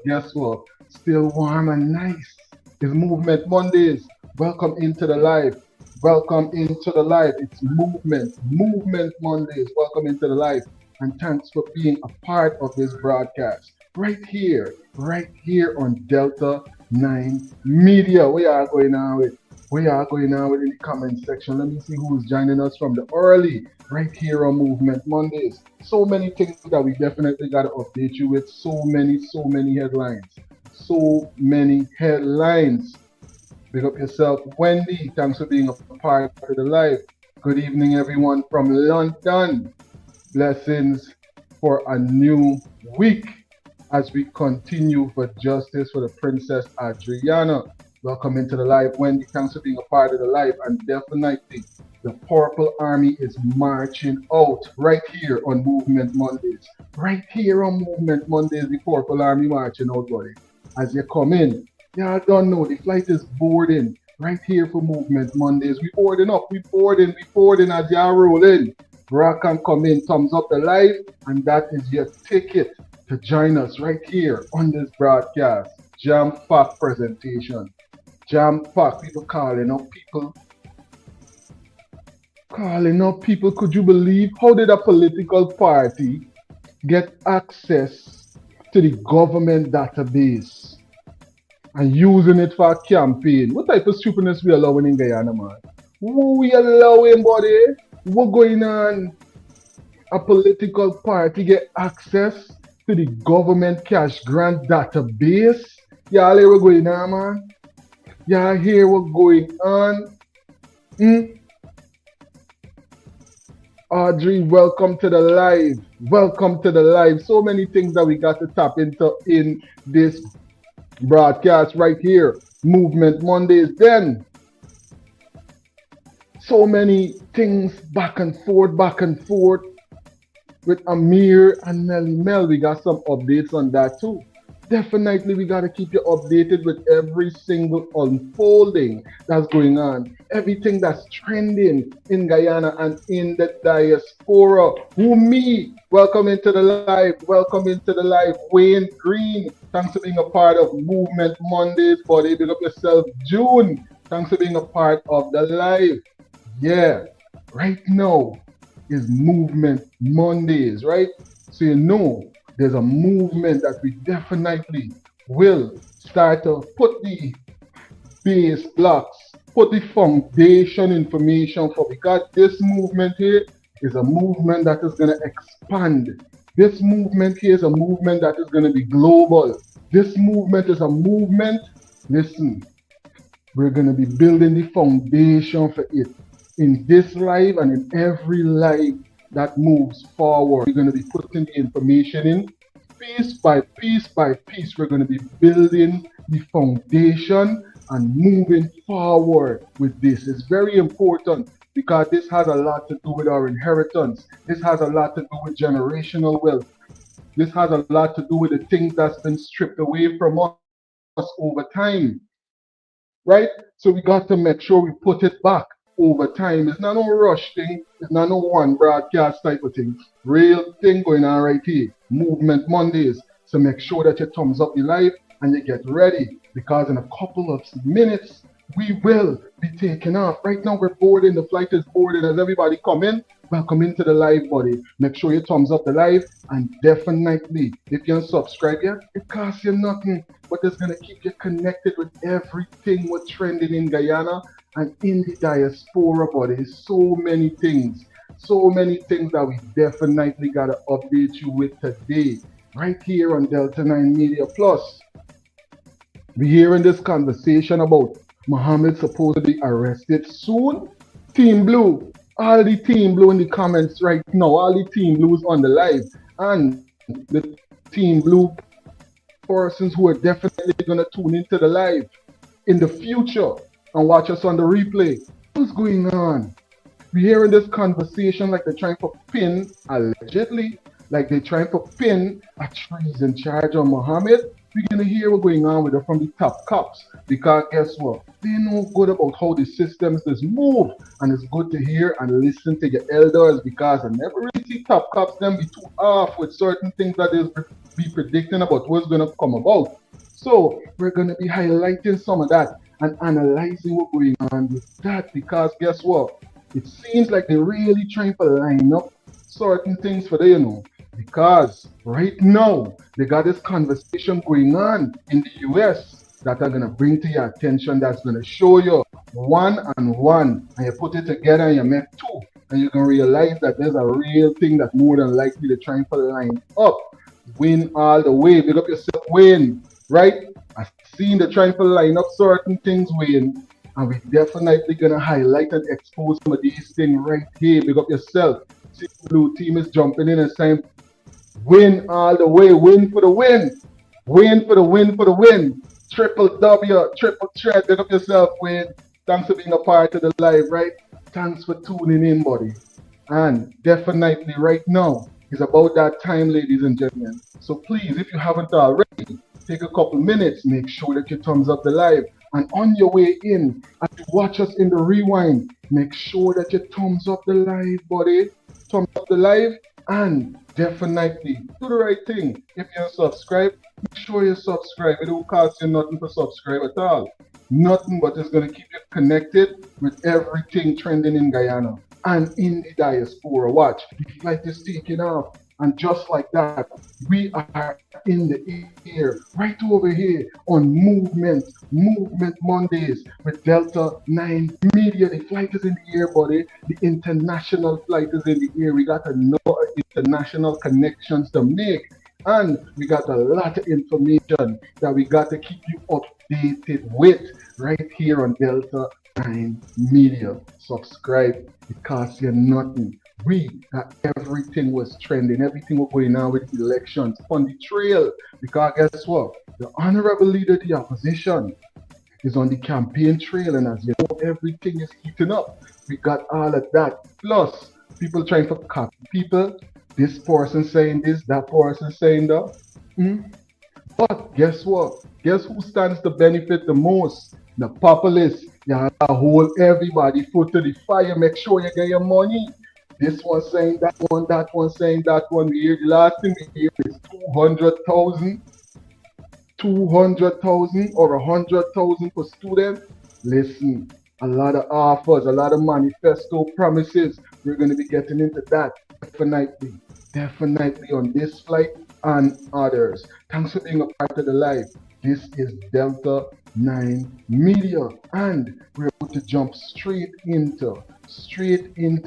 guess what? Still warm and nice. It's Movement Mondays. Welcome into the live. Welcome into the live. It's Movement Mondays. Welcome into the live. And thanks for being a part of this broadcast. Right here on Delta 9 Media. We are going on with in the comment section. Let me see who's joining us from the early right here on Movement Mondays. So many things that we definitely got to update you with. So many headlines. So many headlines. Big up yourself, Wendy. Thanks for being a part of the live. Good evening, everyone from London. Blessings for a new week as we continue for justice for the Princess Adriana. Welcome into the live, Wendy. Thanks for being a part of the live. And definitely, the Purple Army is marching out right here on Movement Mondays. Right here on Movement Mondays, the Purple Army marching out, buddy. As you come in, y'all don't know, the flight is boarding right here for Movement Mondays. We boarding up, we boarding as y'all roll in. Rock and come in, thumbs up the live, and that is your ticket to join us right here on this broadcast. Jam-packed presentation. Jam-packed, people calling up people. Could you believe? How did a political party get access to the government database and using it for a campaign? What type of stupidness we allowing in Guyana, man? What we allowing, buddy? What going on? A political party get access to the government cash grant database? Y'all hear what's going on, man? Y'all hear what's going on? Audrey, welcome to the live. Welcome to the live. So many things that we got to tap into in this broadcast right here. Movement Mondays. Then, so many things back and forth with Amir and Melly Mel. We got some updates on that too. Definitely, we got to keep you updated with every single unfolding that's going on. Everything that's trending in Guyana and in the diaspora. Welcome into the live. Welcome into the live. Wayne Green, thanks for being a part of Movement Mondays, buddy. Big up yourself. June, thanks for being a part of the live. Yeah, right now is Movement Mondays, right? So you know there's a movement that we definitely will start to put the base blocks, put the foundation information for, because this movement here is a movement that is going to expand. This movement here is a movement that is going to be global. This movement is a movement, listen, we're going to be building the foundation for it. In this live and in every live that moves forward, we're going to be putting the information in piece by piece by piece. We're going to be building the foundation and moving forward with this. It's very important because this has a lot to do with our inheritance. This has a lot to do with generational wealth. This has a lot to do with the things that's been stripped away from us over time, right? So we got to make sure we put it back over time. It's not no rush thing. It's not no one broadcast type of thing. Real thing going on right here. Movement Mondays. So make sure that you thumbs up the live and you get ready, because in a couple of minutes we will be taking off. Right now we're boarding. The flight is boarded. As everybody come in, welcome into the live, buddy. Make sure you thumbs up the live, and definitely if you're subscribed yet, it costs you nothing, but it's gonna keep you connected with everything what's trending in Guyana and in the diaspora, buddy. So many things that we definitely gotta update you with today, right here on Delta 9 Media Plus. We're hearing this conversation about Mohomed supposed to be arrested soon. Team Blue, all the Team Blue in the comments right now, all the Team Blues on the live, and the Team Blue persons who are definitely gonna tune into the live in the future and watch us on the replay. What's going on? We're hearing this conversation like they're trying to pin, allegedly, like they're trying to pin a treason charge on Mohomed. We're going to hear what's going on with it from the top cops, because guess what? They know good about how the systems is move, and it's good to hear and listen to your elders, because I never really see top cops them be too off with certain things that is be predicting about what's going to come about. So we're going to be highlighting some of that and analyzing what's going on with that, because guess what? It seems like they're really trying to line up certain things for them, because right now they got this conversation going on in the US that are going to bring to your attention, that's going to show you one and one, and you put it together and you make two, and you can realize that there's a real thing that more than likely they're trying to line up. Win all the way. Big up yourself, win. Right? I've seen the trying to line up certain things, win. And we're definitely going to highlight and expose some of these things right here. Big up yourself. See, the blue team is jumping in and saying, win all the way. Win for the win. Win for the win for the win. Triple W, triple threat. Big up yourself, win. Thanks for being a part of the live, right? Thanks for tuning in, buddy. And definitely right now, it's about that time, ladies and gentlemen. So please, if you haven't already, take a couple minutes, make sure that you thumbs up the live. And on your way in, as you watch us in the rewind, make sure that you thumbs up the live, buddy. Thumbs up the live, and definitely do the right thing. If you're subscribed, make sure you subscribe. It don't cost you nothing to subscribe at all. Nothing, but it's going to keep you connected with everything trending in Guyana and in the diaspora. Watch, the flight is taking off, and just like that, we are in the air right over here on Movement Mondays with Delta 9 Media. The flight is in the air, buddy. The international flight is in the air. We got another international connections to make, and we got a lot of information that we got to keep you updated with right here on Delta 9 Media. Subscribe. It costs you nothing. We got everything was trending, everything was going on with elections on the trail. Because guess what? The honorable leader of the opposition is on the campaign trail, and as you know, everything is heating up. We got all of that. Plus, people trying to copy people. This person saying this, that person saying that. But guess what? Guess who stands to benefit the most? The populace. You have to hold everybody foot to the fire. Make sure you get your money. This one saying that one saying that one. We hear the last thing we hear is 200,000, 200,000 or 100,000 per student. Listen, a lot of offers, a lot of manifesto promises. We're going to be getting into that definitely on this flight and others. Thanks for being a part of the live. This is Delta 9 Media, and we're about to jump straight into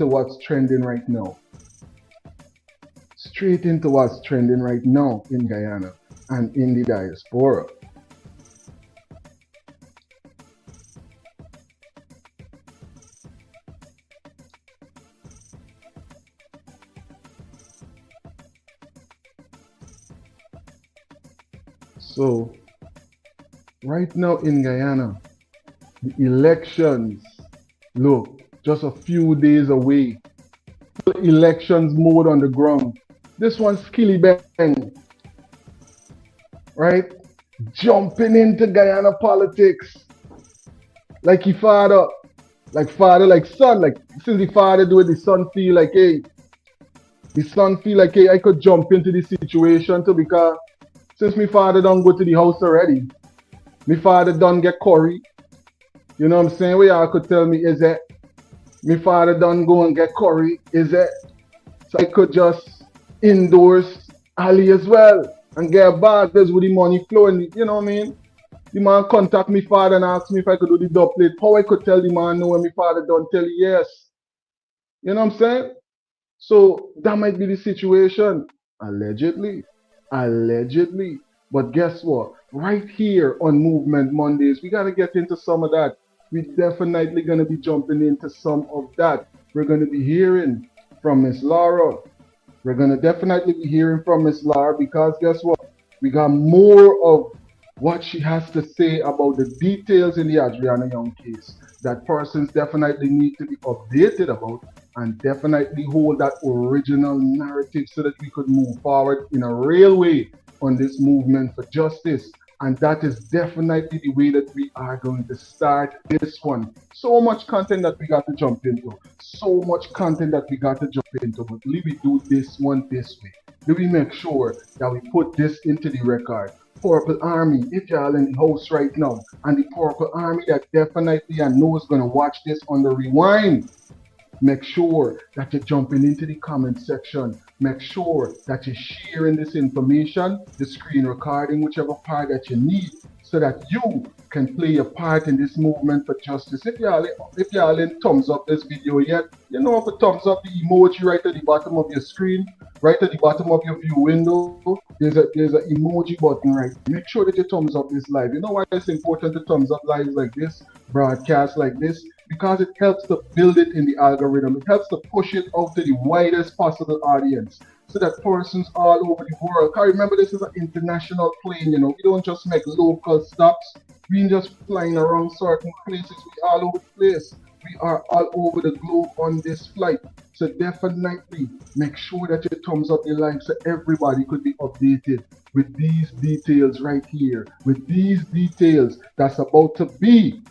what's trending right now. Straight into what's trending right now in Guyana and in the diaspora. So, right now in Guyana, the elections, look, just a few days away. Elections mode on the ground. This one's Skilly Bang, right? Jumping into Guyana politics. Like he father, like son, like since the father do it, the son feel like, hey, I could jump into this situation too, because since my father don't go to the house already, my father don't get curry. You know what I'm saying? What y'all could tell me is that my father don't go and get curry, is it? So I could just endorse Ali as well and get a bag. There's with the money flowing, you know what I mean? The man contact me father and ask me if I could do the double plate. How I could tell the man no when my father don't tell you yes? You know what I'm saying? So that might be the situation. Allegedly. But guess what? Right here on Movement Mondays, we got to get into some of that. We're definitely going to be jumping into some of that. We're going to be hearing from Miss Laura. We're going to definitely be hearing from Miss Laura, because guess what? We got more of what she has to say about the details in the Adriana Young case that persons definitely need to be updated about, and definitely hold that original narrative so that we could move forward in a real way on this movement for justice. And that is definitely the way that we are going to start this one. So much content that we got to jump into. But let me do this one this way. do we make sure that we put this into the record? Purple Army, if y'all in the house right now, and the Purple Army that definitely I know is going to watch this on the rewind, make sure that you're jumping into the comment section. Make sure that you're sharing this information, the screen recording, whichever part that you need, so that you can play a part in this movement for justice. If y'all in thumbs up this video yet, you know, if a thumbs up the emoji right at the bottom of your screen, right at the bottom of your view window, there's an emoji button right. Make sure that you thumbs up this live. You know why it's important to thumbs up lives like this, broadcasts like this? Because it helps to build it in the algorithm. It helps to push it out to the widest possible audience, so that persons all over the world. Because remember, this is an international plane, you know. We don't just make local stops. We ain't just flying around certain places. We all over the place. We are all over the globe on this flight. So definitely make sure that you thumbs up the live so everybody could be updated with these details right here, with these details that's about to be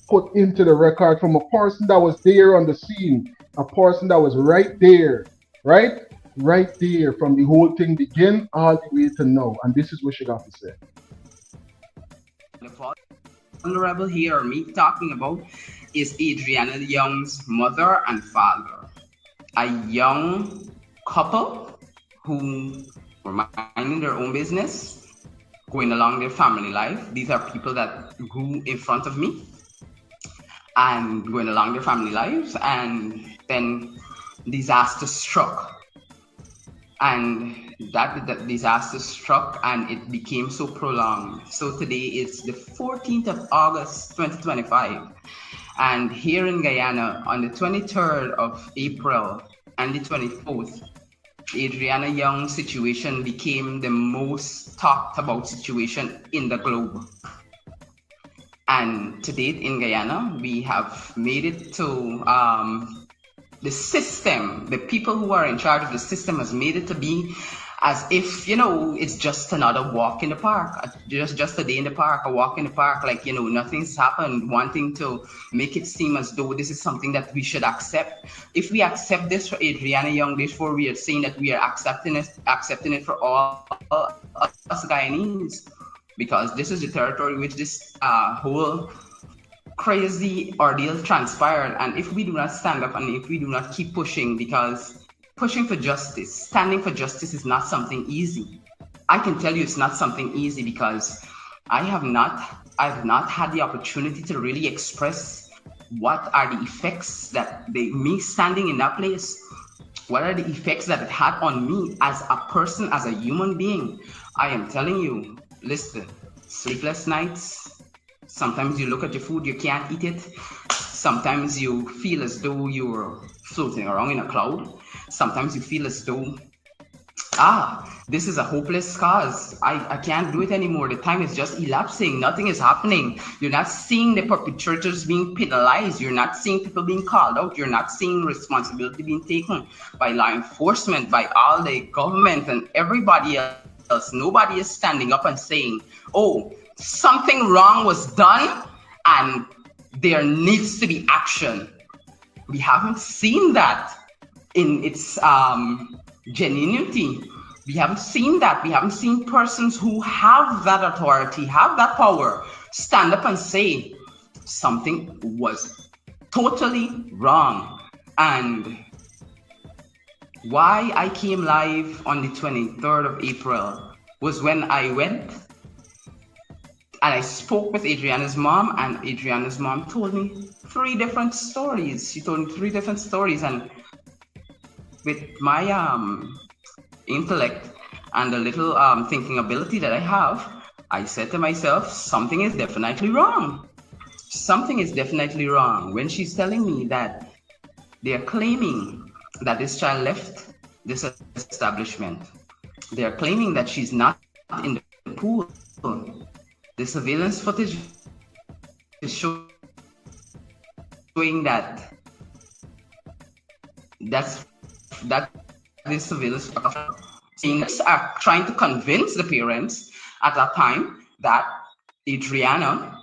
put into the record from a person that was there on the scene, a person that was right there, right? Right there from the whole thing begin all the way to now. And this is what she got to say. The vulnerable here, me talking about, is Adriana Young's mother and father. A young couple who were minding their own business, going along their family life. These are people that grew in front of me and going along their family lives, and then disaster struck. And that disaster struck, and it became so prolonged. So today is the 14th of August, 2025. And here in Guyana, on the 23rd of April and the 24th, Adriana Young's situation became the most talked about situation in the globe. And to date in Guyana, we have made it to the system, the people who are in charge of the system has made it to be as if, you know, it's just another walk in the park, just a day in the park, a walk in the park, like, you know, nothing's happened, wanting to make it seem as though this is something that we should accept. If we accept this for Adriana Young, therefore we are saying that we are accepting it for all us Guyanese, because this is the territory which this whole crazy ordeal transpired. And if we do not stand up and if we do not keep pushing, because pushing for justice, standing for justice is not something easy. I can tell you it's not something easy, because I've not had the opportunity to really express what are the effects that me standing in that place, what are the effects that it had on me as a person, as a human being. I am telling you, listen, sleepless nights. Sometimes you look at your food, you can't eat it. Sometimes you feel as though you're floating around in a cloud. Sometimes you feel as though, this is a hopeless cause. I can't do it anymore. The time is just elapsing. Nothing is happening. You're not seeing the perpetrators being penalized. You're not seeing people being called out. You're not seeing responsibility being taken by law enforcement, by all the government and everybody else. Nobody is standing up and saying, oh, something wrong was done and there needs to be action. We haven't seen that in its genuinity. We haven't seen that. We haven't seen persons who have that authority, have that power, stand up and say something was totally wrong. And why I came live on the 23rd of April was when I went and I spoke with Adriana's mom, and Adriana's mom told me 3 different stories. She told me 3 different stories, and with my intellect and the little thinking ability that I have, I said to myself, something is definitely wrong. Something is definitely wrong. When she's telling me that they're claiming that this child left this establishment, they're claiming that she's not in the pool. The surveillance footage is showing that this surveillance things are trying to convince the parents at that time that Adriana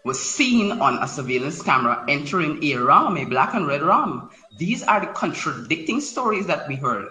was seen on a surveillance camera entering a ROM, a black and red ROM. These are the contradicting stories that we heard.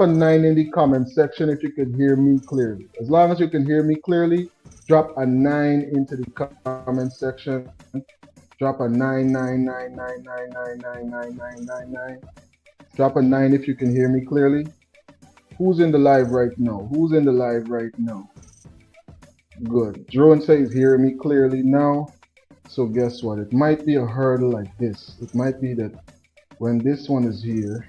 a 9 in the comment section if you could hear me clearly. As long as you can hear me clearly, drop a 9 into the comment section. Drop a 99999999999. Drop a 9 if you can hear me clearly. Who's in the live right now? Who's in the live right now? Good. Drone says hearing me clearly now. So guess what? It might be a hurdle like this. It might be that when this one is here,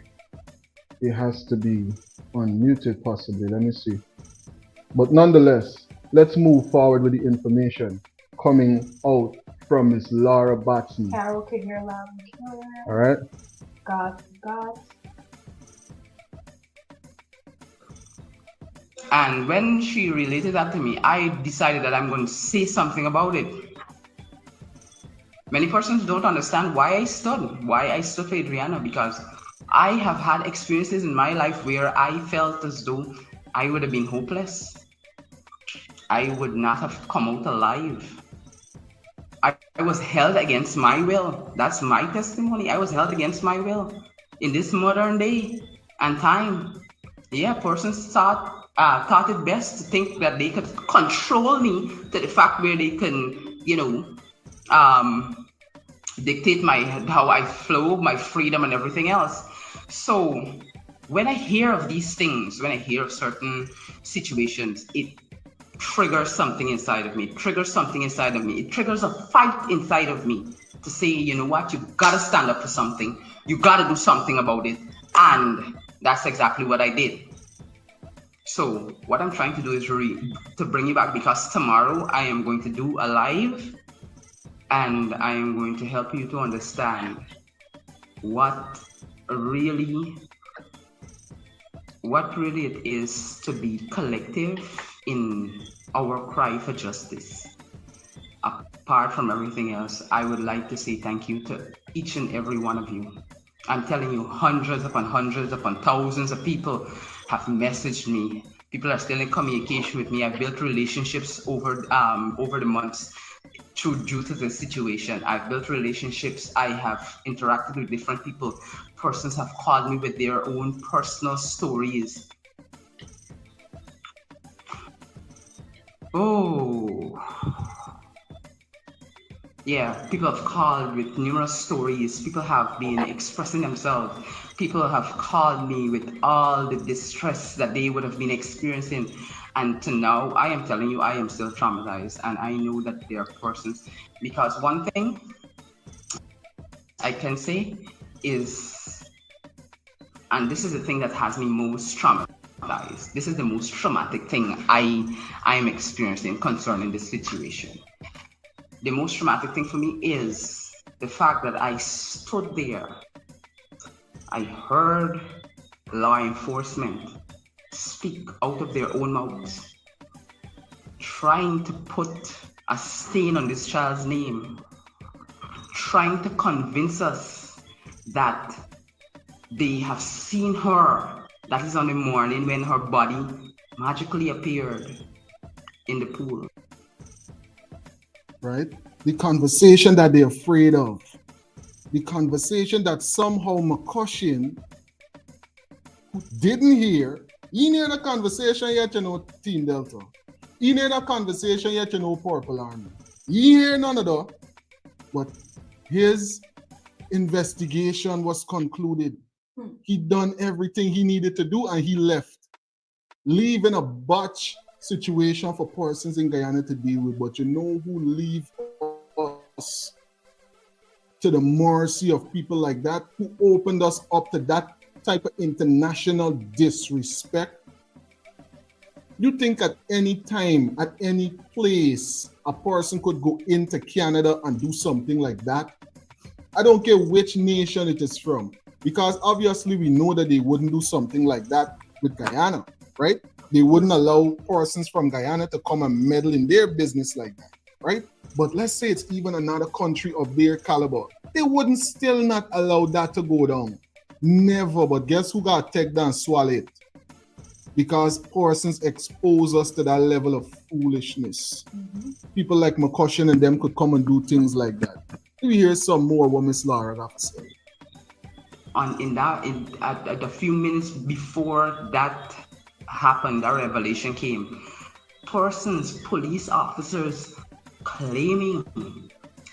it has to be unmuted possibly. Let me see. But nonetheless, let's move forward with the information coming out from Miss Laura Batson. Carol can hear loud and clear. All right. God. And when she related that to me, I decided that I'm going to say something about it. Many persons don't understand why I stood for Adriana, because I have had experiences in my life where I felt as though I would have been hopeless. I would not have come out alive. I was held against my will. That's my testimony. I was held against my will in this modern day and time. Yeah, persons thought it best to think that they could control me to the fact where they can, dictate how I flow, my freedom and everything else. So when I hear of these things, when I hear of certain situations, it triggers something inside of me. It triggers a fight inside of me to say, you know what, you gotta stand up for something. You gotta do something about it. And that's exactly what I did. So what I'm trying to do is to bring you back, because tomorrow I am going to do a live and I am going to help you to understand what really it is to be collective in our cry for justice. Apart from everything else, I would like to say thank you to each and every one of you. I'm telling you, hundreds upon thousands of people have messaged me. People are still in communication with me. I've built relationships over the months due to the situation. I've built relationships. I have interacted with different people. Persons have called me with their own personal stories. Oh, yeah, people have called with numerous stories. People have been expressing themselves. People have called me with all the distress that they would have been experiencing. And to now, I am telling you, I am still traumatized. And I know that there are persons, because one thing I can say is, and this is the thing that has me most traumatized. This is the most traumatic thing I am experiencing concerning this situation. The most traumatic thing for me is the fact that I stood there. I heard law enforcement speak out of their own mouths, trying to put a stain on this child's name, trying to convince us that they have seen her. That is on the morning when her body magically appeared in the pool. Right? The conversation that they're afraid of. The conversation that somehow McCushion, who didn't hear, he knew the conversation yet, Team Delta. He knew the conversation yet, Purple Army. He hear none of that, but his investigation was concluded. He done everything he needed to do and he left, leaving a botch situation for persons in Guyana to deal with. But you know who leave us to the mercy of people like that, who opened us up to that type of international disrespect? You think at any time, at any place, a person could go into Canada and do something like that? I don't care which nation it is from, because obviously we know that they wouldn't do something like that with Guyana, right? They wouldn't allow persons from Guyana to come and meddle in their business like that, right? But let's say it's even another country of their caliber. They wouldn't still not allow that to go down. Never. But guess who got take down and swallow it? Because persons expose us to that level of foolishness. People like McCushion and them could come and do things like that. We hear some more what Miss Laura got to say. at a few minutes before that happened, that revelation came, police officers claiming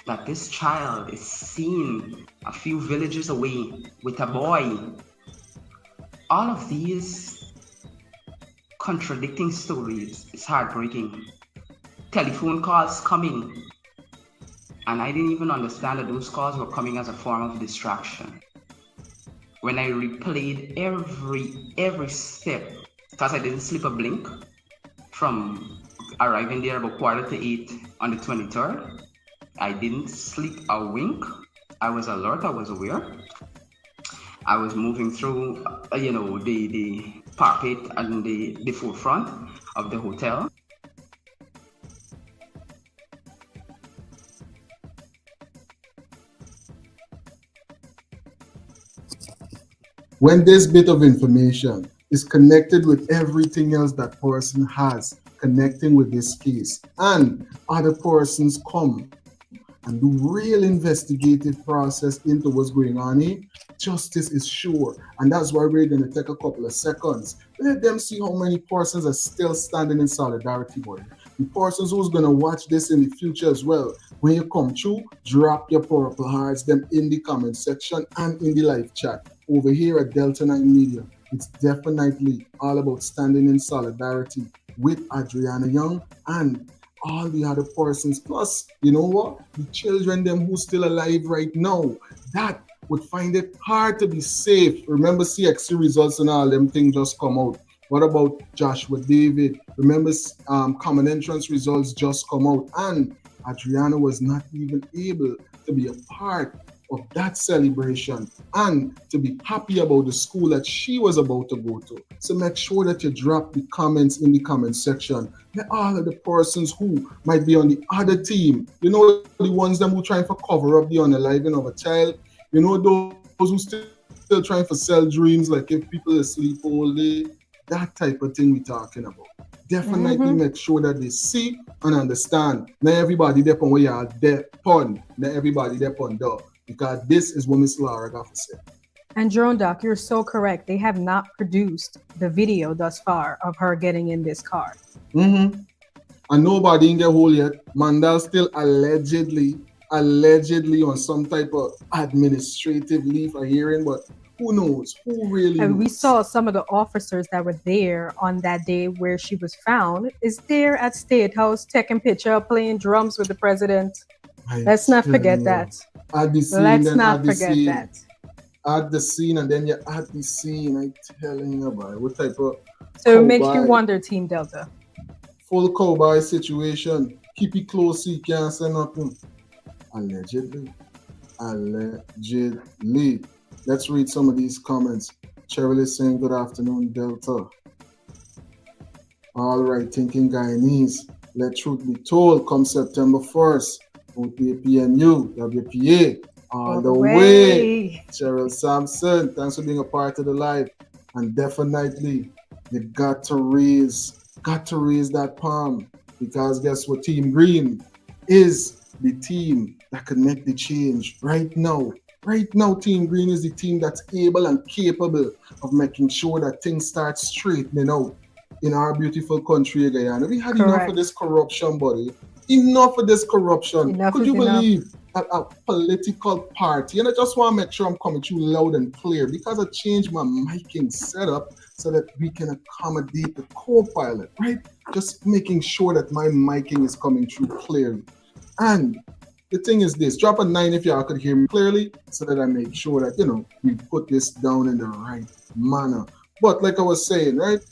that this child is seen a few villages away with a boy. All of these contradicting stories is heartbreaking. Telephone calls coming, and I didn't even understand that those calls were coming as a form of distraction. When I replayed every step, because I didn't sleep a blink from arriving there about 7:45 on the 23rd, I didn't sleep a wink. I was alert, I was aware. I was moving through, the parapet and the forefront of the hotel. When this bit of information is connected with everything else that person has connecting with this case, and other persons come and do real investigative process into what's going on here, justice is sure. And that's why we're going to take a couple of seconds. Let them see how many persons are still standing in solidarity with it. The persons who's going to watch this in the future as well, when you come through, drop your purple hearts them in the comment section and in the live chat. Over here at Delta 9 Media, it's definitely all about standing in solidarity with Adriana Young and all the other persons. Plus, you know what? The children them who's still alive right now, that would find it hard to be safe. Remember CXC results and all them things just come out. What about Joshua David? Remember common entrance results just come out, and Adriana was not even able to be a part of that celebration and to be happy about the school that she was about to go to. So make sure that you drop the comments in the comment section. Let all of the persons who might be on the other team, you know, the ones them who trying to cover up the unaliving of a child, you know, those who still trying to sell dreams, like if people asleep all day, that type of thing we're talking about. Definitely make sure that they see and understand. Not everybody there on where you are there pun. Not everybody there on door. Because this is what Miss Laura got to say. And Drone Doc, you're so correct. They have not produced the video thus far of her getting in this car. And nobody in the hole yet. Mandel still allegedly on some type of administrative leave for hearing, but who knows? Who really knows? And we saw some of the officers that were there on that day where she was found is there at State House taking picture, playing drums with the president. Let's not forget that. Let's not forget that. Add the scene and then you add the scene. I'm telling you about it. What type of so it makes you wonder, Team Delta. Full cowboy situation. Keep it close so you can't say nothing. Allegedly. Let's read some of these comments. Cheryl is saying, good afternoon, Delta. All right, thinking Guyanese. Let truth be told, come September 1st. With the A.P.N.U, W.P.A, all the way. Cheryl Sampson, thanks for being a part of the live. And definitely, you got to raise that palm, because guess what? Team Green is the team that can make the change right now. Right now, Team Green is the team that's able and capable of making sure that things start straightening out in our beautiful country, Guyana. We had enough of this corruption, buddy. Enough of this corruption. Could you believe that a political party, and I just want to make sure I'm coming through loud and clear, because I changed my miking setup so that we can accommodate the co-pilot, right? Just making sure that my miking is coming through clearly. And the thing is this, drop a 9 if y'all could hear me clearly, so that I make sure that, you know, we put this down in the right manner. But like I was saying, right,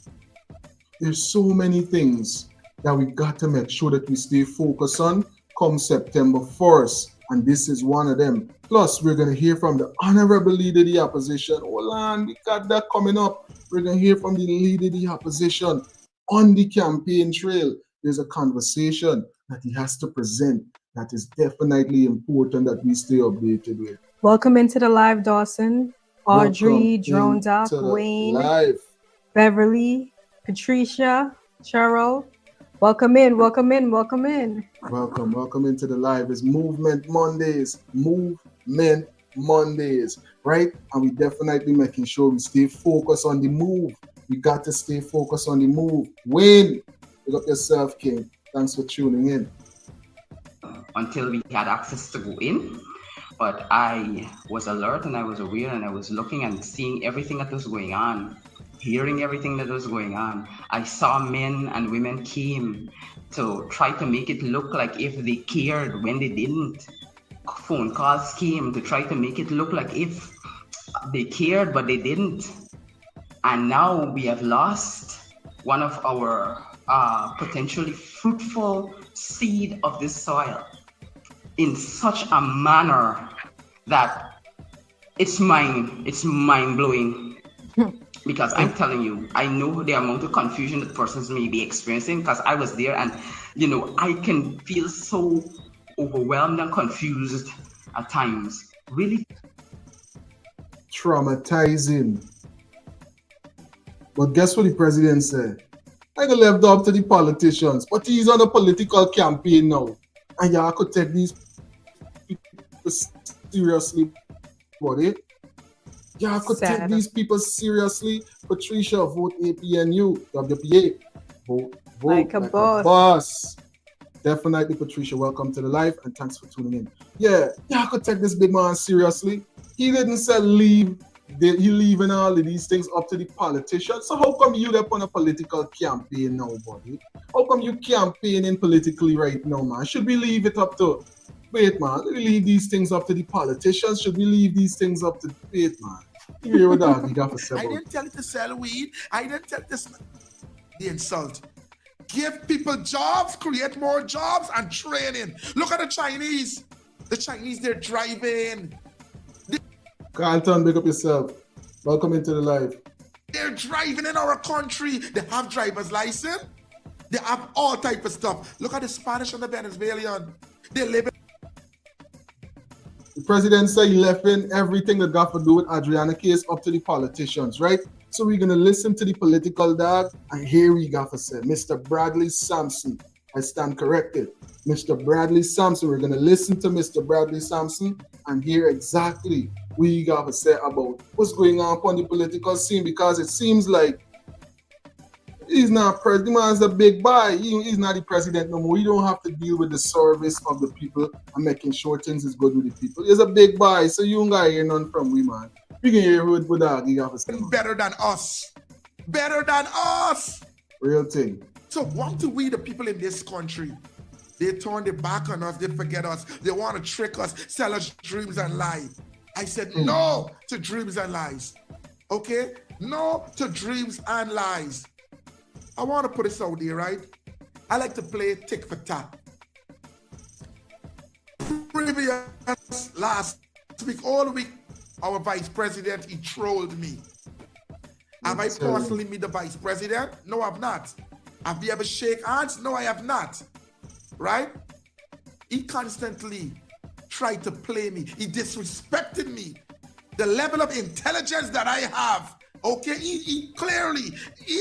there's so many things that we got to make sure that we stay focused on come September 1st. And this is one of them. Plus, we're going to hear from the Honorable Leader of the Opposition. Hold on, we got that coming up. We're going to hear from the Leader of the Opposition on the campaign trail. There's a conversation that he has to present that is definitely important that we stay updated with. Welcome into the live, Dawson. Audrey, Drone Doc, Wayne, live. Beverly, Patricia, Cheryl. Welcome in, welcome in, welcome in. Welcome into the live. It's Movement Mondays. Movement Mondays, right? And we definitely making sure we stay focused on the move. We got to stay focused on the move. Win. Pick up yourself, King. Thanks for tuning in. Until we had access to go in. But I was alert and I was aware and I was looking and seeing everything that was going on, hearing everything that was going on. I saw men and women came to try to make it look like if they cared when they didn't. Phone calls came to try to make it look like if they cared, but they didn't. And now we have lost one of our potentially fruitful seed of this soil in such a manner that it's mind-blowing. Because I'm telling you, I know the amount of confusion that persons may be experiencing because I was there and, I can feel so overwhelmed and confused at times. Really traumatizing. But guess what the president said? I got left up to the politicians, but he's on a political campaign now. And y'all could take these people seriously, buddy. Y'all could take these people seriously. Patricia, vote A.P.N.U, W.P.A. Vote like a boss. Definitely, Patricia, welcome to the live and thanks for tuning in. Yeah, y'all could take this big man seriously. He didn't say leave. He leaving all of these things up to the politicians. So how come you up on a political campaign now, buddy? How come you campaigning politically right now, man? Should we leave it up to... Wait, man. Should we leave these things up to the politicians? Should we leave these things up to... Wait, man. You hear what that you got for several. I didn't tell you to sell weed. I didn't tell this... The insult. Give people jobs, create more jobs and training. Look at the Chinese. The Chinese, they're driving. Carlton, big up yourself. Welcome into the live. They're driving in our country. They have driver's license. They have all type of stuff. Look at the Spanish and the Venezuelan. They live in... The president said he left in everything that got to do with Adriana case up to the politicians, right? So we're going to listen to the political dog, and here we got to say, Mr. Bradley Sampson. I stand corrected. Mr. Bradley Sampson. We're going to listen to Mr. Bradley Sampson and hear exactly what he got to say about what's going on the political scene, because it seems like he's not president. The man's a big boy. He's not the president no more. He don't have to deal with the service of the people and making sure things is good with the people. He's a big boy, so you don't got to hear none from we, man. We can hear what that he got to say. Better than us. Better than us. Real thing. So what do we, the people in this country, they turn their back on us, they forget us, they want to trick us, sell us dreams and lies. I said no to dreams and lies. Okay? No to dreams and lies. I want to put this out there, right? I like to play tick for tat. Previous last week, all week, our vice president, he trolled me. Have I personally met the vice president? No, I've not. Have we ever shake hands? No, I have not. Right? He constantly tried to play me. He disrespected me. The level of intelligence that I have. Okay, he clearly,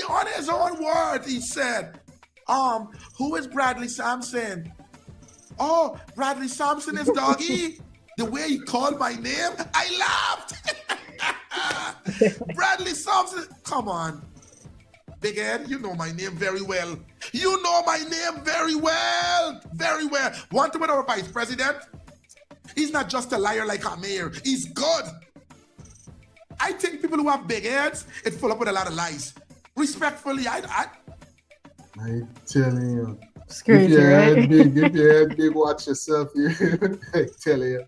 on his own words, he said, who is Bradley Sampson? Oh, Bradley Sampson is Doggy. The way he called my name, I laughed. Bradley Sampson, come on. Big Ed, you know my name very well. You know my name very well. Very well. Want to with our vice president? He's not just a liar like a mayor. He's good. I think people who have big heads, it's full up with a lot of lies. Respectfully, I tell you. It's crazy, right? If your head big, watch yourself. I tell you.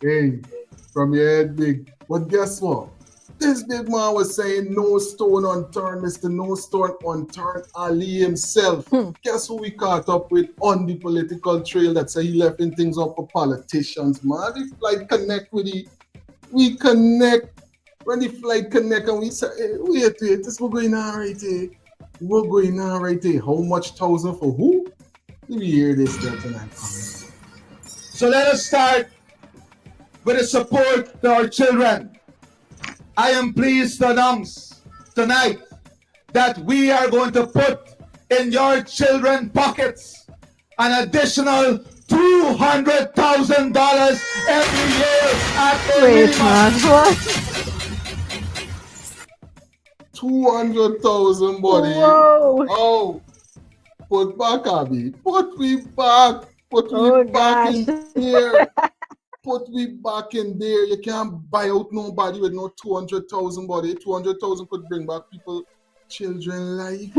Hey, from your head big. But guess what? This big man was saying no stone unturned, Mr. No Stone Unturned, Ali himself. Guess who we caught up with on the political trail that said he left in things up for politicians, man? The flight connect with we connect. When the flight connect and we say, hey, wait, this we're going on right here. We're going on right here. How much thousand for who? Let me hear this there tonight. So let us start with the support to our children. I am pleased to announce tonight that we are going to put in your children's pockets an additional $200,000 every year at the Wait, minimum. man, what? 200,000, buddy. Whoa. Oh, put back, Abby. Put me back. Put me Oh, back gosh. in there. Put me back in there. You can't buy out nobody with no 200,000, buddy. 200,000 could bring back people, children life.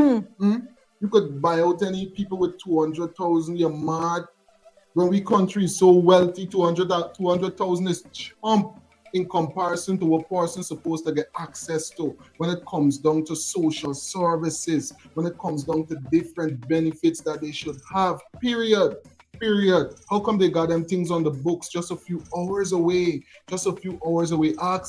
You could buy out any people with 200,000. You're mad. When we country is so wealthy, 200,000 is chump in comparison to what person's supposed to get access to when it comes down to social services, when it comes down to different benefits that they should have, period. How come they got them things on the books just a few hours away? Ask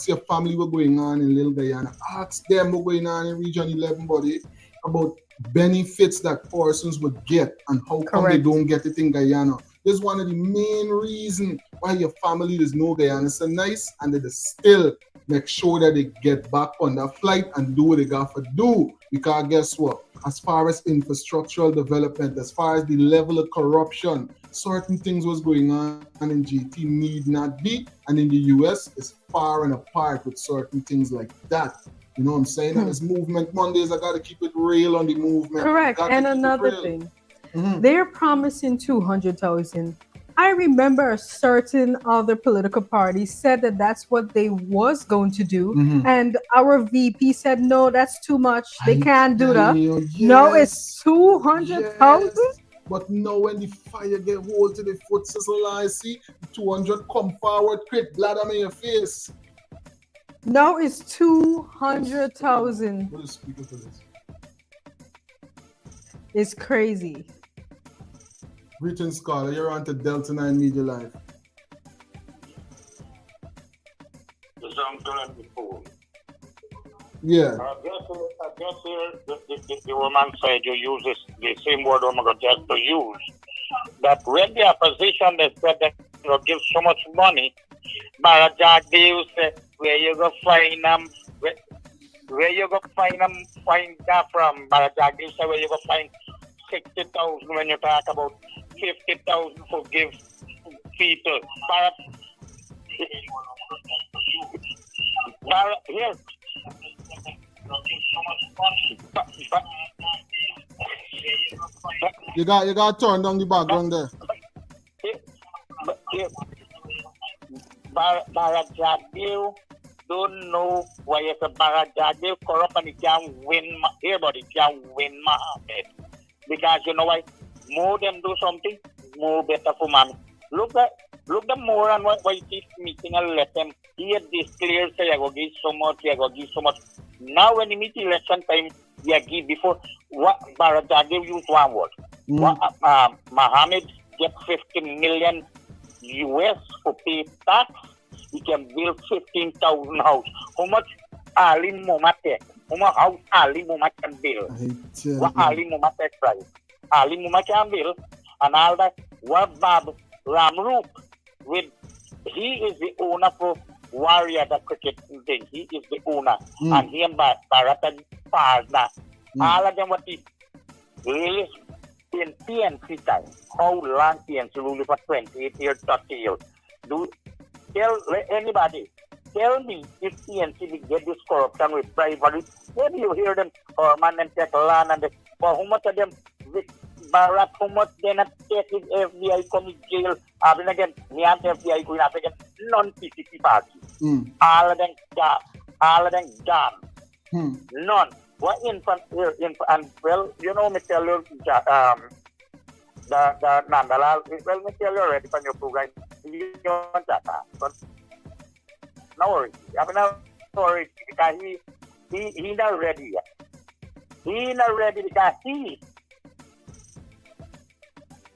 your family what's going on in Little Guyana. Ask them what's going on in Region 11, buddy, about benefits that persons would get and how come they don't get it in Guyana. This is one of the main reasons why your family is no Guyana so nice, and they still make sure that they get back on that flight and do what they got to do. Because guess what? As far as infrastructural development, as far as the level of corruption, certain things was going on in GT need not be, and in the US is far and apart with certain things like that. You know what I'm saying? And it's Movement Mondays. I got to keep it real on the movement. Correct. And another thing, they're promising 200,000. I remember a certain other political party said that that's what they was going to do. And our VP said, no, that's too much. They can't do that. No, it's 200,000. But now when the fire get hold to the foot, sizzle, I see 200 come forward, quick, blood on your face. No, it's 200,000. What is speaking for this? It's crazy. Greetings, Scholar. You're on to Delta 9 Media Live. Yeah. I guess here the woman said you use the same word I'm going to use. That when the opposition they said that you give so much money, but Jagdeo said where you go find them, where you go find that from. But Jagdeo said where you go find 60,000 when you talk about 50,000 for give people. But here. You got to turn down the background there. Jagdeo don't know why it's a Jagdeo corrupt and he can't win. Everybody can't win Mohomed. Because you know why? More them do something, more better for man. Look the more and why keep meeting and let them. He declare say I go give so much, I go give so much. Now when you meet election time, you give before what Jagdeo use one word. Mohomed get 50 million US for pay tax. He can build 15,000 house. How much Ali Moma take? How much house Ali Moma can build? What Ali Moma take price? Ali Moma can build and all that. What Bob Ramroop with he is the owner for Warrior the cricket thing. He is the owner. And he and Barata partner. All of them what he really in P.N.C time. How long P.N.C rule for 28 years, 30 years. Tell anybody, tell me if P.N.C will get this corruption with bribery. Maybe you hear them, or man and take land and for how much of them with Barat, how much they not take his FBI come in jail. Then again, me and FBI going up again, non-P.P.P party. All of them gone. None. What infant here, and well, you know, me tell you, the NEWSROOM, well, me tell you already from your program, you want that, but no worries. I'm not worried because he not ready yet. He not ready because he,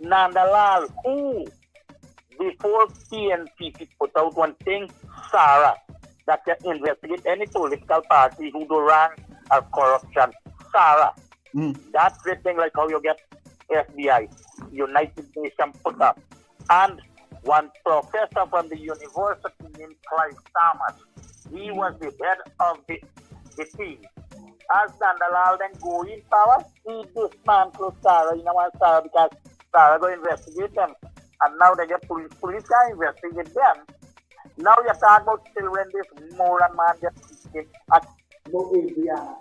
NEWSROOM, who, before P.P.P put out one thing, Sarah, that can investigate any political party who do wrong or corruption. Sarah, that's the thing like how you get FBI, United Nations put up. And one professor from the university named Clive Thomas, he was the head of the team. As NEWSROOM then go in power, he dismantled Sarah, you know what Sarah, because Sarah go investigate them. and now they get police can investigate them. Now you talk about children, this more and man get about Adriana.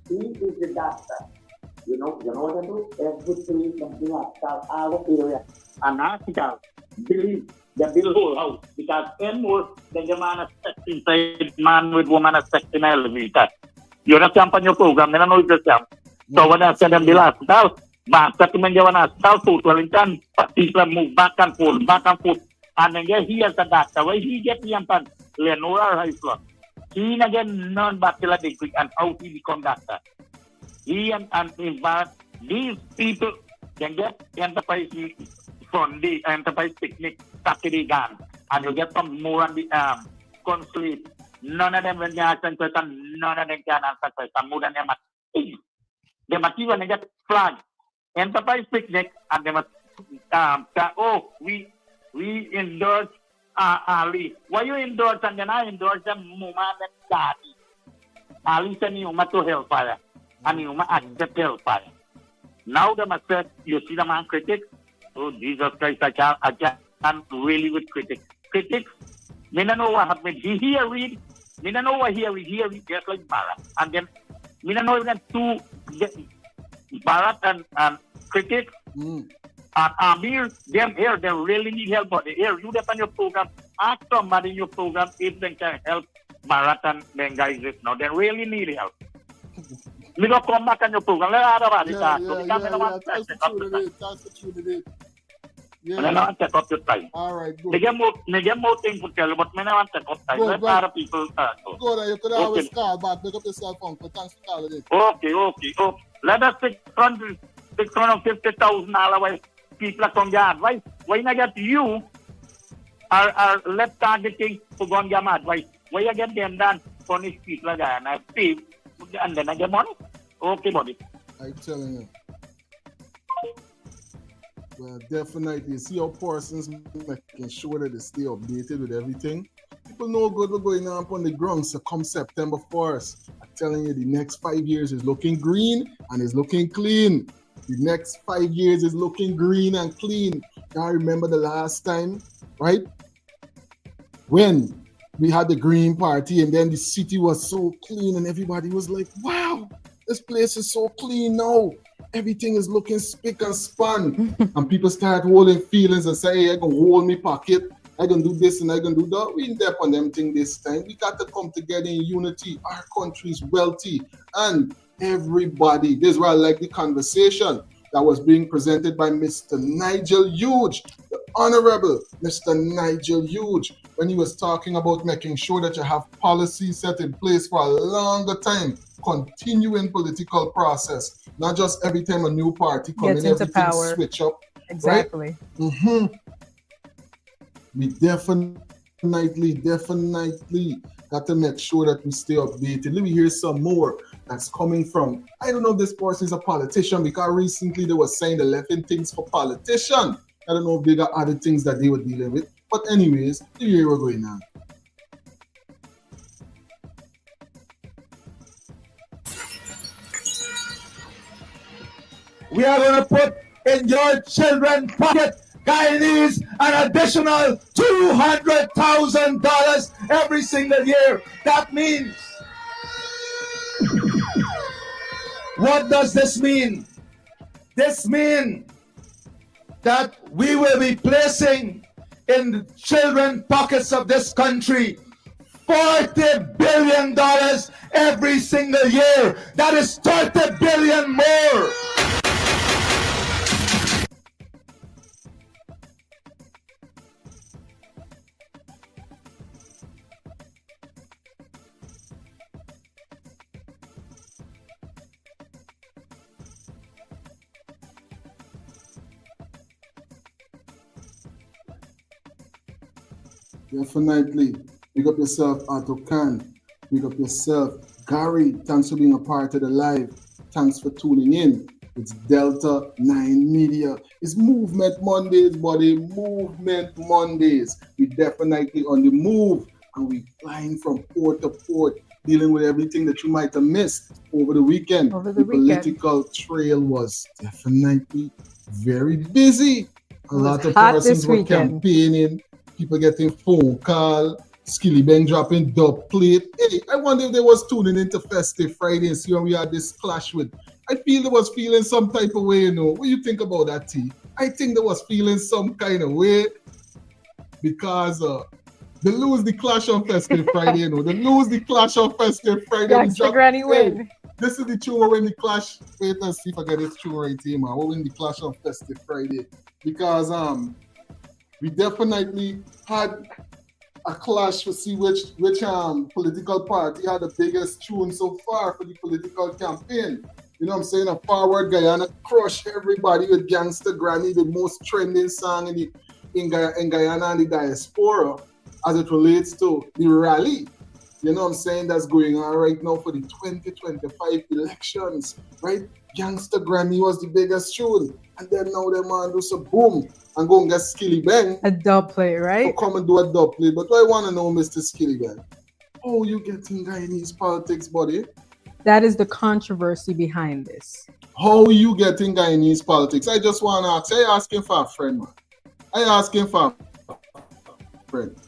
He is the doctor. You know what I do? Everything something like our area. And hospital, believe the bill whole house. Because any more than the man sex inside man with woman sex in an elevator. You know on your program, then I know it's the so when I said them bill hospital, back to the hospital, food Wellington, people move back and forth, and then he as a doctor, where he get the impact, Lenora High School. He again non-bachelor degree and how he become doctor. He and in fact, these people can get enterprise Sunday, enterprise picnic, Saturday gun, and you get some more on the consulate. None of them when they ask them question, none of them can answer question more than them. They must even get flag. Enterprise picnic and they must we endorse Ali. Why you endorse and then I endorse them Mohomed and Daddy. Ali said you must to hellfire. And you must accept hellfire. Now they must say, you see the man critic? Oh Jesus Christ, I can't really with critics. Critics, me don't know what happened. He here read, me don't know what he read just like Barrett. And then me don't know even two Barrett and critics. And Amir, them here, they really need help. But here, you depend on your program. Ask somebody in your program if they can help Barrett and them guys this now. They really need help. Me go come back on your program. Let other body talk. Thanks for tuning in. Yeah. I don't take up your time. All right, good. They get more things to tell you, but I don't take up time. Let other people talk. Good, you could always call back. Pick up your cell phone. Thanks for calling in. Okay. Let us $650,000 people come your advice. Why not get you are left targeting to go on your advice? Why you get them done punish people like that and I pay and then I get money? Okay, buddy. I'm telling you. Well, definitely. You see how persons making sure that they stay updated with everything. People know good what's going on the ground. So come September 1st, I'm telling you, the next 5 years is looking green and is looking clean. The next 5 years is looking green and clean. I remember the last time, right? When we had the Green Party and then the city was so clean and everybody was like, wow, this place is so clean now. Everything is looking spick and span. And people start holding feelings and say, hey, I can hold me pocket. I can do this and I can do that. We ain't there on them thing this time. We got to come together in unity. Our country is wealthy and everybody. This is where I like the conversation that was being presented by Mr. Nigel Huge, the Honorable Mr. Nigel Huge, when he was talking about making sure that you have policies set in place for a longer time, continuing political process, not just every time a new party comes in, everything power. Switch up. Exactly. Right? Mm-hmm. We definitely got to make sure that we stay updated. Let me hear some more that's coming from, I don't know if this person is a politician because recently they were saying the left-wing things for politician. I don't know if they got other things that they were dealing with. But anyways, here we're going on. We are going to put in your children's pocket, Guyanese, an additional $200,000 every single year. That means, what does this mean? This means that we will be placing in the children's pockets of this country $40 billion every single year. That is 30 billion more. Definitely. Big up yourself, Otto Khan. Big up yourself, Gary. Thanks for being a part of the live. Thanks for tuning in. It's Delta 9 Media. It's Movement Mondays, buddy. Movement Mondays. We definitely on the move and we flying from port to port, dealing with everything that you might have missed over the weekend. The political trail was definitely very busy. A lot of hot persons this were weekend. campaigning, people getting phone call, Skilly Bang dropping dub plate. Hey, I wonder if they was tuning into Festive Friday and see when we had this clash with. I feel they was feeling some type of way, you know. What do you think about that, T? I think they was feeling some kind of way because they lose the clash on Festive Friday, you know. They lose the clash on Festive Friday. Gangsta Granny win. Hey, this is the tune where win the clash. Wait and see if I get this tune right here, man. We'll win the clash on Festive Friday. Because we definitely had a clash to see which political party had the biggest tune so far for the political campaign. You know what I'm saying? A Forward Guyana crushed everybody with Gangsta Granny, the most trending song in Guyana and the diaspora as it relates to the rally. You know what I'm saying? That's going on right now for the 2025 elections, right? Gangsta Granny was the biggest tune. And then now them man do some boom and go and get Skilly Bang. A dub play, right? So come and do a dub play. But what I want to know, Mr. Skilly Bang, how you getting Guyanese politics, buddy? That is the controversy behind this. How you getting Guyanese politics? I just want to ask. I asking for a friend, man. I asking for a friend.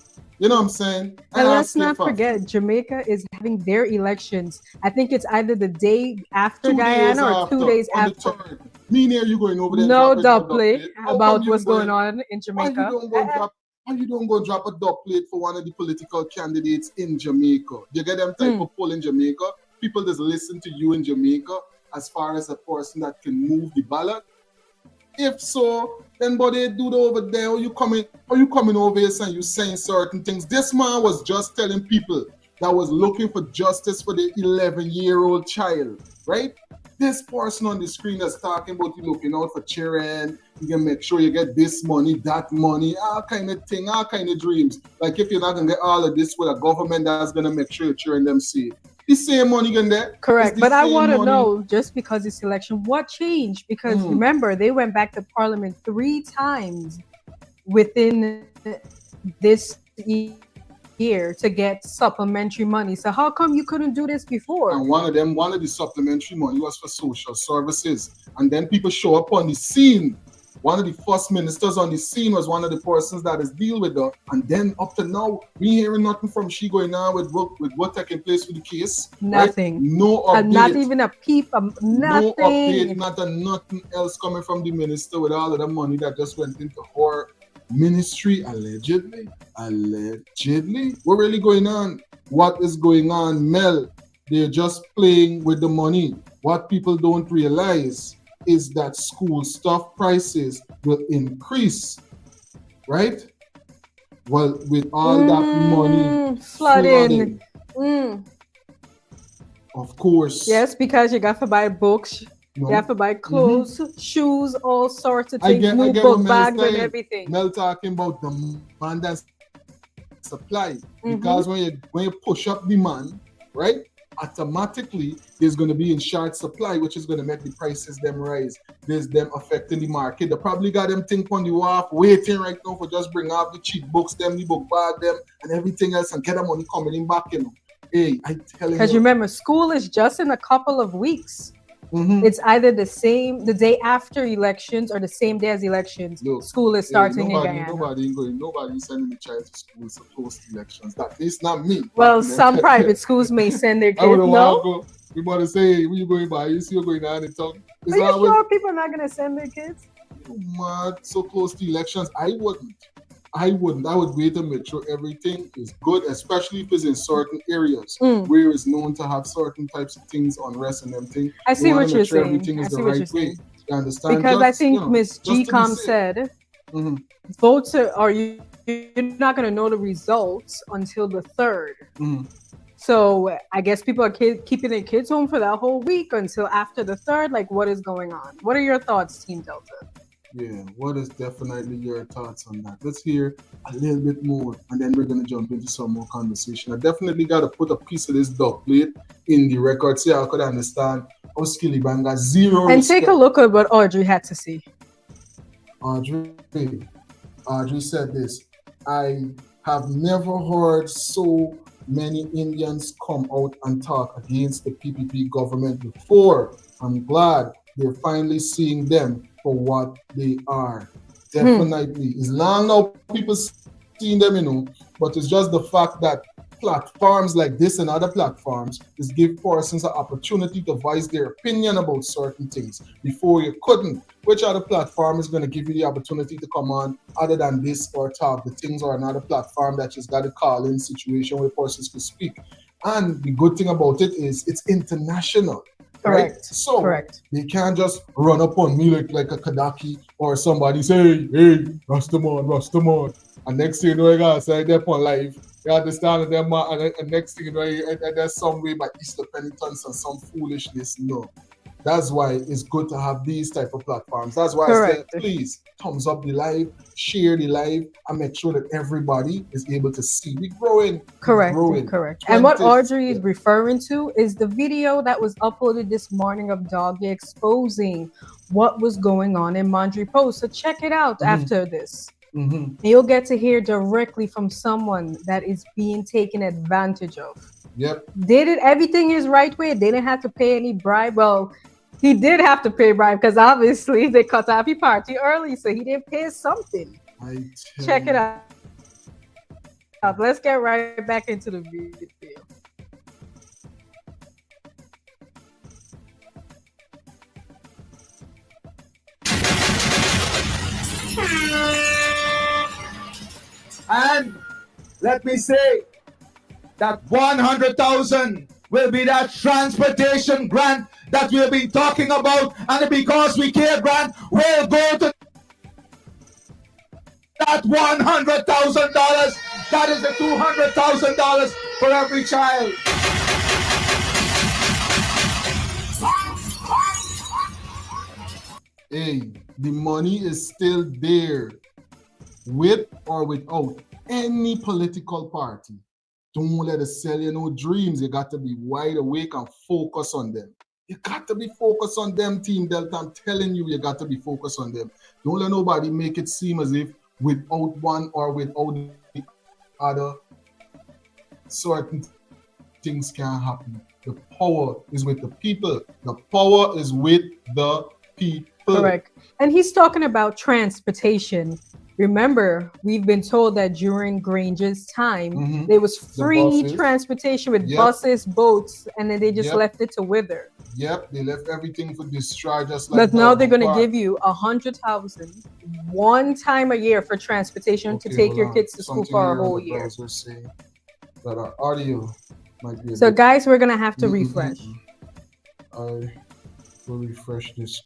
You know what I'm saying? And let's not forget, Jamaica is having their elections. I think it's either the day after Guyana or 2 days after. Meaning you going over there? No dub plate about what's going on in Jamaica. Why you don't go drop a dub plate for one of the political candidates in Jamaica? You get them type of poll in Jamaica. People just listen to you in Jamaica as far as a person that can move the ballot. If so, then what they do over there, are you coming over here and you saying certain things? This man was just telling people that was looking for justice for the 11-year-old child, right? This person on the screen that's talking about you looking out for children, you can make sure you get this money, that money, all kind of thing, all kind of dreams. Like if you're not gonna get all of this with a government that's gonna make sure your children them safe. The same money in there. Correct, but I want to know, just because it's election, what changed? Because remember, they went back to Parliament 3 times within this year to get supplementary money. So how come you couldn't do this before? And one of the supplementary money was for social services. And then people show up on the scene. One of the first ministers on the scene was one of the persons that is deal with her. And then up to now, we hearing nothing from she going on with what taking place with the case. Nothing. Right? No update. Not even a peep. Nothing. No update. Nothing else coming from the minister with all of the money that just went into her ministry, allegedly. What really going on? What is going on, Mel? They're just playing with the money. What people don't realize is that school stuff prices will increase, right? Well, with all that money flooding. Of course. Yes, because you got to buy books, you have to buy clothes, shoes, all sorts of things, new book bags and everything. Mel talking about demand and supply. Because when you push up demand, right? Automatically there's going to be in short supply, which is going to make the prices them rise. There's them affecting the market. They probably got them think on the wharf waiting right now for just bring out the cheap books, them, the book bag, them, and everything else, and get the money coming in back, you know. Hey, I tell you. Because remember, school is just in a couple of weeks. It's either the day after elections or the same day as elections. Look, school is starting in Guyana. Nobody sending the child to school so close to elections. That is not me. Well, some private schools may send their kids. No. We want to say, where you going by? You see you're going on and talking. Are you sure people are not going to send their kids? Mad, so close to elections. I wouldn't. I would wait and make sure everything is good, especially if it's in certain areas where it's known to have certain types of things, unrest and them things. I see what you're saying. Everything is the right way. You understand? Because I think Ms. G.Com said, votes are you're not going to know the results until the 3rd. So I guess people are keeping their kids home for that whole week until after the 3rd. Like, what is going on? What are your thoughts, Team Delta? Yeah, what is definitely your thoughts on that? Let's hear a little bit more, and then we're going to jump into some more conversation. I definitely got to put a piece of this dub plate in the record so I could understand how Skilly Bang got zero and respect. take a look at what Audrey had to say. Audrey said this: I have never heard so many Indians come out and talk against the P.P.P government before. I'm glad they're finally seeing them for what they are. Definitely. It's long now people seeing them, you know, but it's just the fact that platforms like this and other platforms is give persons an opportunity to voice their opinion about certain things before you couldn't. Which other platform is going to give you the opportunity to come on other than this or talk the things, or another platform that just got a call-in situation where persons could speak? And the good thing about it is it's international. Correct. Right? So Correct. they can't just run up on me like a Kadaki or somebody say, hey, Rastaman. And next thing you know, I gotta say they're on live. You understand them, and next thing you know, there's some way by Easter penitence and some foolishness. No. That's why it's good to have these type of platforms. That's why Correct. I say, please thumbs up the live, share the live, and make sure that everybody is able to see. We're growing. Correct. Growing. Correct. And what Audrey is referring to is the video that was uploaded this morning of Doggy exposing what was going on in Mondry Post. So check it out after this. You'll get to hear directly from someone that is being taken advantage of. Yep. Did it everything his right way? They didn't have to pay any bribe. Well, he did have to pay bribe because obviously they cut off his party early, so he did pay something. Check it out. Let's get right back into the video. And let me say that 100,000 will be that transportation grant that we've been talking about, and the Because We Care grant will go to that $100,000. That is the $200,000 for every child. Hey, the money is still there, with or without any political party. Don't let us sell you no dreams. You got to be wide awake and focus on them. You got to be focused on them, Team Delta. I'm telling you, you got to be focused on them. Don't let nobody make it seem as if without one or without the other, certain things can't happen. The power is with the people. The power is with the people. Correct. And he's talking about transportation. Remember, we've been told that during Granger's time, there was free transportation with buses, boats, and then they just left it to wither. Yep, they left everything for destroy, just like. But now they're going to give you 100,000 one time a year for transportation to take your kids to school for a whole year. That our audio might be. So, guys, we're going to have to refresh. I will refresh this.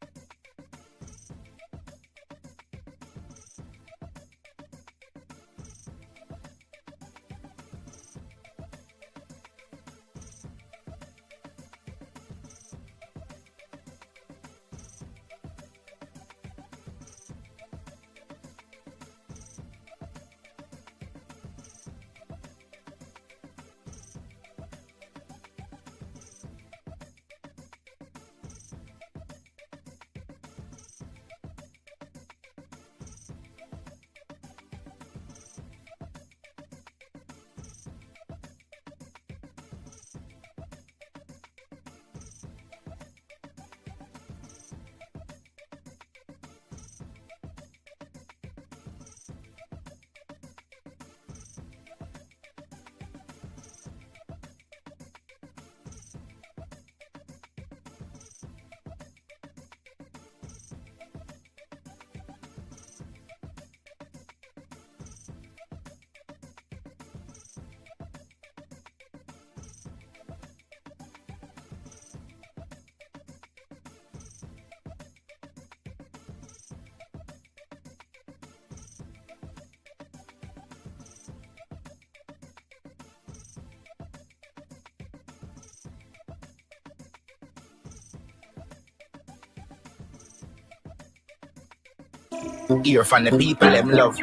Hear from the people them love.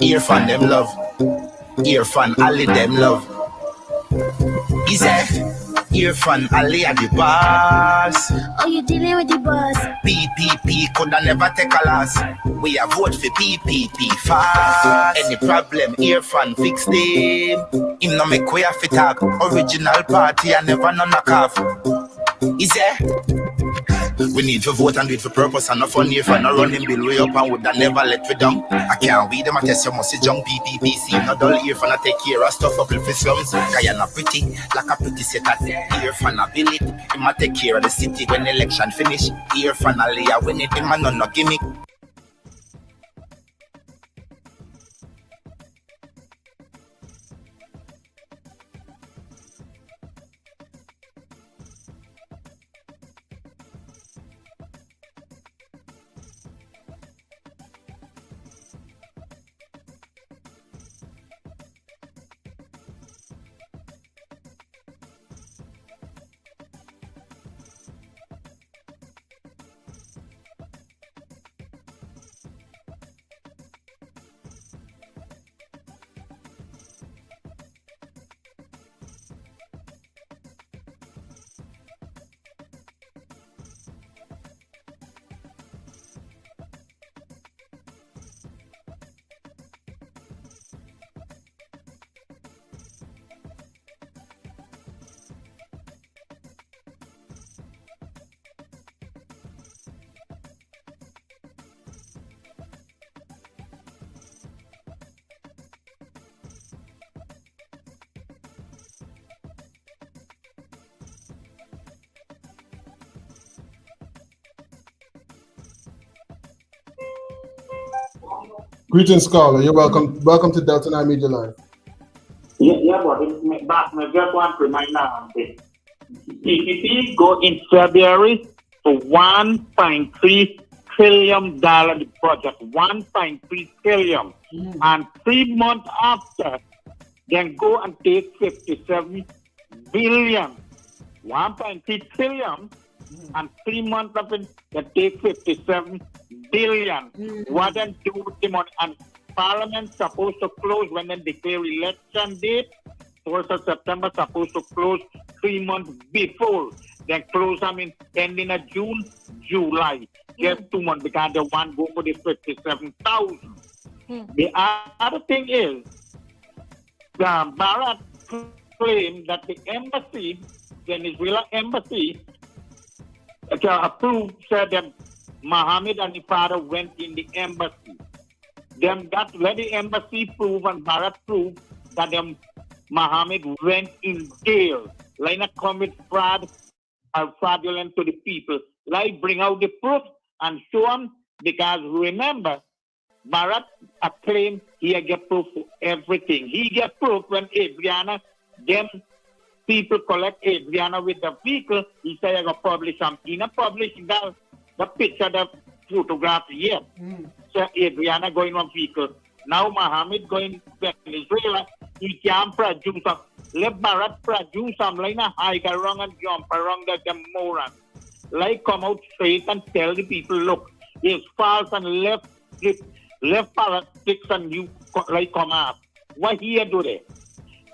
Hear from them love. Hear from Ali them love. Easy. Hear from Ali and the boss. Oh, you dealing with the boss? P.P.P coulda never take a loss. We a vote for P.P.P fast. Any problem, hear from fix them. Him no make way off it talk. Original party I never no knock off. Easy. We need to vote and do it for purpose and not for near for no running bill way up and would that never let we down. I can't read them, I test you must see jump P.P.P. See no dull ear for not take care of stuff up in the slums. Guyana pretty, like a pretty set at ear for a village. He might take care of the city when election finish. Ear for a layer when it him and no gimmick. Greetings, scholar. You're welcome. Welcome to Delta 9 Media Live. Yeah, but I just want to remind now, P.P.P. go in February for $1.3 trillion the project, 1.3 trillion, and 3 months after, then go and take 57 billion, 1.3 trillion, and 3 months after, they take 57 billion. What then do with the money? And Parliament supposed to close when they declare election date. 1st of September supposed to close 3 months before. Then close them in ending of June, July. Just 2 months because they want to go for the 57,000. The other thing is, Bharat claimed that the embassy, Venezuela embassy, approved, said that Mohomed and his father went in the embassy. Then that let the embassy prove and Bharat prove that Mohomed went in there. Like not commit fraud or fraudulent to the people. Like bring out the proof and show them, because remember, Bharat claimed he get proof for everything. He get proof when Adriana, them people collect Adriana with the vehicle, he say I got publish them. He not publish the picture, the photograph yet. So Adriana going on vehicle. Now Mohomed going to Venezuela, he can't produce them. Let Bharat produce them like a hike around and jump around the moran. Like come out straight and tell the people, look, it's false and left politics and you like come up. What he do there?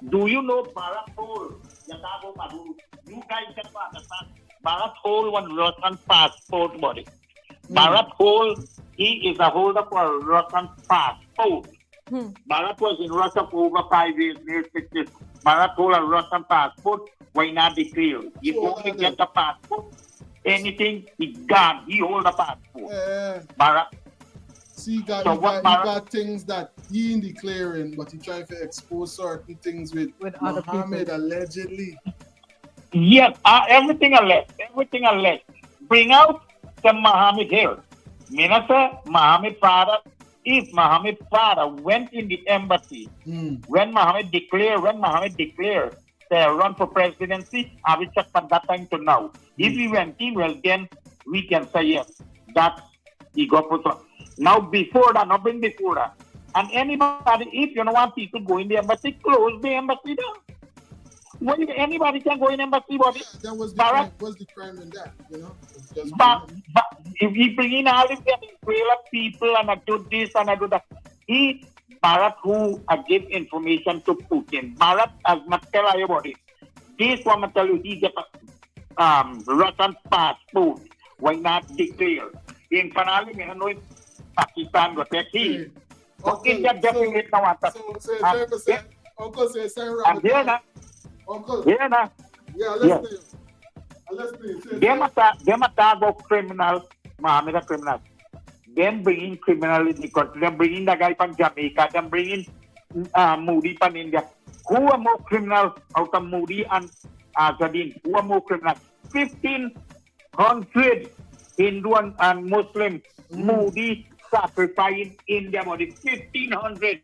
Do you know Bharat hold? You guys can understand. Bharat hold one Russian passport body. Bharat hold, he is a holder for a Russian passport. Bharat was in Russia for over 5 years, near 6 years. Bharat hold a Russian passport, why not declare? If only get the passport, anything, he gone. He hold a passport. Bharat. See, he got things that he ain't declaring, but he trying to expose certain things with other Mohomed people. allegedly. Yes, everything alleged. Bring out the Mohomed here. Minister, Mohomed father, if Mohomed father went in the embassy, when Mohomed declared they run for presidency, I will check from that time to now. If he went in, well then we can say yes, that he got put on. Now before that, nothing before that. And anybody, if you don't want people go in the embassy, close the embassy down. Well, anybody can go in embassy, but that was the crime in that, you know? But if he bring in all the Venezuela people and I do this and I do that, Bharat who give information to Putin. Bharat, as I tell everybody, this one I tell you, he get a Russian passport. Why not declare? In finale, I know Pakistan got that he. India definitely don't want that. Uncle says, I'm here now. Uncle. Here now. Yeah, listen to you. Them attack about criminal, Mohammed a criminal. Them bringing criminal in the country. Them bringing the guy from Jamaica. Them bringing Moody from India. Who are more criminal out of Moody and Azadin? Who are more criminal? 1,500 Hindu and Muslim Moody sacrificing India body. 1,500.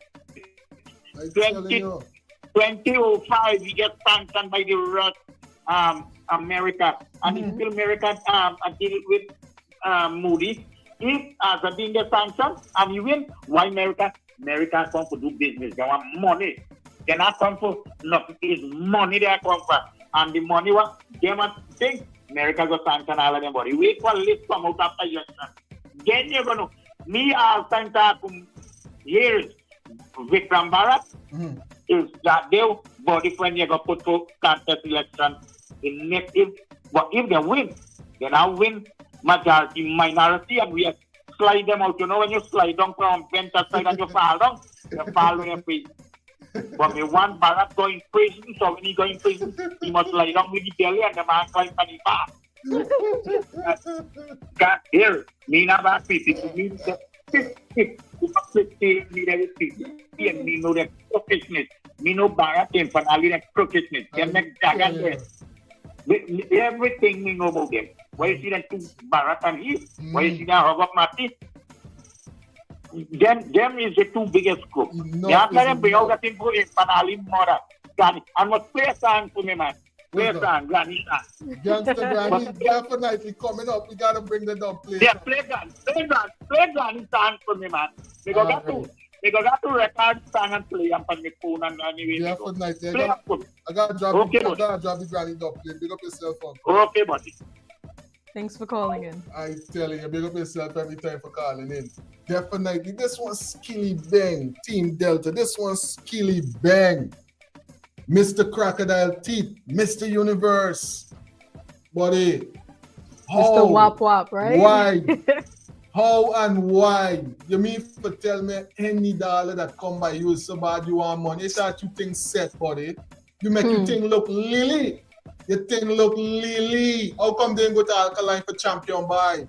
2005 he gets sanctioned by the America, and it's still America deal with Moody. If Azadin gets sanctioned and you win, why America? America come to do business. They want money. They not come for nothing. It's money they come for, and the money what they must think America go sanction all of them body. Wait for list come out after election. Then you're gonna me all time talk years. Vikram Bharat is Jagdeo, but if when you go put to contest election in next but if they win, then I win majority, minority, and we slide them out. You know when you slide down from bench side and you fall down in your face. But me want Bharat go in prison, so when he go in prison, he must lie down with the belly and the man climb on the back. Here, me not bad people. Me know the crookedness. Me know Bharat came from all the crookedness. They make Jagdeo. Everything me know about them. Why you see them two Bharat and he? Why you see them hug up Mati? Them is the two biggest group. They have them bring out that thing for Ali Mora. And what play a song for me, man. Play a song, Granny song. Gangster Granny, definitely coming up. We gotta bring the dub play. Yeah, play Granny song for me, man. Because got to record song and play and put my phone and anyway. Definitely. I gotta drop the Granny dub play. Big up yourself, Okay, buddy. Thanks for calling in. I telling you, big up yourself every time for calling in. Definitely. This one's Skilly Bang, Team Delta. This one's Skilly Bang. Mr. Crocodile Teeth, Mr. Universe. Buddy. Mr. Wap Wap, right? Why? How and why? You mean to tell me any dollar that come by you is so bad you want money? It's that you think set, buddy. You make you think look lily. You think look lily. How come they go to Alkaline for champion buy?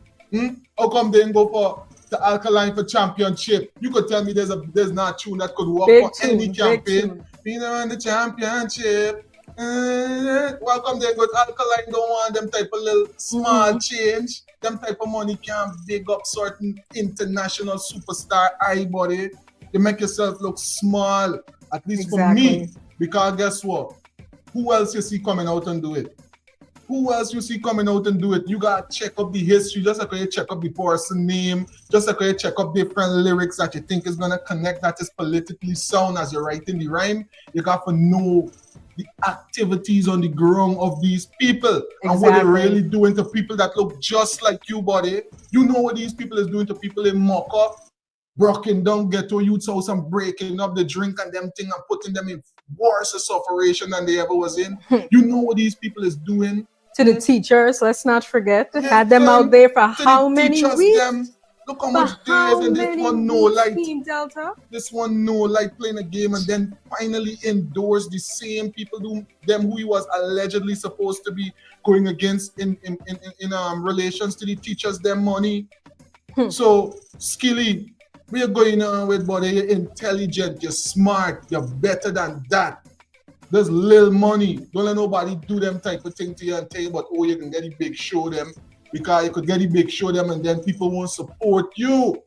How come they go for the Alkaline for championship? You could tell me there's not a tune that could work big for tune, any campaign. Being on the championship. Welcome they go to Alkaline, don't want them type of little small change. Them type of money can big up certain international superstar eye body. You make yourself look small, at least for me. Because guess what? Who else you see coming out and do it? Who else you see coming out and do it? You gotta check up the history, just like you check up the person name, just like you check up different lyrics that you think is gonna connect, that is politically sound as you're writing the rhyme. You got to know the activities on the ground of these people and what they're really doing to people that look just like you, buddy. You know what these people is doing to people in Mocha, breaking down ghetto youth's house and breaking up the drink and them thing and putting them in worse sufferation than they ever was in. You know what these people is doing to the teachers. Let's not forget, had them out there for how many weeks? Look how much days, and this one no light. Team Delta. This one no light playing a game, and then finally endorse the same people who he was allegedly supposed to be going against in relations to the teachers them money. So Skilly, we're going on with, buddy. You're intelligent, you're smart, you're better than that. There's little money. Don't let nobody do them type of thing to you and tell you about, oh, you can get a big show them. Because you could get a big show them and then people won't support you.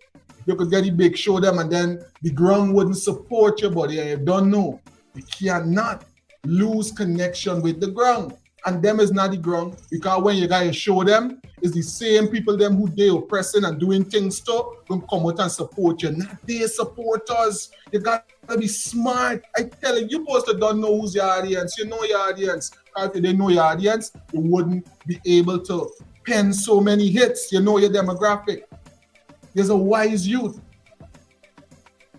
You could get a big show them and then the ground wouldn't support you, buddy. And you don't know. You cannot lose connection with the ground. And them is not the ground. Because when you guys show them, it's the same people them who they oppressing and doing things to gonna come out and support you. Not their supporters. You gotta be smart. I tell you, you're supposed to don't know who's your audience. You know your audience. If you didn't know your audience, you wouldn't be able to pen so many hits. You know your demographic. There's a wise youth.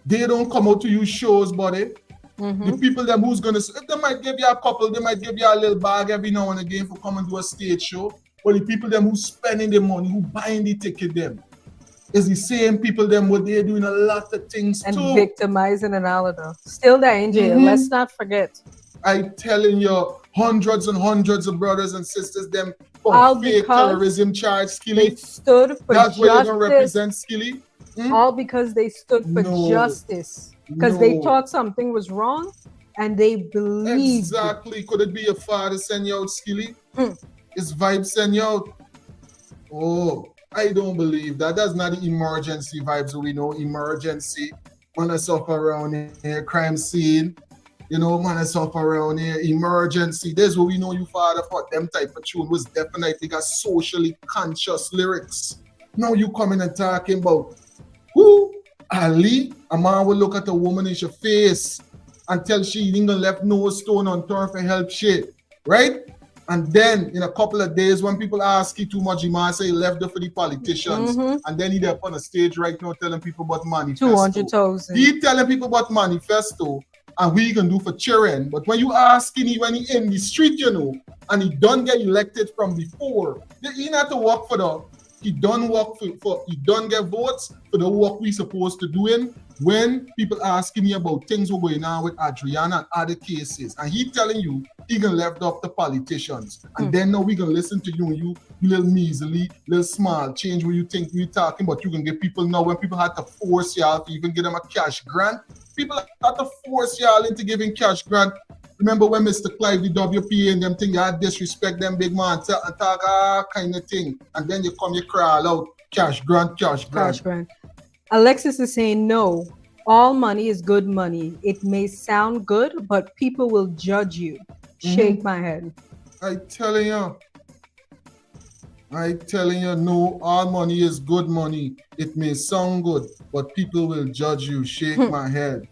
They don't come out to you shows, buddy. The people them who's gonna, they might give you a couple, they might give you a little bag every now and again for come and do a stage show. But the people them who spending the money, who buying the ticket them, is the same people them what they're doing a lot of things and too. Victimizing and all of that. Still there in jail. Let's not forget. I telling you, hundreds and hundreds of brothers and sisters them for fake terrorism charge, Skilly. They stood for That's where you're justice. gonna represent, Skilly. All because they stood for justice. Because they thought something was wrong and they believed. Exactly. Could it be your father send you out, Skilly? His vibe send you out? Oh, I don't believe that. That's not the emergency vibes we know. Emergency. Man, I suffer around here, crime scene. You know, man, I suffer around here, emergency. This is what we know you father for. Them type of tune was definitely got socially conscious lyrics. Now you coming and talking about who? Ali? A man will look at a woman in your face and tell she ain't gonna left no stone unturned for help shit. Right? And then in a couple of days, when people ask you too much, you might say he left it for the politicians. And then he's up on a stage right now telling people about Manifesto. 200,000. He telling people about Manifesto and what he can do for children. But when you asking him when he in the street, you know, and he don't get elected from before, he not to work for the, he don't work for he don't get votes for the work we supposed to do in. When people asking me about things were going on with Adriana and other cases, and he telling you he can left up the politicians, and then now we can listen to you and you little measly, little small change what you think we talking about. You can get people now when people had to force y'all to even give them a cash grant. People had to force y'all into giving cash grant. Remember when Mr. Clive, the W.P.A and them thing, you had disrespect them big man and talk all kind of thing, and then you come, you crawl out, cash grant, cash grant. Cash grant. Alexis is saying no. All money is good money. It may sound good, but people will judge you. Shake my head. I telling you, no, all money is good money. It may sound good, but people will judge you. Shake my head.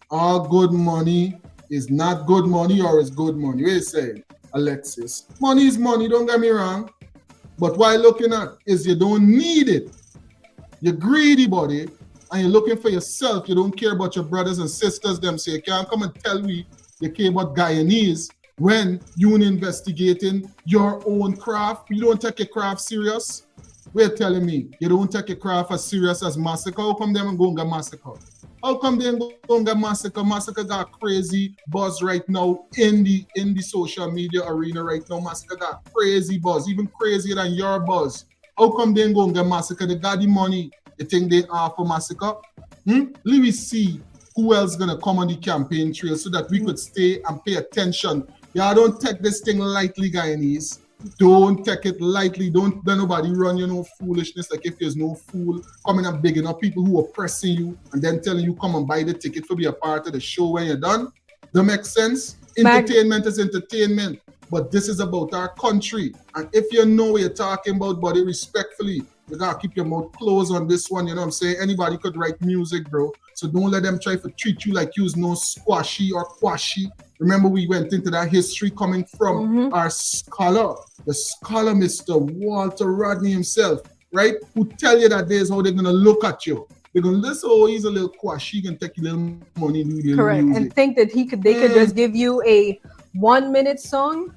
All good money is not good money or is good money. What you saying, Alexis? Money is money, don't get me wrong. But what you're looking at is you don't need it. You're greedy, buddy, and you're looking for yourself. You don't care about your brothers and sisters, them. So you can't come and tell me you care about Guyanese when you're investigating your own craft. You don't take your craft serious. We're telling me you don't take your craft as serious as massacre. How come them and go and get massacre? How come they go and get massacre? Massacre got crazy buzz right now in the social media arena right now. Massacre got crazy buzz, even crazier than your buzz. How come they go and get massacre? They got the money. You think they are for massacre? Let me see who else gonna come on the campaign trail so that we could stay and pay attention. Yeah, don't take this thing lightly, Guyanese. Don't take it lightly. Don't let nobody run you no foolishness. Like if there's no fool coming and bigging up people who are pressing you and then telling you come and buy the ticket for be a part of the show when you're done. That makes sense. Entertainment is entertainment. But this is about our country. And if you know what you're talking about, buddy, respectfully, you gotta keep your mouth closed on this one. You know what I'm saying? Anybody could write music, bro. So don't let them try to treat you like you's no squashy or quashy. Remember, we went into that history coming from our scholar, the scholar, Mr. Walter Rodney himself, right? Who tell you that there's how they're gonna look at you. They're gonna listen, oh, he's a little quashy, he can take a little money and do the correct music. And think that they could just give you a 1 minute song,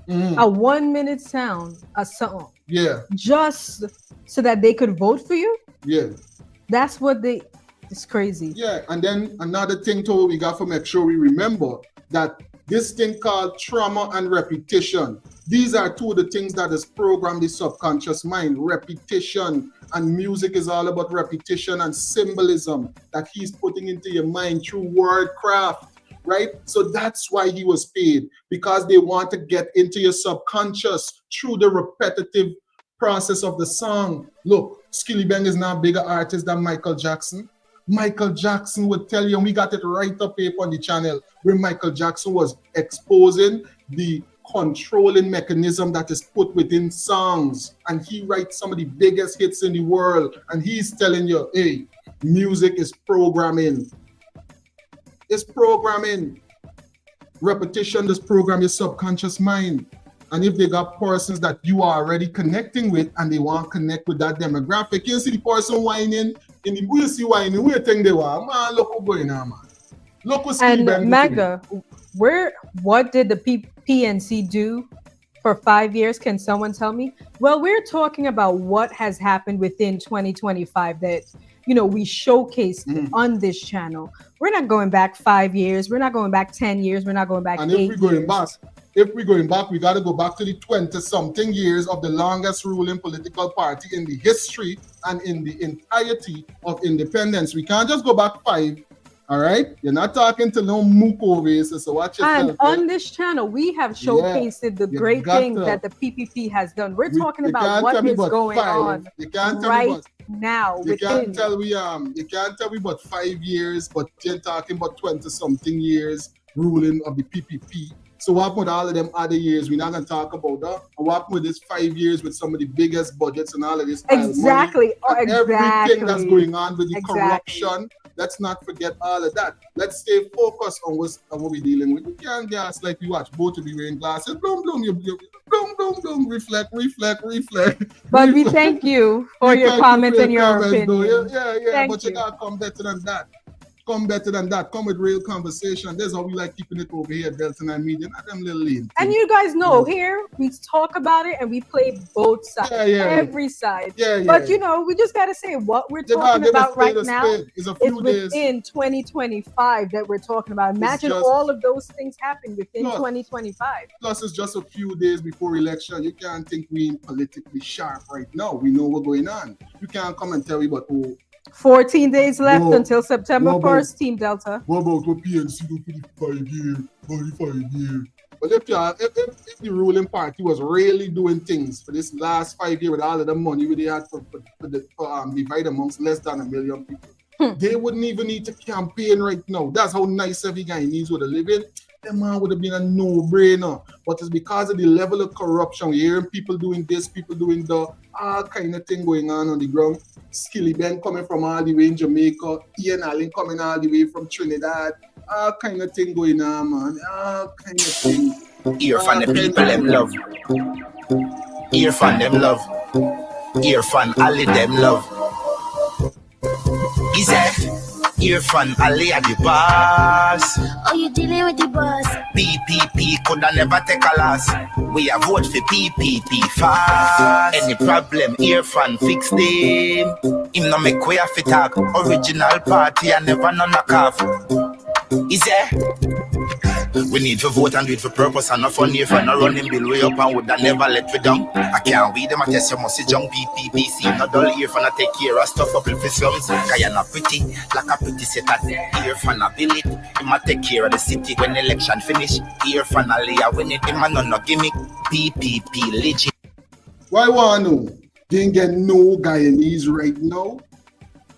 a 1 minute sound, a song. Yeah. Just so that they could vote for you? Yeah. That's what it's crazy. Yeah, and then another thing too, we got to make sure we remember that this thing called trauma and repetition. These are two of the things that is programmed the subconscious mind. Repetition, and music is all about repetition and symbolism that he's putting into your mind through wordcraft. Right? So that's why he was paid, because they want to get into your subconscious through the repetitive process of the song. Look, Skilly Bang is now a bigger artist than Michael Jackson. Michael Jackson would tell you, and we got it right up here on the channel, where Michael Jackson was exposing the controlling mechanism that is put within songs. And he writes some of the biggest hits in the world. And he's telling you, hey, music is programming. It's programming. Repetition does program your subconscious mind. And if they got persons that you are already connecting with and they want to connect with that demographic, you see the person whining, we see whining, we think they want. Man, look what's going on, man. Look what's and Magda, what did the PNC do for 5 years? Can someone tell me? Well, we're talking about what has happened within 2025, that we showcased on this channel. We're not going back 5 years. We're not going back 10 years. We're not going back 8 years. If we're going back, we got to go back to the 20-something years of the longest ruling political party in the history and in the entirety of independence. We can't just go back 5. All right, you're not talking to no mook over here, so watch yourself. And on this channel, we have showcased the great things that the P.P.P has done. We're talking about what is going on right now. You can't tell me about 5 years, but you're talking about 20-something years ruling of the P.P.P. So what happened with all of them other years? We're not going to talk about that. And what happened with this 5 years with some of the biggest budgets and all of this? Exactly. Everything that's going on with the corruption. Let's not forget all of that. Let's stay focused on what we're dealing with. You can't gas like we watch both of you wearing glasses. Bloom, bloom, bloom, bloom, bloom, reflect. But we thank you for your comment and your opinion. Yeah. But you gotta come better than that. Come with real conversation. That's how we like keeping it over here at Delta 9 Media, not them little lean. And you guys know here we talk about it and we play both sides, every side. But we just gotta say what we're talking about right now is within 2025 that we're talking about. Imagine all of those things happen within 2025. Plus, it's just a few days before election. You can't think we politically sharp right now. We know what's going on. You can't come and tell me about 14 days left until September 1st, Team Delta. What about what PNC do for the 5 years? But if the ruling party was really doing things for this last 5 years with all of the money they had for divide amongst less than 1 million people, they wouldn't even need to campaign right now. That's how nice every Guyanese would have lived in. That man would have been a no-brainer. But it's because of the level of corruption. We're hearing people doing this, people doing that, all kind of thing going on the ground. Skilly Ben coming from all the way in Jamaica, Ian Allen coming all the way from Trinidad, all kind of thing going on, man. All kind of thing. Hear from the people them love. Hear from them love. Hear from all them love. Is that? Hear from Ali at the boss. Oh, you dealing with the boss? P.P.P coulda never take a loss. We have vote for P.P.P fast. Any problem, hear from fix them. Him no make way off it talk. Original party, I never none knock off. Is there? We need to vote and do it for purpose and not for near for no running bill way up and would never let we down. I can't read them, I test you must see junk P.P.P. See not dull ear for not take care of stuff up in the slums. Guyana pretty, like a pretty set at ear for not bill it. He might take care of the city when election finish. Ear for not lay win it, he might not gimmick. P.P.P. legit. Why want to know? Didn't get no Guyanese right now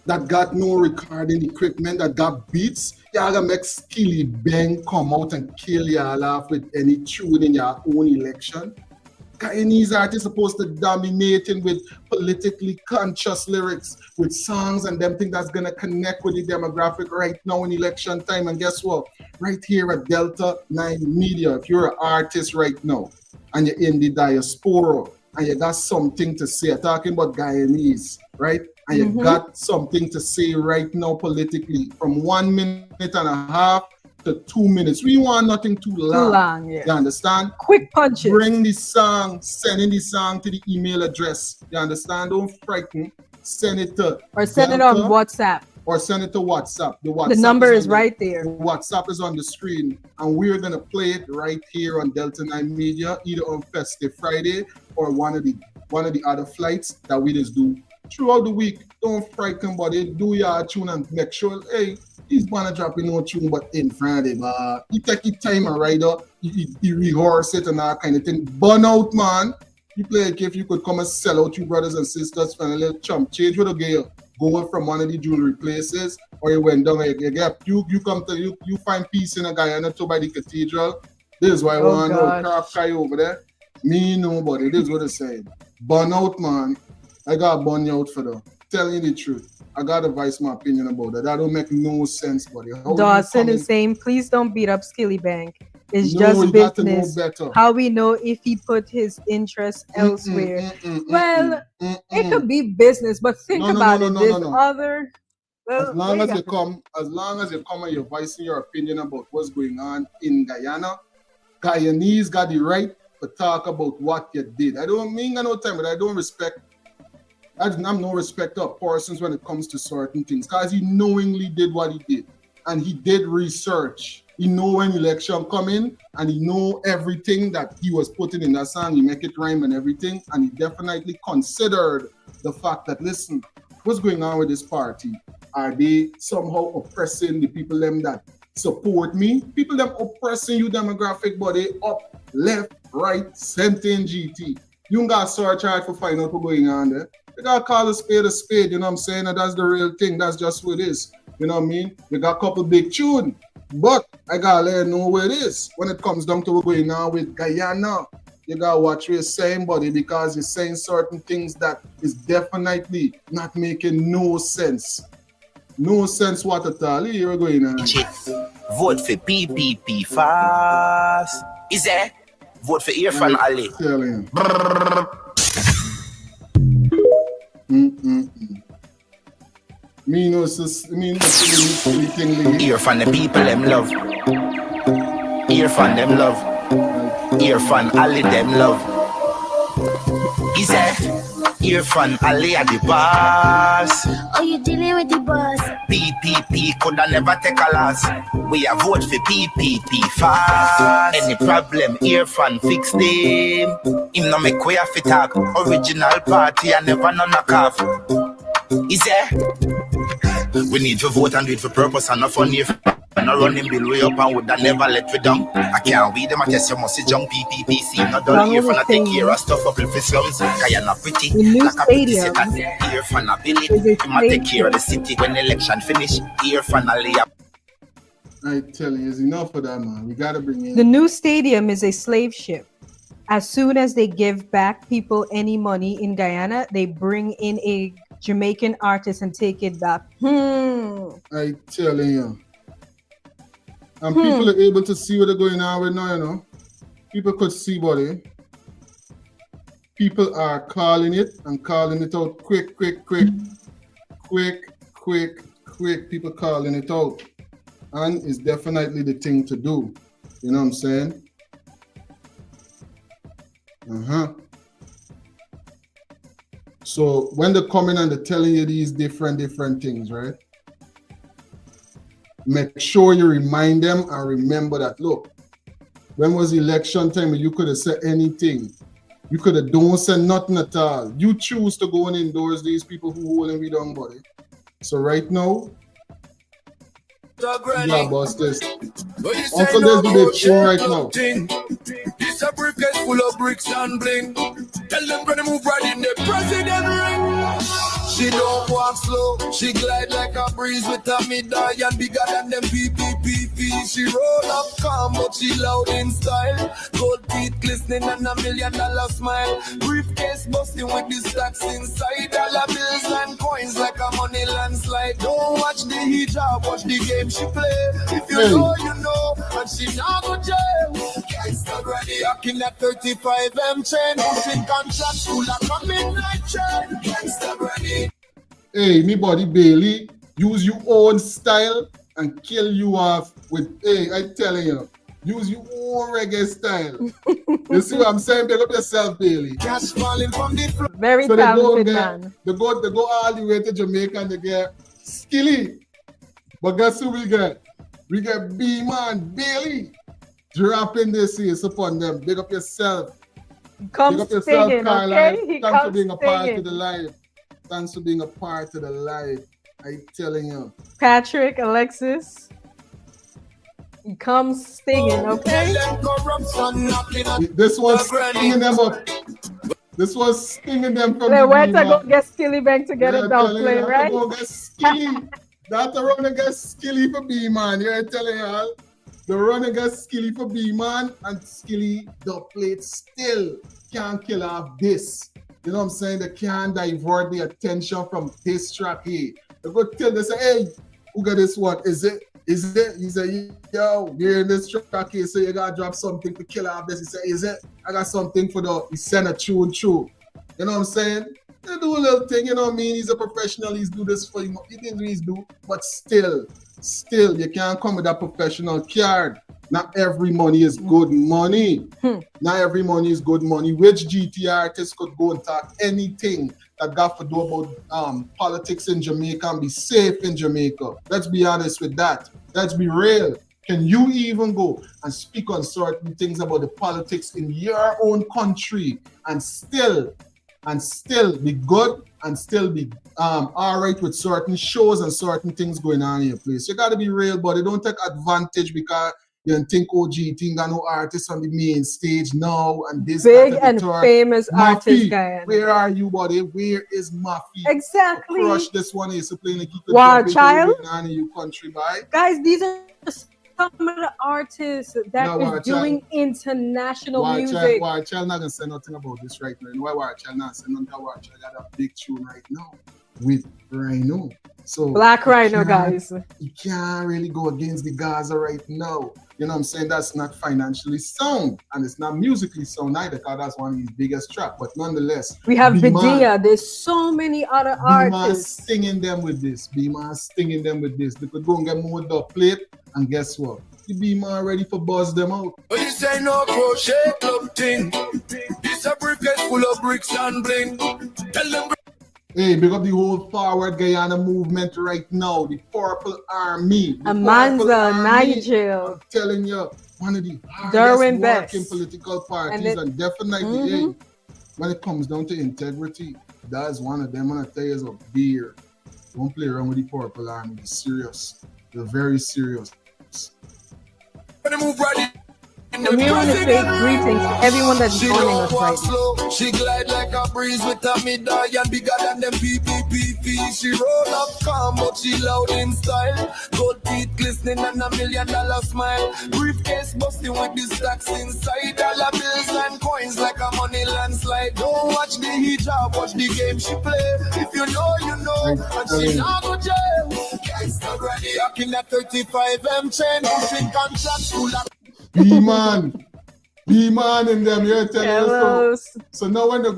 that got no recording equipment, that got beats. Y'all gonna make Skilly Ben come out and kill y'all off with any tune in your own election. Guyanese artists supposed to dominating with politically conscious lyrics, with songs and them things that's gonna connect with the demographic right now in election time. And guess what? Right here at Delta 9 Media, if you're an artist right now and you're in the diaspora and you got something to say, talking about Guyanese, right? And you got something to say right now politically from 1 minute and a half to 2 minutes. We want nothing too long. You understand? Quick punches. Bring the song, send in the song to the email address. You understand? Don't frighten. Send it to send it on WhatsApp. Or send it to WhatsApp. The number is right there. WhatsApp is on the screen. And we're going to play it right here on Delta 9 Media, either on Festive Friday or one of the other flights that we just do throughout the week. Don't frighten about it. Do your tune and make sure, hey, he's gonna drop no tune but in front of it. He take his time and ride up, he rehearse it and that kind of thing. Burn out, man. You play like if you could come and sell out you brothers and sisters for a little chump change with a girl. Going from one of the jewelry places, or you went down you come to you find peace in a Guyana to by the cathedral. This is why I want to know crap guy over there. Me nobody. This is what I said. Burn out, man. I got burn out for that. Telling you the truth. I gotta voice my opinion about that. That don't make no sense, buddy. Dawson is saying, please don't beat up Skilly Bank. It's just business. How we know if he put his interest elsewhere? It could be business, but think about it. As long as you come and you're voicing your opinion about what's going on in Guyana, Guyanese got the right to talk about what you did. I don't mean no time, but I don't respect I'm no respecter of persons when it comes to certain things, because he knowingly did what he did. And he did research. He know when election come in, and he know everything that he was putting in that song. He make it rhyme and everything, and he definitely considered the fact that, listen, what's going on with this party? Are they somehow oppressing the people them that support me? People them oppressing you demographic body up, left, right, center in GT. You got to search hard for find out what's going on there. You got to call a spade, you know what I'm saying? And that's the real thing. That's just what it is. You know what I mean? We got a couple big tune, but I got to let you know where it is. When it comes down to what's going on with Guyana, you got to watch what you're saying, buddy, because you're saying certain things that is definitely not making no sense. No sense what at all. Here we're going on. Vote for P.P.P fast. Is there? Vote for Irfan Ali. Me no Irfan the people them love. Irfan them love. Irfan Ali them love. Is there? Irfan Ali at the boss. Oh, you dealing with the boss? P.P.P coulda never take a loss. We a vote for P.P.P fast. Any problem, Irfan fix them. Him no make way off it talk. Original party, I never no knock off. Is there? We need to vote and do it for purpose and not for if and not running bill way up and would that never let we down. I can't wait them I test you must see jump P.P.P see not done here for not take care of stuff up in the slums. Guyana pretty like a pretty set and here for not ability. You must take care of the city when the election finish. Here for not lay up. I tell you, it's enough of that, man. We gotta bring in the new stadium is a slave ship. As soon as they give back people any money in Guyana, they bring in a Jamaican artist and take it back. I tell you. And people are able to see what they're going on with now, you know. People could see, buddy. People are calling it and calling it out quick. People calling it out. And it's definitely the thing to do. You know what I'm saying? So when they're coming and they're telling you these different things, right? Make sure you remind them and remember that, look, when was election time, you could have said anything. You could have don't say nothing at all. You choose to go and endorse these people who holding me down, buddy. So right now, yeah, boss, this. Uncle, there's the big show right now. It's a briefcase full of bricks and bling. Tell them gonna move right in the president ring. She don't walk slow, she glide like a breeze with a medallion bigger than them P.P.P. She roll up calm, but she loud in style. Gold teeth glistening and $1 million smile. Briefcase busting with the stacks inside. Dollar bills and coins like a money landslide. Don't watch the hijab, watch the game she play. If you know, you know, and she not go jail. Gangsta ready, hacking at 35 M chain. Pushing contracts full of a midnight chain. Gangsta ready. Hey, me body Bailey, use your own style and kill you off with, hey, I telling you, use your own reggae style. You see what I'm saying? Pick up yourself, Bailey. Cash falling from the floor. Very so talented man. They go all the way to Jamaica and they get Skilly. But guess who we get? We get B-Man, Bailey. Dropping this here upon them. Big up yourself. Come Big up yourself, singing, Carla. okay? Thanks for being a part of the live. Thanks for being a part of the live. I'm telling you. Patrick, Alexis, come singing, okay? This was stinging them up. This was stinging them from the where to go get Skilly Bank to get it down play, right? Go get Skilly. That's a run and get Skilly for B-Man. You're telling y'all. The run and get Skilly for B-Man and Skilly the plate still can't kill off this. You know what I'm saying? They can't divert the attention from this track here. They go tell they say, hey, who got this one? Is it? He say, yo, you're in this track here, so you gotta drop something to kill off this. He say, is it? I got something for the, he send a tune. You know what I'm saying? They do a little thing, you know what I mean? He's a professional, he's do this for him. He didn't really do, but still, you can't come with a professional card. Not every money is good money. Not every money is good money. Which GT artist could go and talk anything that got to do about politics in Jamaica and be safe in Jamaica? Let's be honest with that. Let's be real. Can you even go and speak on certain things about the politics in your own country and still be good and still be all right with certain shows and certain things going on in your place? You got to be real, but they don't take advantage because you don't think OG think got no artists on the main stage now and this big and famous artist Guyana. Where are you, buddy? Where is Muffy? Exactly. Crush this one is playing and keep it War Child. In your country, bye. Guys, these are some of the artists that is doing international music. War Child not gonna say nothing about this right now. Why War Child not say nothing? War Child got a big tune right now with Rhino. So Black Rhino, guys. You can't really go against the Gaza right now. You know what I'm saying? That's not financially sound. And it's not musically sound either, because that's one of his biggest tracks. But nonetheless, we have Bidia. There's so many other artists. Stinging them with this. B-Man stinging them with this. They could go and get more dub plate. And guess what? The B-Man ready for buzz them out. Oh, you say no crochet club thing. This a briefcase full of bricks and bling. Tell them. Hey, big up the whole forward Guyana movement right now. The Purple Army. Amanza, Nigel. I'm telling you, one of the hardest working political parties. And definitely, hey, when it comes down to integrity, that's one of them. And I tell you, is a beer. Don't play around with the Purple Army. Be serious. They're very serious. When they move right in. And we want to say greetings to everyone that's joining us right now. She glide like a breeze with a medallion bigger than them P.P.P. She roll up calm, but she loud in style. Gold teeth glistening and $1 million smile. Briefcase busting with the stacks inside. Dollar bills and coins like a money landslide. Don't watch the hijab, watch the game she play. If you know, you know. And she not go jail. Gangsta granny hacking at 35M chain. Pushing contracts full of B-Man in them, you're telling us. So now when they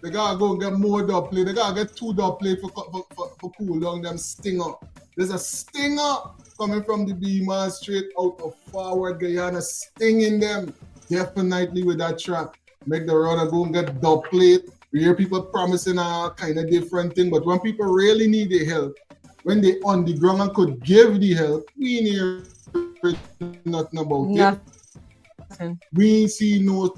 gotta go and get more dub play. They gotta get 2 dub play for cool down them stinger. There's a stinger coming from the B-Man straight out of forward Guyana, stinging them. Definitely with that track. Make the runner go and get dub plate. We hear people promising a kind of different thing, but when people really need the help, when they on the ground and could give the help, we ain't hear nothing about it. We ain't see no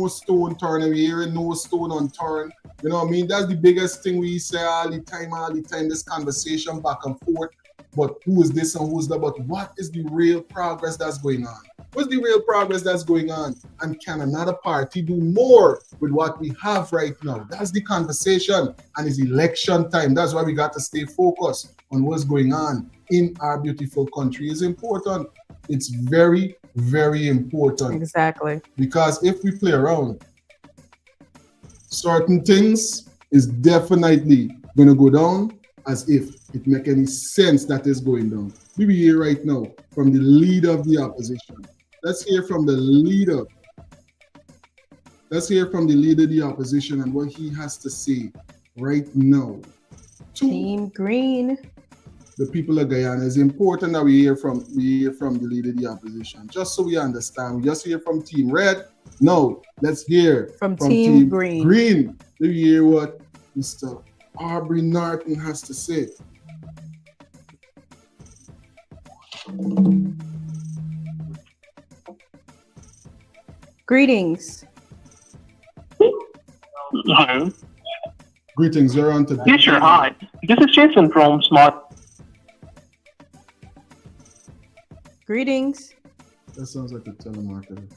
stone turning. We hearing no stone unturned. You know what I mean? That's the biggest thing we say all the time, this conversation back and forth. But who is this and who's that? But what is the real progress that's going on? What's the real progress that's going on? And can another party do more with what we have right now? That's the conversation. And it's election time. That's why we got to stay focused on what's going on in our beautiful country. It's important. It's very, very important. Exactly. Because if we play around, certain things is definitely going to go down as if it make any sense that is going down. We be here right now from the leader of the opposition. Let's hear from the leader. Let's hear from the leader of the opposition and what he has to say right now. Team Green. The people of Guyana. It's important that we hear from the leader of the opposition, just so we understand. We just hear from Team Red. No, let's hear from Team Green. Green. Let me hear what Mr. Aubrey Norton has to say. Greetings. Hello. Greetings, you're on today. Yes, sure. Hi. This is Jason from Smart. Greetings. That sounds like a telemarketer.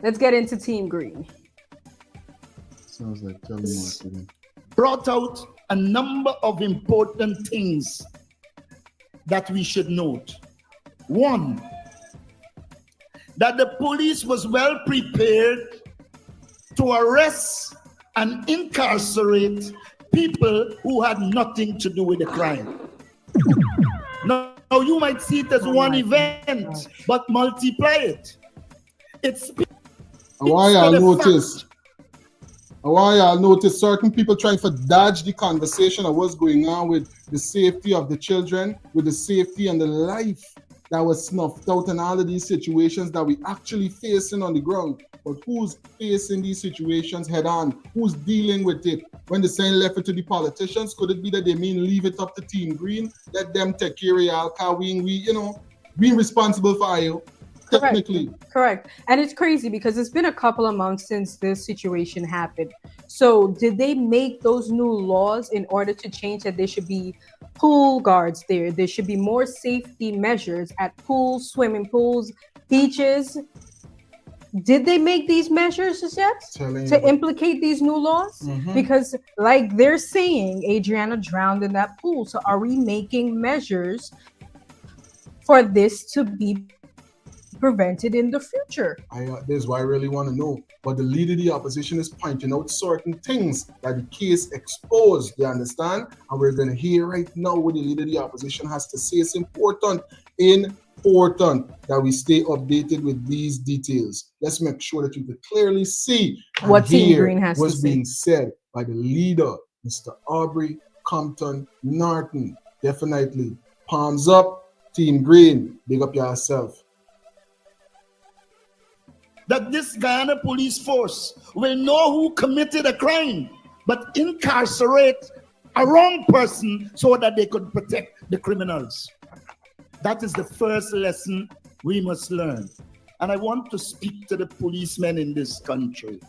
Let's get into Team Green. Sounds like telemarketing. Brought out a number of important things that we should note. One, that the police was well prepared to arrest and incarcerate people who had nothing to do with the crime. Now you might see it as one event, but multiply it. It's why I notice I want y'all notice certain people trying to dodge the conversation of what's going on with the safety of the children, with the safety and the life that was snuffed out in all of these situations that we actually facing on the ground. But who's facing these situations head on? Who's dealing with it? When the saying left it to the politicians, could it be that they mean leave it up to Team Green? Let them take care of y'all, cause we responsible for you. Technically. Correct. And it's crazy because it's been a couple of months since this situation happened. So did they make those new laws in order to change that there should be pool guards there? There should be more safety measures at pools, swimming pools, beaches. Did they make these measures yet to implicate these new laws? Because like they're saying, Adriana drowned in that pool. So are we making measures for this to be prevented in the future? This is why I really want to know. But the leader of the opposition is pointing out certain things that the case exposed, you understand? And we're going to hear right now what the leader of the opposition has to say. It's important that we stay updated with these details. Let's make sure that you can clearly see what Team Green has what's being said by the leader, Mr. Audrey Compton Norton. Definitely. Palms up, Team Green. Big up yourself. That this Guyana police force will know who committed a crime, but incarcerate a wrong person so that they could protect the criminals. That is the first lesson we must learn. And I want to speak to the policemen in this country.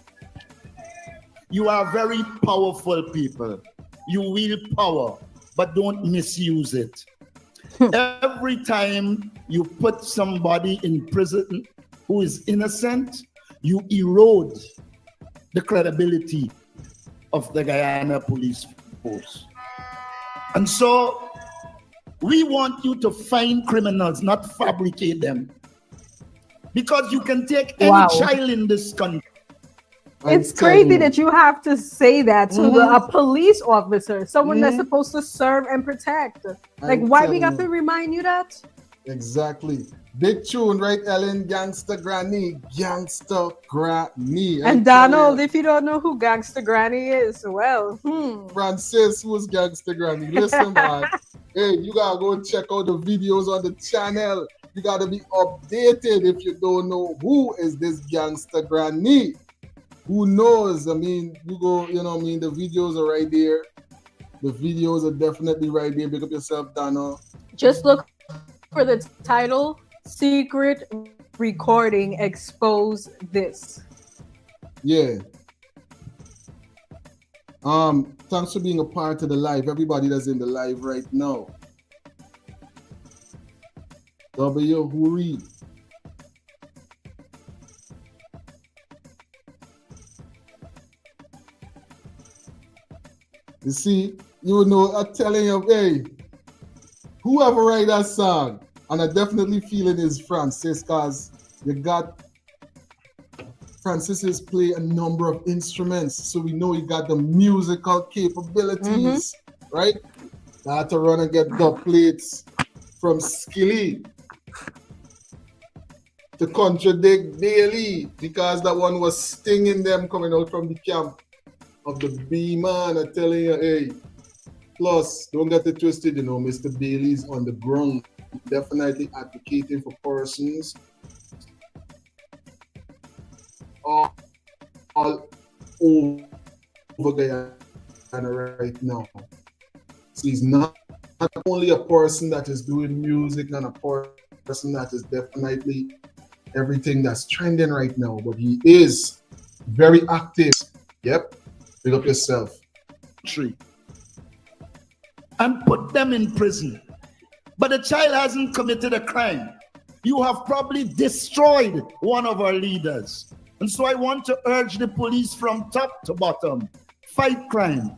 You are very powerful people. You wield power, but don't misuse it. Every time you put somebody in prison who is innocent, you erode the credibility of the Guyana police force. And so we want you to find criminals, not fabricate them. Because you can take any child in this country. It's crazy that you have to say that to a police officer, someone that's supposed to serve and protect. Like, why we got to remind you that? Exactly. Big tune, right, Ellen? Gangsta Granny. Gangsta Granny. And Donald, if you don't know who Gangsta Granny is, well, Francis, who's Gangsta Granny? Listen, man. Hey, you gotta go check out the videos on the channel. You gotta be updated if you don't know who is this Gangsta Granny. Who knows? I mean, you go, the videos are right there. The videos are definitely right there. Pick up yourself, Donald. Just look for the title. Secret recording expose this. Yeah. Thanks for being a part of the live. Everybody that's in the live right now. W.P.A. You see, I'm telling you, hey, whoever write that song, and I definitely feel it is Francis, because you got Francis is play a number of instruments, so we know he got the musical capabilities, right? I had to run and get dub plates from Skilly to contradict Bailey, because that one was stinging them coming out from the camp of the B-man. I'm telling you, hey. Plus, don't get it twisted, Mr. Bailey's on the ground, definitely advocating for persons all over Guyana right now. So he's not only a person that is doing music and a person that is definitely everything that's trending right now, but he is very active. Yep, pick up yourself. And put them in prison. But the child hasn't committed a crime. You have probably destroyed one of our leaders. And so I want to urge the police from top to bottom, fight crime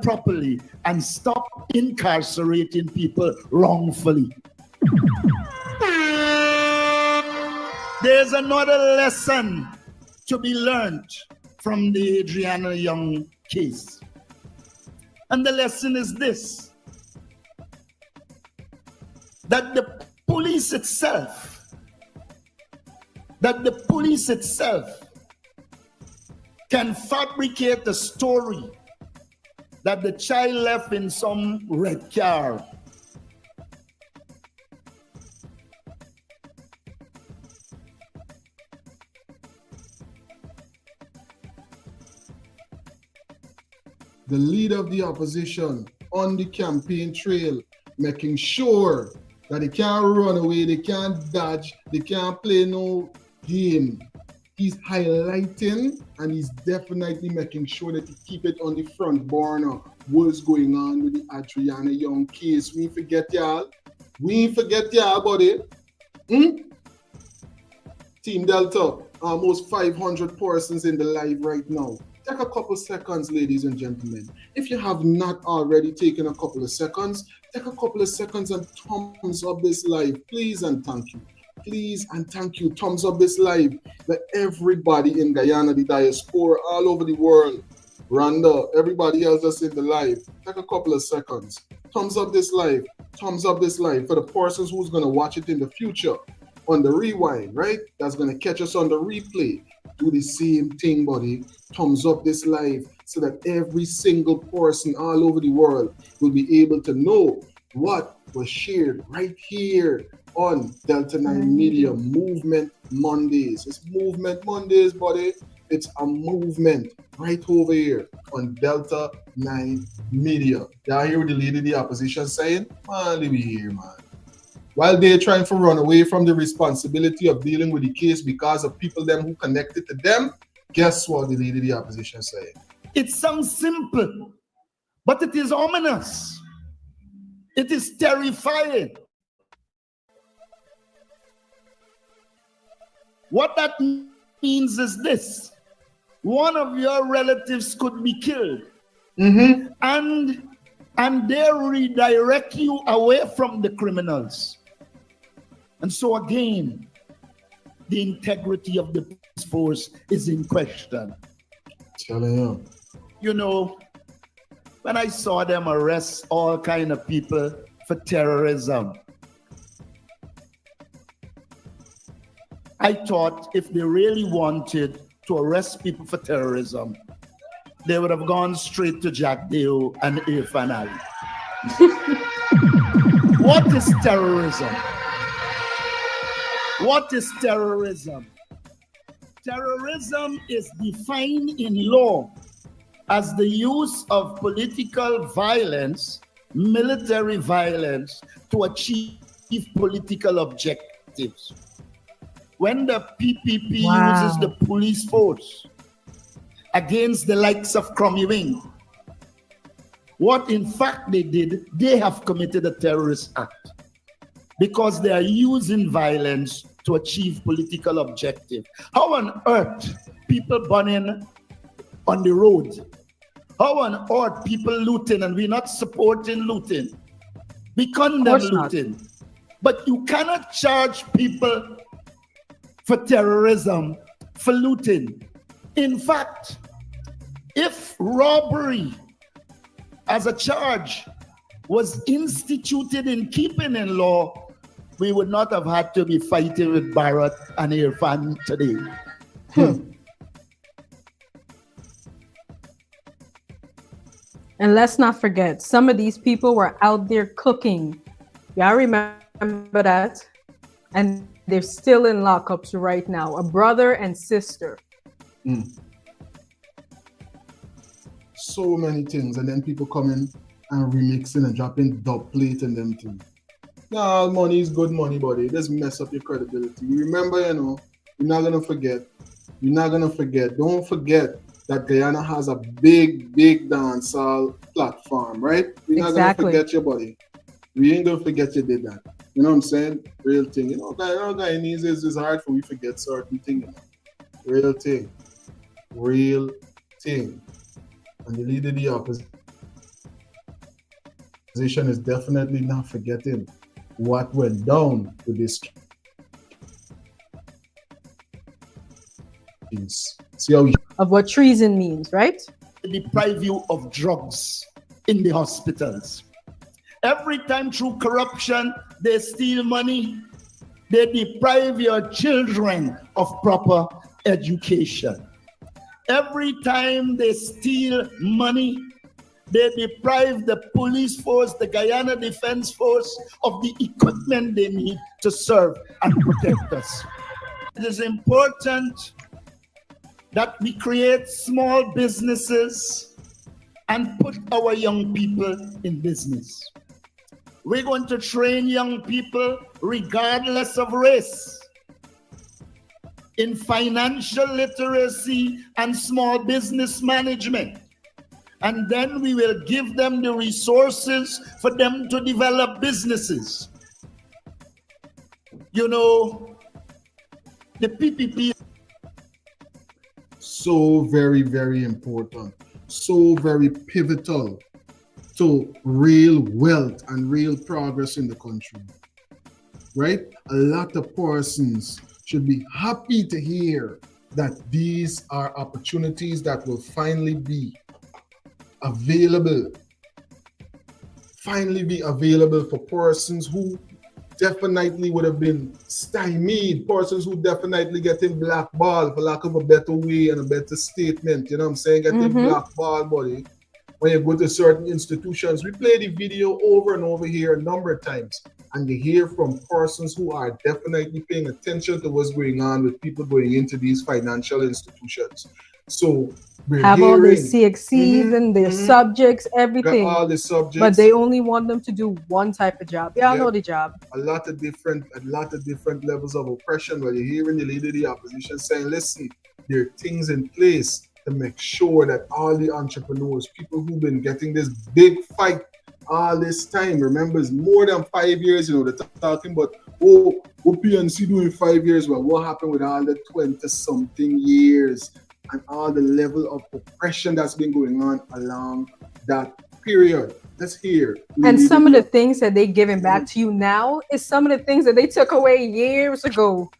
properly, and stop incarcerating people wrongfully. There's another lesson to be learned from the Adriana Young case. And the lesson is this: that the police itself can fabricate a story that the child left in some red car. The leader of the opposition on the campaign trail, making sure that they can't run away, they can't dodge, they can't play no game. He's highlighting and he's definitely making sure that he keep it on the front burner. What's going on with the Adriana Young case? We ain't forget y'all. We ain't forget y'all, buddy. Team Delta, almost 500 persons in the live right now. Take a couple seconds, ladies and gentlemen. If you have not already taken a couple of seconds, take a couple of seconds and thumbs up this live, please and thank you. Please and thank you. Thumbs up this live. Let everybody in Guyana, the diaspora, all over the world, Rwanda, everybody else that's in the live, take a couple of seconds. Thumbs up this live. Thumbs up this live for the persons who's going to watch it in the future on the rewind, right? That's going to catch us on the replay. Do the same thing, buddy. Thumbs up this live so that every single person all over the world will be able to know what was shared right here on Delta 9 Media Movement Mondays. It's Movement Mondays, buddy. It's a movement right over here on Delta 9 Media. Y'all hear what the leader of the opposition saying? Man, let me hear, man. While they're trying to run away from the responsibility of dealing with the case because of people them who connected to them, guess what the leader of the opposition saying? It sounds simple, but it is ominous. It is terrifying. What that means is this: one of your relatives could be killed, and they redirect you away from the criminals. And so again, the integrity of the police force is in question. Telling you. You know, when I saw them arrest all kind of people for terrorism, I thought if they really wanted to arrest people for terrorism, they would have gone straight to Jagdeo and A.F.C. What is terrorism? What is terrorism? Terrorism is defined in law as the use of political violence, military violence, to achieve political objectives. When the P.P.P. uses the police force against the likes of Cromwell, what in fact they did, they have committed a terrorist act because they are using violence to achieve political objective. How on earth people burning on the road? How on earth people looting, and we're not supporting looting? We condemn looting. But you cannot charge people for terrorism for looting. In fact, if robbery as a charge was instituted in keeping in law, we would not have had to be fighting with Barrett and Irfan today. And let's not forget, some of these people were out there cooking. Y'all remember that? And they're still in lockups right now, a brother and sister. So many things, and then people coming and remixing and dropping dub plate and them things. Nah, money is good money, buddy. It doesn't mess up your credibility. You remember, you know, you're not gonna forget. You're not gonna forget. Don't forget that Guyana has a big dancehall platform, right? We're not gonna forget your buddy. We ain't gonna forget you did that. You know what I'm saying? Real thing. You know, Guyanese is hard for we forget certain things. You know? Real thing. Real thing. And the leader of the opposition is definitely not forgetting what went down with this case. See how we of what treason means, right? They deprive you of drugs in the hospitals. Every time through corruption, they steal money. They deprive your children of proper education. Every time they steal money, they deprive the police force, the Guyana Defense Force, of the equipment they need to serve and protect us. It is important that we create small businesses and put our young people in business. We're going to train young people regardless of race in financial literacy and small business management. And then we will give them the resources for them to develop businesses. You know, the P.P.P. So very, very important. So very pivotal to real wealth and real progress in the country. Right? A lot of persons should be happy to hear that these are opportunities that will finally be available for persons who definitely would have been stymied, persons who definitely getting blackballed, for lack of a better way and a better statement, you know what I'm saying? Getting blackballed, buddy. When you go to certain institutions, we play the video over and over here a number of times, and you hear from persons who are definitely paying attention to what's going on with people going into these financial institutions. So we're have hearing, all their CXCs and their subjects, everything. Got all the subjects, but they only want them to do one type of job. Y'all know the job. A lot of different levels of oppression. Where you're hearing the leader of the opposition saying, "Listen, there are things in place to make sure that all the entrepreneurs, people who've been getting this big fight all this time, remember it's more than 5 years. You know, they're talking about what P.N.C doing 5 years. Well, what happened with all the 20-something years?" And all the level of oppression that's been going on along that period. Let's hear. And some of the things that they're giving back to you now is some of the things that they took away years ago.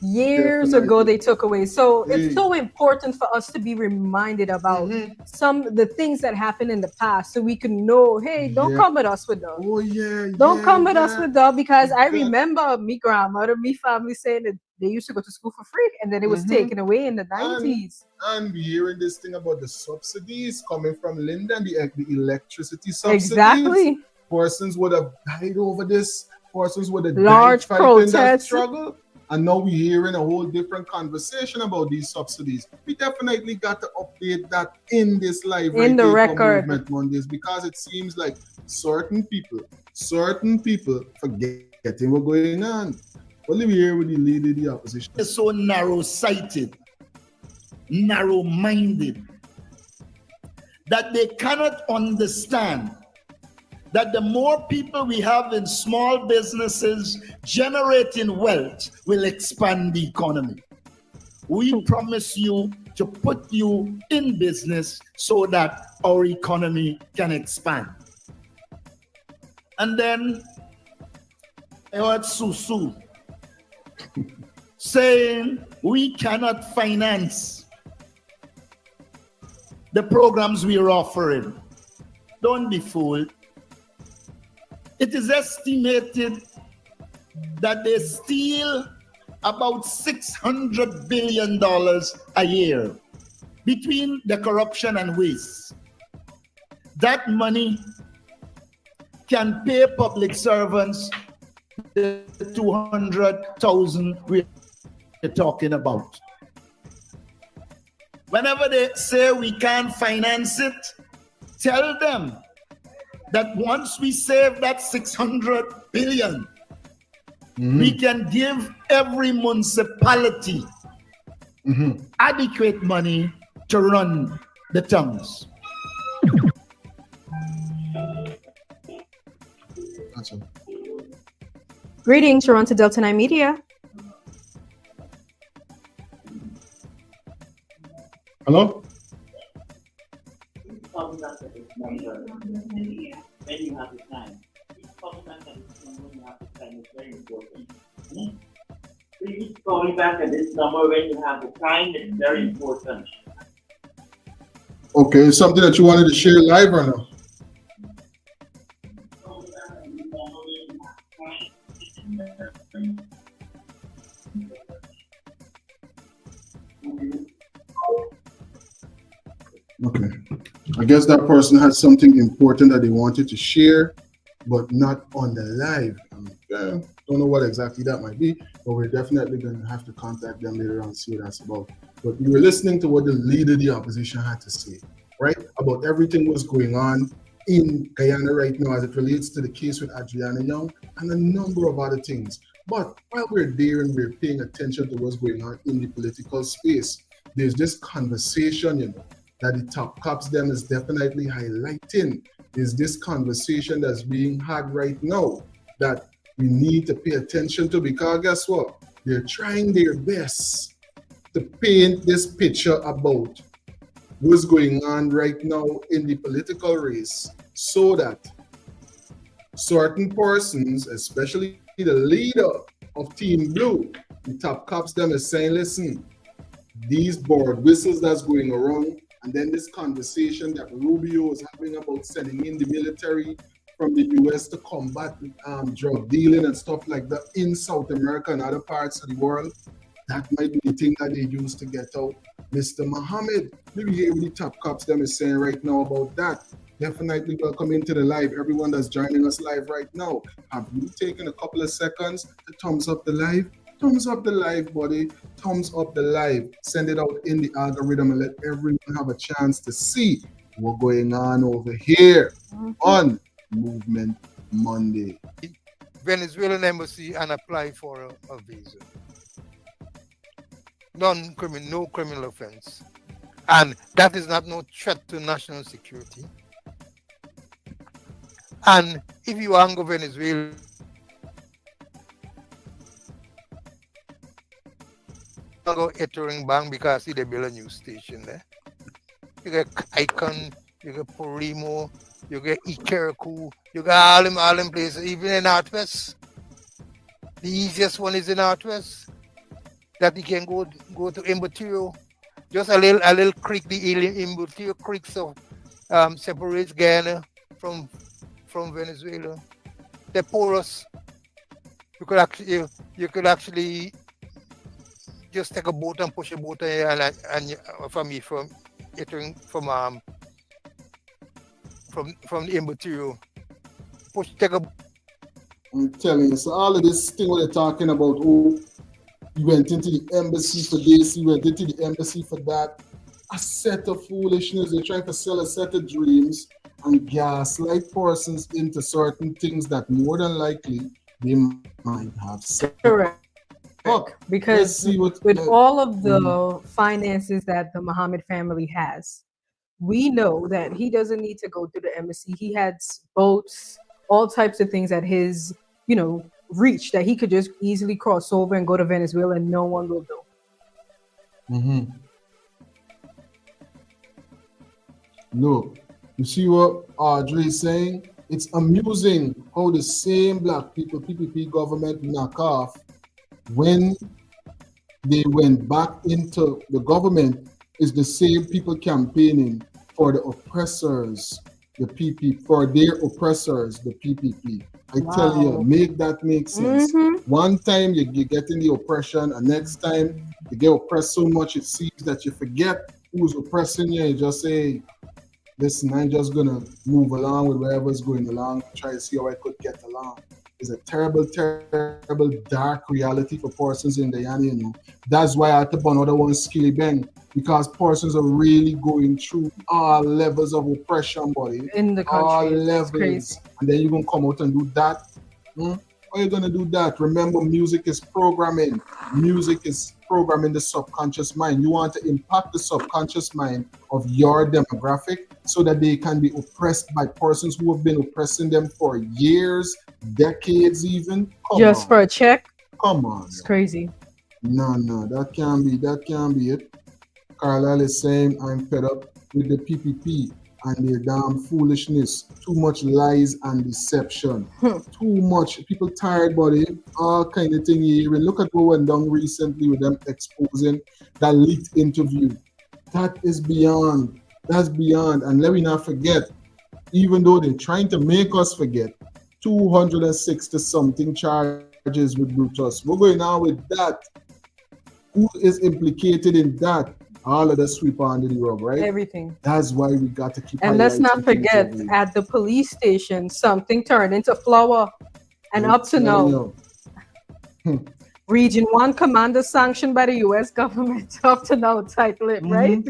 Years ago they took away. So it's so important for us to be reminded about some of the things that happened in the past, so we can know, hey, don't come at us with that. Don't come at us with that, because I remember me grandmother, me family saying that they used to go to school for free, and then it was taken away in the 90s. And we're hearing this thing about the subsidies coming from Linden, the electricity subsidies. Exactly. Persons would have died over this. Persons would have large died fighting that protests. struggle. And now we're hearing a whole different conversation about these subsidies. We definitely got to update that in this live in the record Movement Mondays, because it seems like certain people forgetting what's going on. What do we hear with the leader of the opposition? They're so narrow-sighted, narrow-minded, that they cannot understand that the more people we have in small businesses generating wealth will expand the economy. We promise you to put you in business so that our economy can expand. And then I heard Susu saying we cannot finance the programs we are offering. Don't be fooled. It is estimated that they steal about $600 billion a year between the corruption and waste. That money can pay public servants the 200,000 we're talking about. Whenever they say we can't finance it, tell them that once we save that 600 billion, we can give every municipality adequate money to run the towns. Greetings, Toronto Delta 9 Media. Hello? When you have the time. When you have the time is very important. Please call me back at this number when you have the time. It's very important. Okay, something that you wanted to share live or no? Okay. I guess that person had something important that they wanted to share, but not on the live. Don't know what exactly that might be, but we're definitely going to have to contact them later on and see what that's about. But we were listening to what the leader of the opposition had to say, right? About everything was going on in Guyana right now as it relates to the case with Adriana Young and a number of other things. But while we're there and we're paying attention to what's going on in the political space, there's this conversation, that the top cops them is definitely highlighting. There's this conversation that's being had right now that we need to pay attention to, because guess what? They're trying their best to paint this picture about what's going on right now in the political race so that certain persons, especially the leader of Team Blue, the top cops them is saying, listen, these board whistles that's going around, and then this conversation that Rubio is having about sending in the military from the US to combat drug dealing and stuff like that in South America and other parts of the world, that might be the thing that they use to get out Mr. Mohomed. Maybe hear what the top cops them is saying right now about that. Definitely welcome into the live. Everyone that's joining us live right now, have you taken a couple of seconds to thumbs up the live? Thumbs up the live, buddy. Thumbs up the live. Send it out in the algorithm and let everyone have a chance to see what's going on over here on Movement Monday. Venezuelan embassy and apply for a visa. No criminal offense. And that is not no threat to national security. And if you want to go Venezuela, go entering bank because they build a new station there. You get Icon, you get Porimo, you get Ikeraku, you got all them places, even in Northwest. The easiest one is in Northwest. That you can go to Imbotiu. Just a little creek, the Imbotiu Creek, so separates Guyana from Venezuela. They're porous. You could actually just take a boat and push a boat and from the Imbotiu. Take a. I'm telling you, so all of this thing what they're talking about, you went into the embassy for this, you went into the embassy for that. A set of foolishness. They're trying to sell a set of dreams and gaslight persons into certain things that more than likely they might have said. Correct. Because with all of the finances that the Mohomed family has, we know that he doesn't need to go through the embassy. He has boats, all types of things at his, reach that he could just easily cross over and go to Venezuela and no one will know. Look, you see what Audrey is saying? It's amusing how the same black people, P.P.P government knock off when they went back into the government is the same people campaigning for the oppressors, the P.P.P, for their oppressors, the P.P.P. I tell you, make that make sense. One time you get in the oppression, and next time you get oppressed so much it seems that you forget who's oppressing you. You just say, listen, I'm just gonna move along with whatever's going along, try to see how I could get along. It's a terrible, terrible, dark reality for persons in Guyana, That's why I had to burn another one skilly bang, because persons are really going through all levels of oppression, buddy. In the country. All levels. And then you're gonna come out and do that. How are you gonna do that? Remember, music is programming. Music is programming the subconscious mind. You want to impact the subconscious mind of your demographic so that they can be oppressed by persons who have been oppressing them for years, decades even. Just for a check? Come on. It's crazy. No, that can't be it. Carlisle is saying, I'm fed up with the P.P.P and their damn foolishness. Too much lies and deception. Too much. People tired, buddy. All kind of thing here. Look at what went down recently with them exposing that leaked interview. That is beyond. That's beyond. And let me not forget, even though they're trying to make us forget, 260 something charges with Brutus. We're going on with that. Who is implicated in that? all of the sweep under the rug, right? Everything. That's why we got to keep. And let's not forget, at the police station, something turned into flour, and up to now, Region 1 commander sanctioned by the U.S. government, up to now, tight-lipped, right?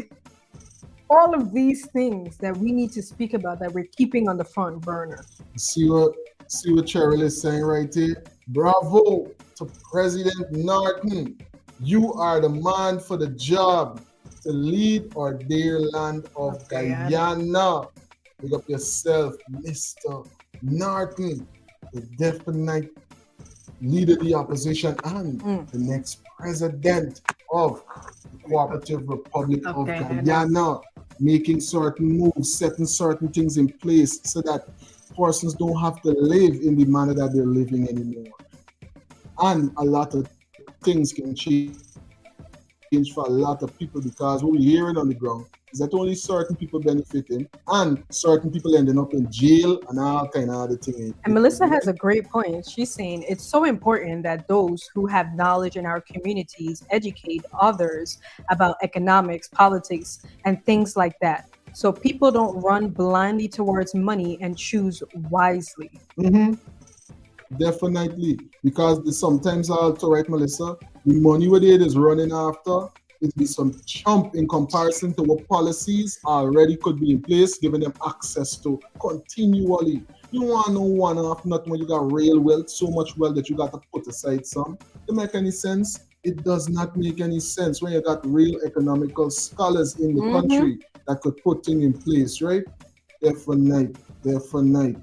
All of these things that we need to speak about that we're keeping on the front burner. See what Cheryl is saying right here? Bravo to President Norton. You are the man for the job to lead our dear land of Guyana. Pick up yourself, Mr. Norton, the definite leader of the opposition and the next president of the Cooperative Republic of Guyana, making certain moves, setting certain things in place so that persons don't have to live in the manner that they're living anymore. And a lot of things can change for a lot of people, because what we're hearing on the ground is that only certain people benefiting and certain people ending up in jail and all kind of other things. And Melissa has a great point. She's saying it's so important that those who have knowledge in our communities educate others about economics, politics, and things like that, so people don't run blindly towards money and choose wisely. Definitely, because sometimes also, right, Melissa, the money what it is running after, it be some chump in comparison to what policies already could be in place, giving them access to continually. You want no one off, not when you got real wealth, so much wealth that you got to put aside some. To make any sense? It does not make any sense when you got real economical scholars in the country that could put things in place, right? Definitely.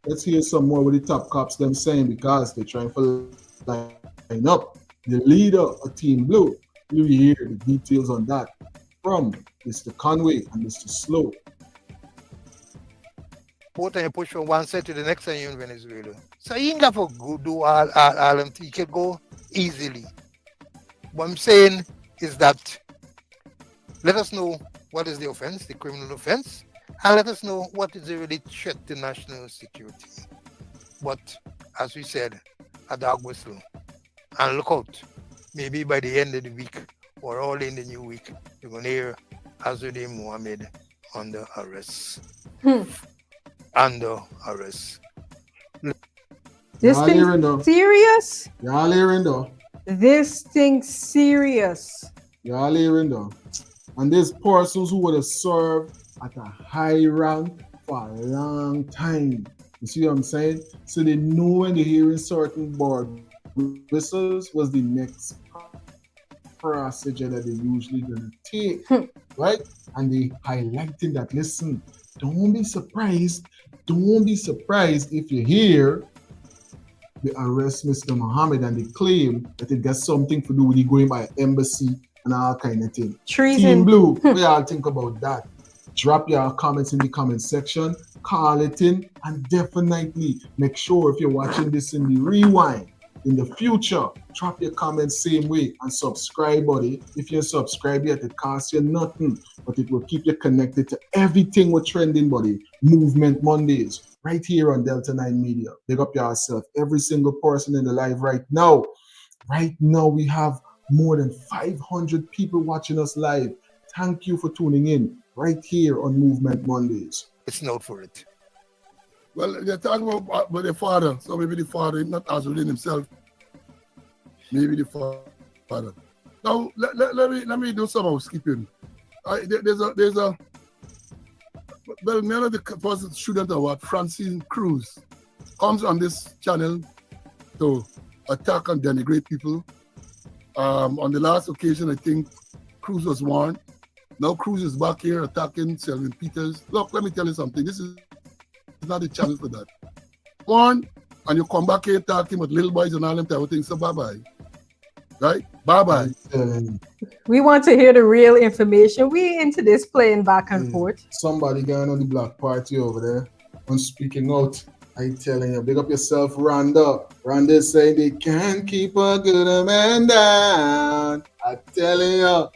Let's hear some more with the top cops them saying, because they're trying to line up the leader of Team Blue. You hear the details on that from Mr. Conway and Mr. Slow. Both and you push from one side to the next and you're in Venezuela. So you ain't got to go do all them things. You can go easily. What I'm saying is that let us know what is the offense, the criminal offense, and let us know what is the really threat to national security. But as we said, a dog whistle. And look out, maybe by the end of the week or early in the new week, you're going to hear Adrianna Mohomed under arrest. Under arrest. This thing's serious? Y'all hearing though? This thing's serious. Y'all hearing though? And there's persons who would have served at a high rank for a long time. You see what I'm saying? So they know when they're hearing certain board whistles was the next procedure that they usually gonna take, right? And they highlighting that, listen, don't be surprised if you hear they arrest Mr. Mohomed and they claim that it got something to do with you going by embassy and all kind of thing. Treason. Team Blue, what y'all think about that? Drop your comments in the comment section, call it in, and definitely make sure if you're watching this in the rewind, in the future, drop your comments same way and subscribe, buddy. If you're subscribed yet, it costs you nothing, but it will keep you connected to everything we're trending, buddy. Movement Mondays, right here on Delta 9 Media. Big up yourself. Every single person in the live right now. Right now, we have more than 500 people watching us live. Thank you for tuning in right here on Movement Mondays. It's not for it. Well, they're talking about the father, so maybe the father not Azulin himself. Maybe the father. Now let me do some housekeeping. There's a well, none of the person student or what Francine Cruz comes on this channel to attack and denigrate people. On the last occasion, I think Cruz was warned. Now Cruz is back here attacking Selvin Peters. Look, let me tell you something. This is not a channel for that. Warn, and you come back here talking with little boys and all them type of things. So bye-bye. Right? Bye-bye. We want to hear the real information. We into this playing back and forth. Somebody going on the block party over there and speaking out. I telling you, big up yourself, Rhonda. Rhonda say they can't keep a good man down. I telling you.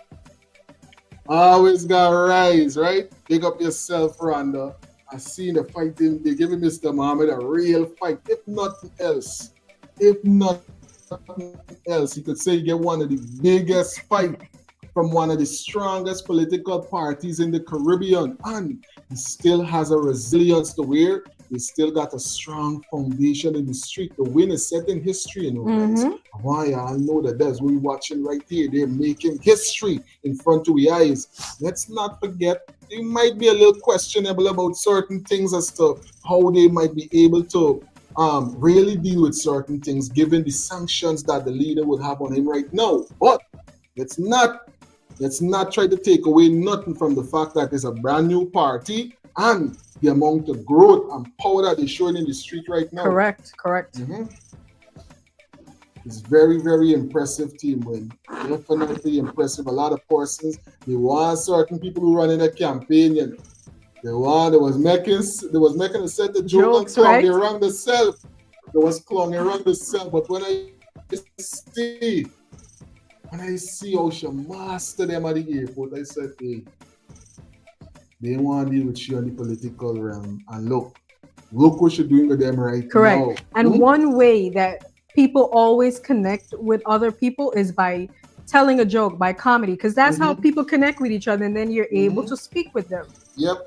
Always got rise, right? Big up yourself, Rhonda. I seen the fighting. They giving Mr. Mohomed a real fight. If nothing else, he could say he get one of the biggest fight from one of the strongest political parties in the Caribbean, and he still has a resilience to where they still got a strong foundation in the street. The win is set in history, you know, guys. Why I know that that's what we're watching right here. They're making history in front of our eyes. Let's not forget, they might be a little questionable about certain things as to how they might be able to really deal with certain things given the sanctions that the leader would have on him right now. But let's not try to take away nothing from the fact that it's a brand new party and the amount of growth and power that they're showing in the street right now. Correct. It's very, very impressive team win. Definitely impressive. A lot of persons, they want certain people who run in a campaign, you know. They was making a set of jokes and clung around the self. They was clung around the self. But when I see how she master them at the airport, I said, hey, they want to deal with you on the political realm. And look what you're doing with them right now. And one way that people always connect with other people is by telling a joke, by comedy, because that's how people connect with each other, and then you're able to speak with them.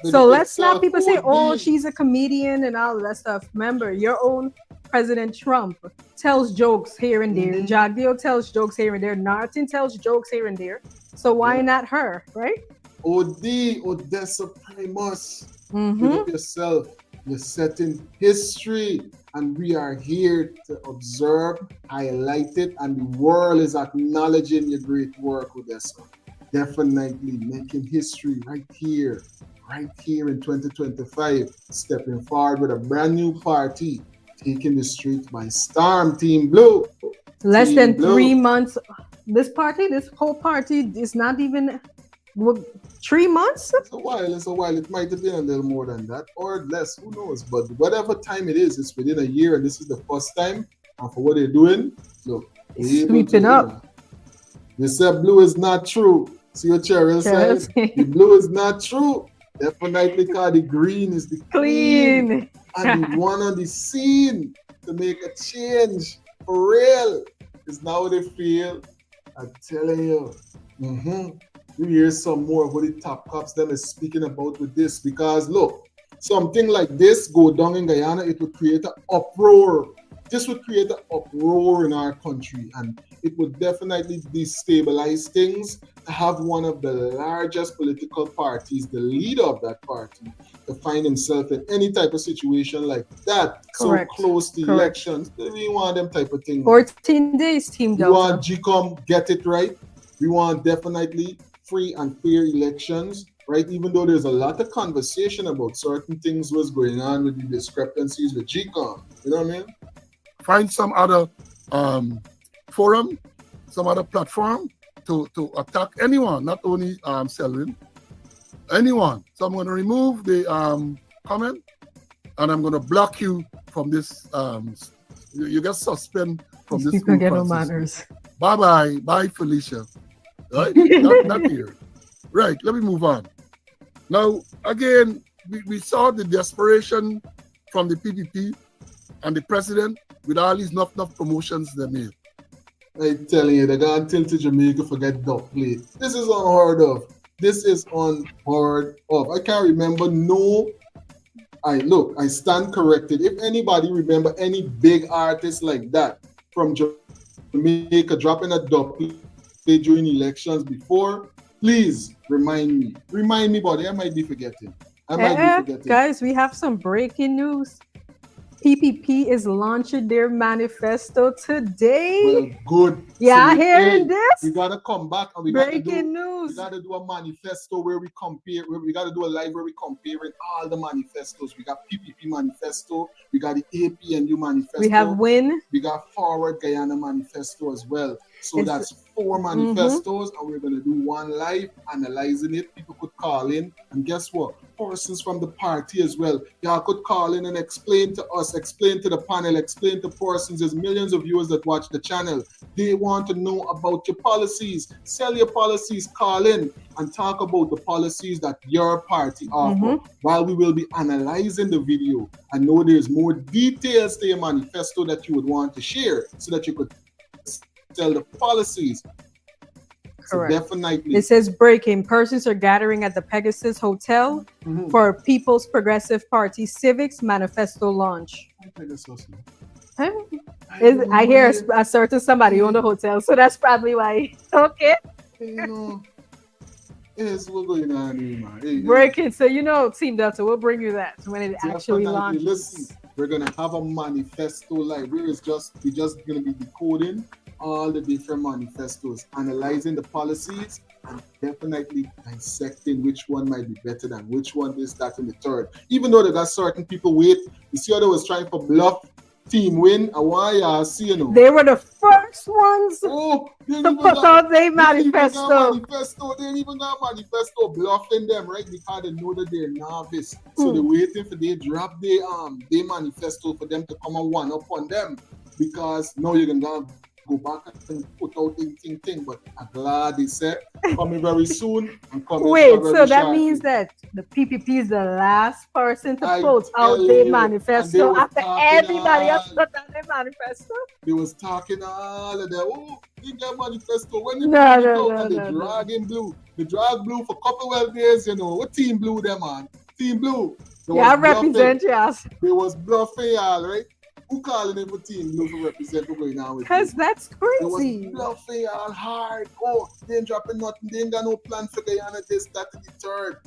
So let's not people say, oh, she's a comedian and all of that stuff. Remember, your own President Trump tells jokes here and there. Jagdeo tells jokes here and there. Norton tells jokes here and there. So why not her, right? Odessa Primus. Pick up yourself. You're setting history, and we are here to observe, highlight it, and the world is acknowledging your great work, Odessa. Definitely making history right here in 2025, stepping forward with a brand new party, taking the streets by storm. Team Blue. Less than 3 months. This whole party is not even 3 months. It's a while. It might have been a little more than that or less. Who knows? But whatever time it is, it's within a year, and this is the first time. And for what they're doing, look, sweeping up. They said blue is not true. See what Cheryl said? The blue is not true. Definitely, because the green is the clean and the one on the scene to make a change for real. Is now they feel. I'm telling you. You hear some more of what the top cops them is speaking about with this, because look, something like this go down in Guyana, it would create an uproar. This would create an uproar in our country, and it would definitely destabilize things to have one of the largest political parties, the leader of that party, to find himself in any type of situation like that. So close to elections. We want them type of thing. 14 days, Team Delta. We want GCOM get it right. We want definitely free and fair elections, right? Even though there's a lot of conversation about certain things was going on with the discrepancies with GCOM. You know what I mean? Find some other forum, some other platform to attack anyone, not only Selwyn, anyone. So I'm going to remove the comment, and I'm going to block you from this. You get suspended from this. People get no manners. Bye-bye. Bye, Felicia. Right? not here. Right, let me move on. Now, again, we saw the desperation from the P.P.P. and the president with all these enough promotions they made. I'm telling you, they're going to tilt to Jamaica forget duck plate. This is unheard of. I can't remember I stand corrected. If anybody remember any big artist like that from Jamaica dropping a duck plate during elections before, please remind me, buddy. I might be forgetting. Guys, we have some breaking news. P.P.P. is launching their manifesto today. Well, good. Yeah, hearing this? We gotta come back and we breaking news. We gotta do a manifesto where we compare. We gotta do a live where we comparing all the manifestos. We got P.P.P. manifesto. We got the A.P.N.U. manifesto. We have WIN. We got Forward Guyana manifesto as well. So that's 4 manifestos, and we're gonna do one live analyzing it. People could call in, and guess what? Persons from the party as well. Y'all could call in and explain to us, explain to the panel, explain to persons. There's millions of viewers that watch the channel. They want to know about your policies. Sell your policies, call in and talk about the policies that your party offer. While we will be analyzing the video, I know there's more details to your manifesto that you would want to share so that you could sell the policies. Correct. So definitely. It says breaking. Persons are gathering at the Pegasus Hotel for People's Progressive Party Civics Manifesto launch. I hear a certain somebody on the hotel, so that's probably why. Okay. You know, yes, we're going on here, man. Breaking. So Team Delta will bring you that when it actually launches. Listen, we're gonna have a manifesto library. We're just gonna be decoding all the different manifestos, analyzing the policies, and definitely dissecting which one might be better than which one, this, that, and the third. Even though they got certain people wait, you see how they was trying for bluff team win. I see, They were the first ones to put out their manifesto. They ain't even got manifesto bluffing them, right? Because they know that they're novice. So they're waiting for they drop their manifesto for them to come and one up on them. Because now you're gonna go back and put out thing. But I'm glad they said coming very soon. Wait, so that means that the P.P.P is the last person to put out their manifesto after everybody else put out their manifesto? They was talking all of them. Oh, you got manifesto. When they dragging blue. They drag blue for a couple of days, What Team Blue them on? Team Blue. Yeah, represent us. They was bluffing y'all, right? Who calling him a Team Blue to represent what's going on with you? Because that's crazy. They was bluffing y'all hard. Oh, they ain't dropping nothing. They ain't got no plan for Guyana, this, that, and the third.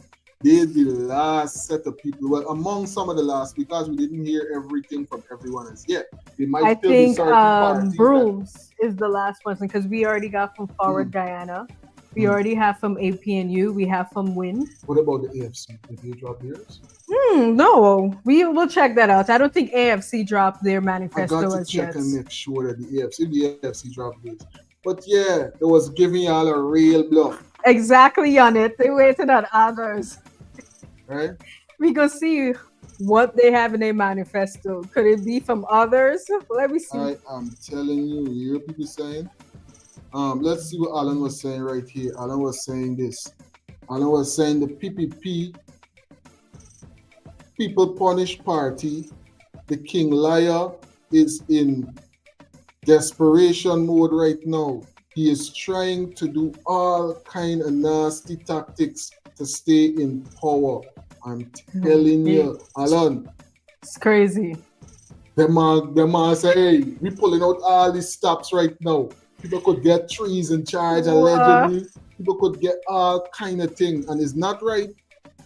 They're the last set of people. Well, among some of the last, because we didn't hear everything from everyone as yet. They might I still think be certain parties Brooms is the last person because we already got from Forward Guyana. We already have from A.P.N.U. We have from WIN. What about the A.F.C? Did they drop theirs? No, we will check that out. I don't think A.F.C. dropped their manifesto I got to check and make sure that the A.F.C. dropped theirs. But yeah, they was giving y'all a real bluff. Exactly on it. They waited on others. Right? We go see what they have in their manifesto. Could it be from others? Let me see. I am telling you, you hear people saying? Let's see what Alan was saying right here. Alan was saying this. Alan was saying the P.P.P. People Punish Party, the King Liar, is in desperation mode right now. He is trying to do all kind of nasty tactics to stay in power. I'm telling you, Alan. It's crazy. The man say, hey, we pulling out all these stops right now. People could get trees in charge allegedly. People could get all kind of things. And it's not right.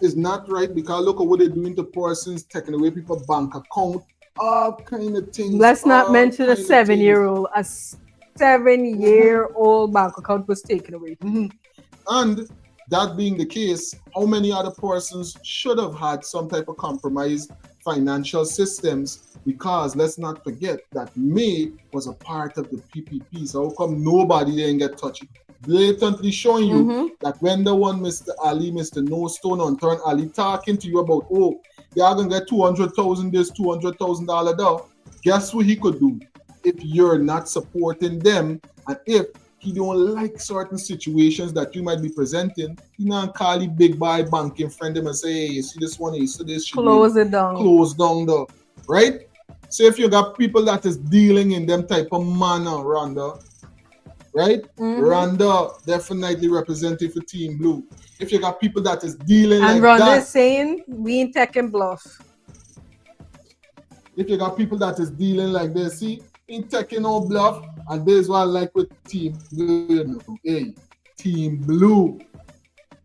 It's not right because look at what they're doing to persons, taking away people's bank account, all kind of things. Let's not mention a 7-year-old. A 7-year-old bank account was taken away. And that being the case, how many other persons should have had some type of compromised financial systems? Because let's not forget that May was a part of the P.P.P. So how come nobody didn't get touched? Blatantly showing you that when the one Mr. Ali, Mr. No Stone on turn Ali talking to you about, oh, they are gonna get 200,000 this, $200,000 that. Guess what he could do if you're not supporting them, and if he don't like certain situations that you might be presenting, he not call you big boy banking friend them and say, hey, you see this one, you see this, close it down. Close down the right. So if you got people that is dealing in them type of manner, Rhonda, right? Rhonda definitely representing for Team Blue. If you got people that is dealing and like Rhonda that, is saying we ain't taking bluff. If you got people that is dealing like this, see, ain't taking no bluff, and this is what I like with Team Blue. Hey, Team Blue.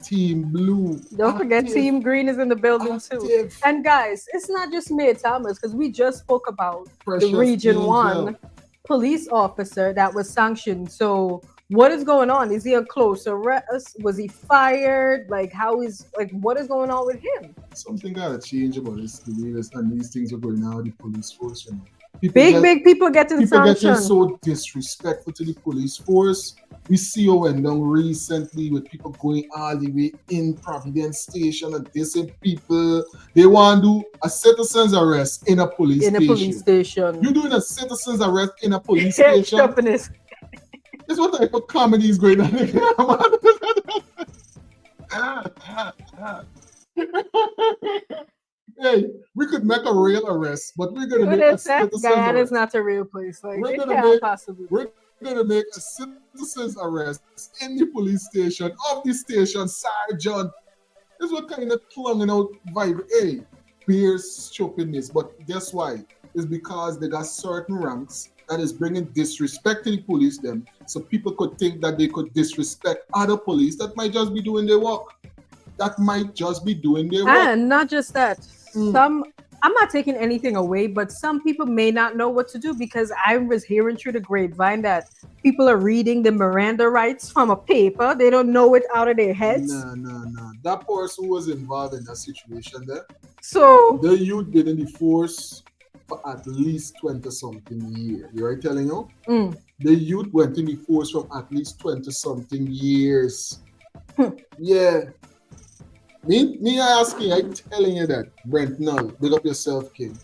Team Blue. Don't forget Team Green is in the building too. And guys, it's not just Mayor Thomas, because we just spoke about the Region 1 police officer that was sanctioned. So what is going on? Is he a close arrest? Was he fired? What is going on with him? Something gotta change about this, the way this, and these things are going on with the police force. Big people getting sanctioned. People getting so disrespectful to the police force. We see how went down recently with people going all the way in Providence Station and dissing people. They want to do a citizen's arrest in a police station. You're doing a citizen's arrest in a police station? This what type of comedy is going on here, Hey, we could make a real arrest, but we're gonna make a citizen's Guyana arrest. is not a real place. Like, We're it gonna can't possibly. We're going to make a citizen's arrest in the police station of the station sergeant. This is what kind of clunging out vibe. Hey, beers chopping this, but guess why? It's because they got certain ranks that is bringing disrespect to the police them, so people could think that they could disrespect other police that might just be doing their work. That might just be doing their work. And not just that, I'm not taking anything away, but some people may not know what to do, because I was hearing through the grapevine that people are reading the Miranda rights from a paper. They don't know it out of their heads. No. That person was involved in that situation there. So the youth been in the force for at least 20-something years. You right telling you? The youth went in the force from at least 20-something years. Yeah. Me asking, I telling you that, Brent Null, big up yourself, King.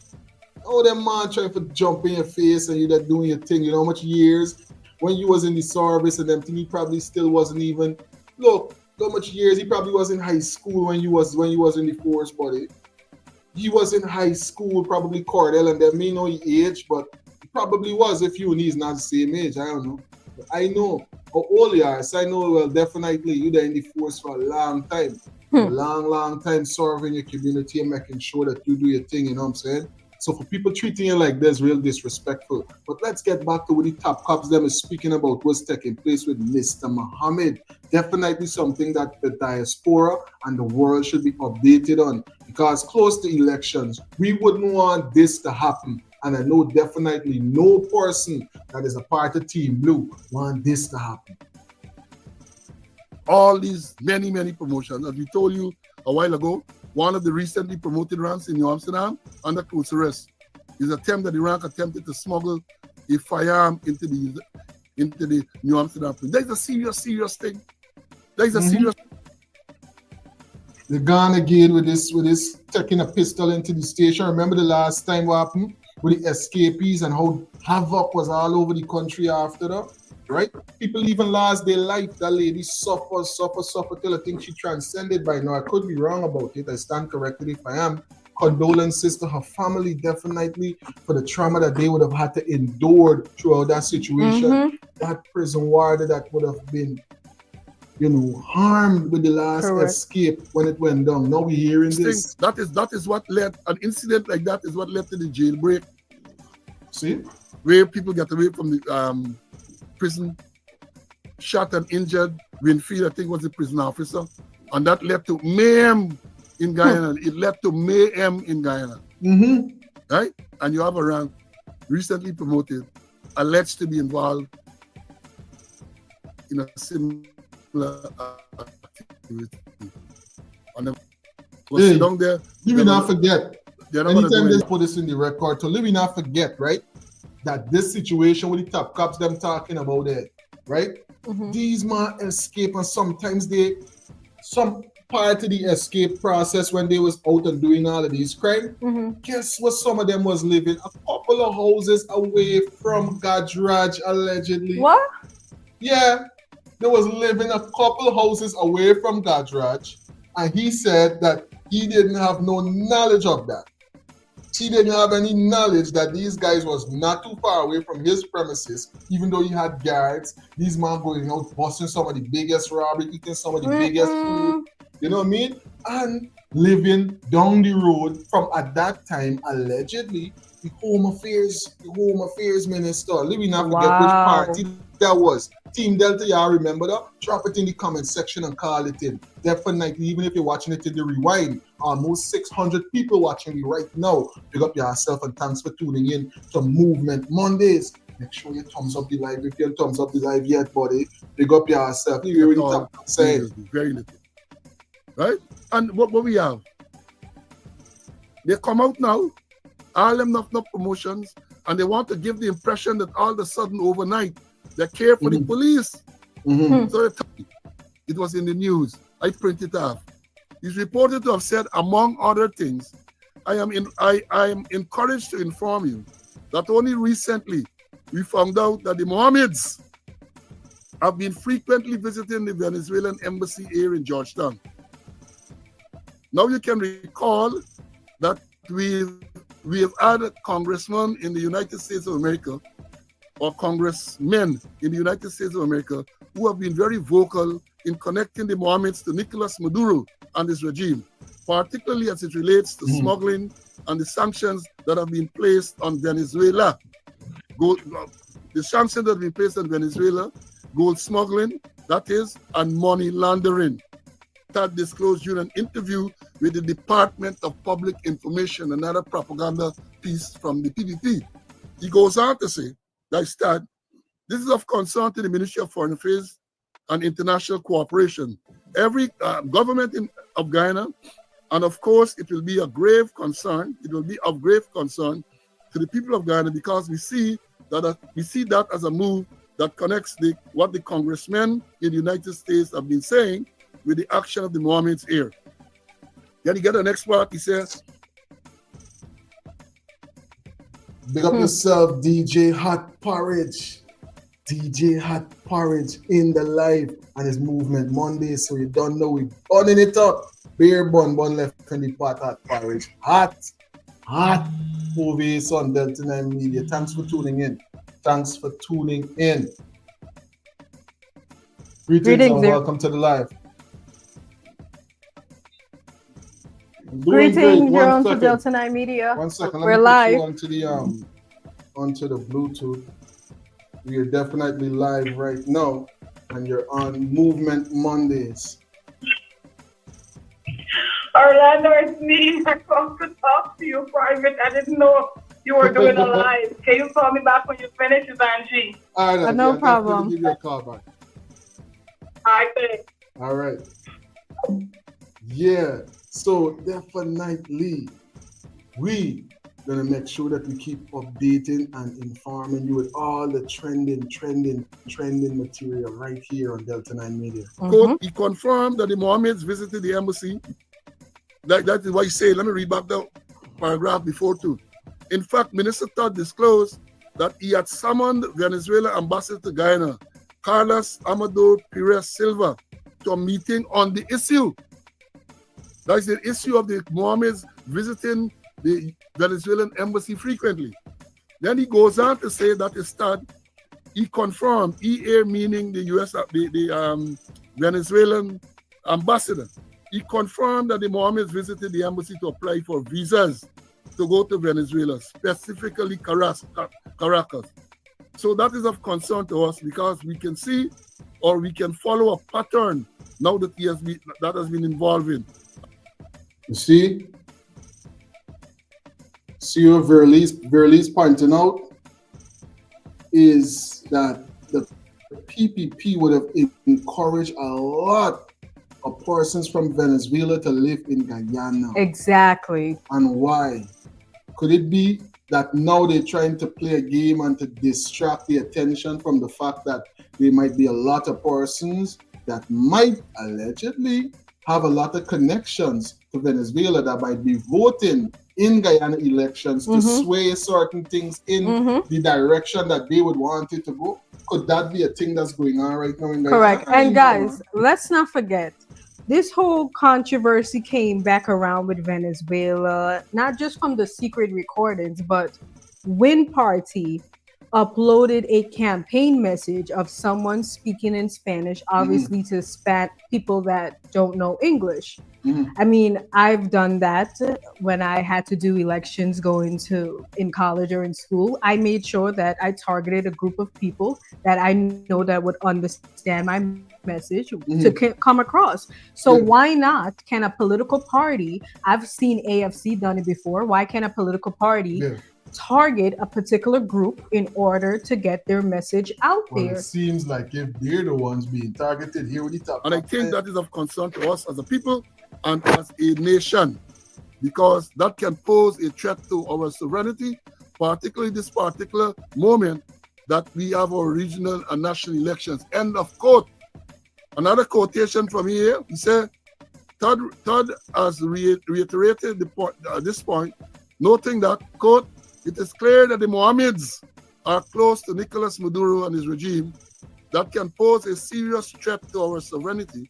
Oh, that man trying to jump in your face and you that doing your thing, you know how much years? When you was in the service and them thing, he probably still wasn't even, look, how much years? He probably was in high school when you was in the force, buddy. He was in high school, probably Cordell, and them may know his age, but he probably was if you and he's not the same age, I don't know. But I know how old you are, so I know, well, definitely you're in the force for a long time. A long time serving your community and making sure that you do your thing, you know what I'm saying? So for people treating you like this, real disrespectful. But let's get back to what the top cops them is speaking about what's taking place with Mr. Mohomed. Definitely something that the diaspora and the world should be updated on, because close to elections, we wouldn't want this to happen. And I know definitely no person that is a part of Team Blue want this to happen. All these many promotions. As we told you a while ago, one of the recently promoted ranks in New Amsterdam under close arrest is attempt that the rank attempted to smuggle a firearm into the New Amsterdam. That is a serious thing. That is a serious. They gone again with this taking a pistol into the station. Remember the last time what happened with the escapees and how havoc was all over the country after that? Right? People even lost their life. That lady suffer till I think she transcended by now. I could be wrong about it. I stand corrected if I am. Condolences to her family, definitely, for the trauma that they would have had to endure throughout that situation. That prison warder that would have been, harmed with the last escape when it went down. Now we're hearing this. That is what led, an incident like that is what led to the jailbreak. See? Where people get away from the prison, shot and injured. Winfield, I think, was the prison officer, and that led to mayhem in Guyana. It led to mayhem in Guyana. Right? And you have a rank recently promoted, alleged to be involved in a similar activity. And them sit down there. Let me not forget. Anytime they put this in the record, so let me not forget, right? That this situation with the top cops them talking about it, right? These man escape, and sometimes some part of the escape process when they was out and doing all of these crimes, guess what some of them was living? A couple of houses away from Gajraj, allegedly. What? Yeah, they was living a couple of houses away from Gajraj, and he said that he didn't have no knowledge of that. He didn't have any knowledge that these guys was not too far away from his premises, even though he had guards. These men going out, busting some of the biggest robbery, eating some of the biggest food, you know what I mean? And living down the road from, at that time, allegedly, the Home Affairs Minister. Let me not forget which party that was. Team Delta, y'all remember that? Drop it in the comment section and call it in. Definitely, even if you're watching it in the rewind, almost 600 people watching me right now. Big up yourself and thanks for tuning in to Movement Mondays. Make sure you thumbs up the live. If you haven't thumbs up the live yet, buddy, big up yourself. You already top saying. Very little. Right? And what we have? They come out now, all them not promotions, and they want to give the impression that all of a sudden overnight they care for the police. So it was in the news. I printed it off. He's reported to have said, among other things, I am encouraged to inform you that only recently we found out that the Mohammeds have been frequently visiting the Venezuelan embassy here in Georgetown. Now you can recall that we have had a congressman in the United States of America or congressmen in the United States of America who have been very vocal in connecting the Mohammeds to Nicolas Maduro and his regime, particularly as it relates to smuggling and the sanctions that have been placed on Venezuela. The sanctions that have been placed on Venezuela, gold smuggling, that is, and money laundering. That disclosed during an interview with the Department of Public Information, another propaganda piece from the P.P.P. He goes on to say, that this is of concern to the Ministry of Foreign Affairs and International Cooperation. Every government of Guyana, and of course, it will be a grave concern. It will be of grave concern to the people of Guyana because we see that as a move that connects what the congressmen in the United States have been saying with the action of the Mohammeds here. Then you get the next part. He says, big up yourself, DJ Hot Porridge. DJ Hot Porridge in the live and his movement Monday. So you don't know, we burning it up. Beer bun left in the pot. Hot Porridge. Hot movies on Delta 9 Media. Thanks for tuning in. Greetings and welcome to the live. Greetings, you're on to Delta 9 Media. 1 second, We're let me live. put you onto the Bluetooth. We are definitely live right now, and you're on Movement Mondays. Orlando, it's me. I come to talk to you private. I didn't know you were doing a live. Can you call me back when you finish, Angie? All right, no problem. Give you a call back. All right. Yeah. So definitely, we gonna make sure that we keep updating and informing you with all the trending material right here on Delta 9 Media. He confirmed that the Mohammeds visited the embassy. That is what he said. Let me read back the paragraph before too. In fact, Minister Todd disclosed that he had summoned Venezuela ambassador to Guyana, Carlos Amador Perez Silva, to a meeting on the issue. That is the issue of the Mohammeds visiting the Venezuelan embassy frequently. Then he goes on to say that instead, he confirmed, EA meaning the US, the Venezuelan ambassador, he confirmed that the Mohammeds visited the embassy to apply for visas to go to Venezuela, specifically Caracas. So that is of concern to us because we can see or we can follow a pattern now that that has been involving. You see what Verlies pointing out is that the P.P.P would have encouraged a lot of persons from Venezuela to live in Guyana. Exactly. And why? Could it be that now they're trying to play a game and to distract the attention from the fact that there might be a lot of persons that might allegedly have a lot of connections to Venezuela that might be voting in Guyana elections to sway certain things in the direction that they would want it to go? Could that be a thing that's going on right now in Guyana? Correct. And guys, let's not forget, this whole controversy came back around with Venezuela, not just from the secret recordings, but Win Party uploaded a campaign message of someone speaking in Spanish, obviously to people that don't know English. I mean, I've done that when I had to do elections in college or in school. I made sure that I targeted a group of people that I know that would understand my message to come across. So why not can a political party, I've seen A.F.C done it before, why can't a political party target a particular group in order to get their message out there? It seems like if they're the ones being targeted here with the top. And I think that is of concern to us as a people and as a nation, because that can pose a threat to our sovereignty, particularly this particular moment that we have our regional and national elections. End of quote. Another quotation from here, he said, Todd has reiterated this point, noting that, quote, it is clear that the Mohammeds are close to Nicolas Maduro and his regime that can pose a serious threat to our sovereignty,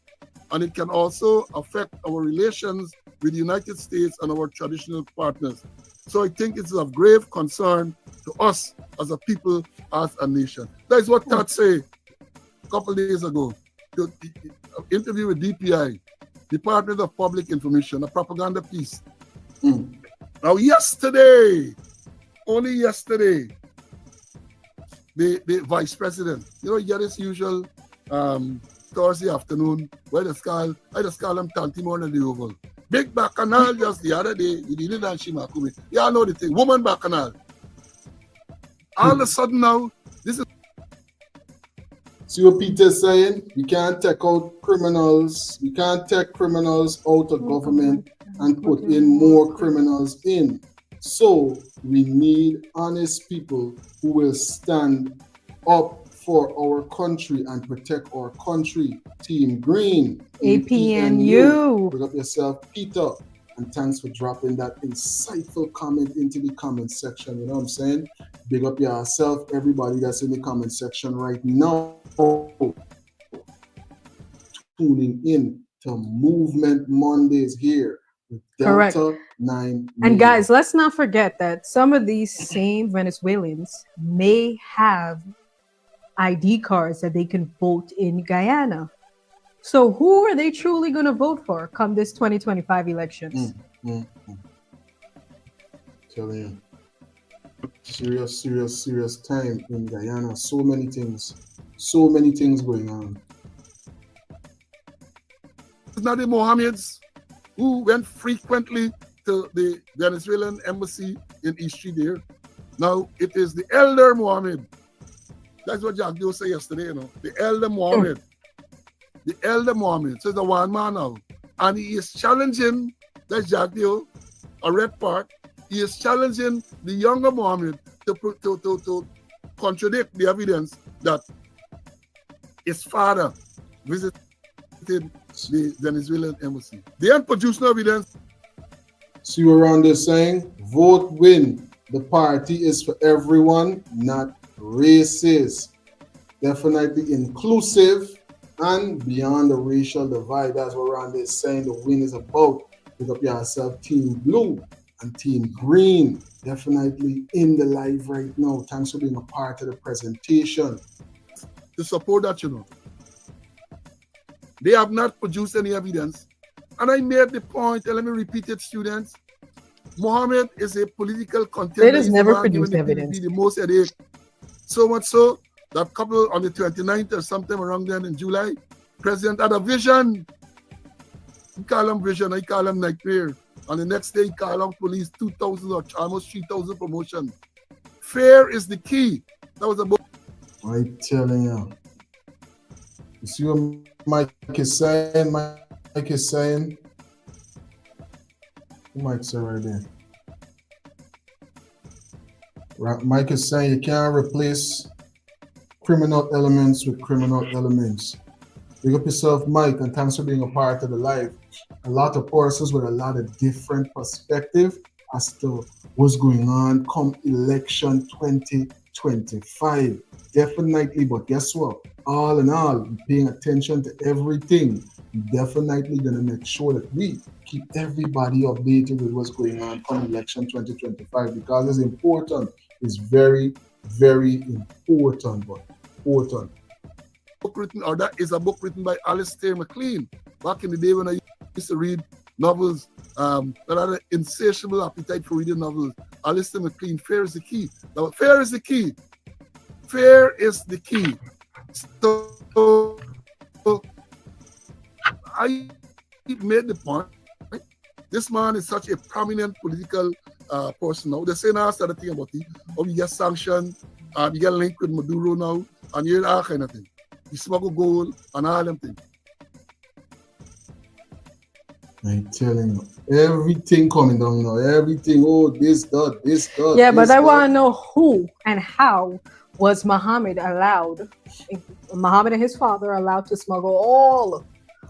and it can also affect our relations with the United States and our traditional partners. So I think it's of grave concern to us as a people, as a nation. That is what Tat said a couple of days ago. The interview with DPI, Department of Public Information, a propaganda piece. Now yesterday, only yesterday, the vice president, you know, he had his usual Thursday afternoon, I just call him Tantimon and the Oval. Big Bacchanal just the other day, he did it and Shimakumi. Y'all know the thing, woman Bacchanal. All of a sudden now, this is... See what Peter's saying? We can't take out criminals. We can't take criminals out of government and put in more criminals in. So we need honest people who will stand up for our country and protect our country. Team Green, A.P.N.U. Pick up yourself, Peter. And thanks for dropping that insightful comment into the comment section. You know what I'm saying? Big up yourself, everybody that's in the comment section right now. Tuning in to Movement Mondays here with Correct. Delta 9. And guys, let's not forget that some of these same Venezuelans may have ID cards that they can vote in Guyana. So who are they truly going to vote for come this 2025 elections? Telling you, serious time in Guyana. So many things going on. It's not the Mohameds who went frequently to the Venezuelan embassy in East Street there. Now it is the elder Mohomed. That's what Jagdeo said yesterday, you know. The elder Mohomed. The elder Mohomed. So it's a one man now. And he is challenging, that's Jagdeo, a red part. He is challenging the younger Mohomed to contradict the evidence that his father visited the Venezuelan embassy. They ain't produced no evidence. See you around there saying, vote win. The party is for everyone, not racist. Definitely inclusive and beyond the racial divide. That's what around there saying the win is about. Pick up yourself, Team Blue and Team Green. Definitely in the live right now. Thanks for being a part of the presentation. To support that, you know. They have not produced any evidence. And I made the point, and let me repeat it, students. Mohomed is a political contender. They just never produced evidence. The most headache. So much so that couple on the 29th or sometime around then in July, President had a vision. He called him vision, I call him nightmare. And the next day he called out police 2,000 or almost 3,000 promotion. Fear is the key. That was about. I'm telling you. You see what Mike is saying? Mike is saying. Who Mike say right there? Mike is saying you can't replace criminal elements with criminal elements. Big up yourself, Mike, and thanks for being a part of the live. A lot of persons with a lot of different perspective as to what's going on come election 2025. Definitely, but guess what? All in all, paying attention to everything. We're definitely gonna make sure that we keep everybody updated with what's going on come election 2025 because it's important. It's very, very important, but important. Book written, or that is a book written by Alistair MacLean. Back in the day when I used to read novels that had an insatiable appetite for reading novels, Alistair MacLean, fear is the key. Now, fear is the key. Fear is the key. So I made the point. Right? This man is such a prominent political person now. They're saying now start thing about it. Oh, you get sanctioned, you get linked with Maduro now, and you're all kind of thing. You smuggle gold and all them things. I'm telling you, everything coming down now. Everything, oh, this, that, this, that. Yeah, but I want to know who and how was Mohomed and his father allowed to smuggle all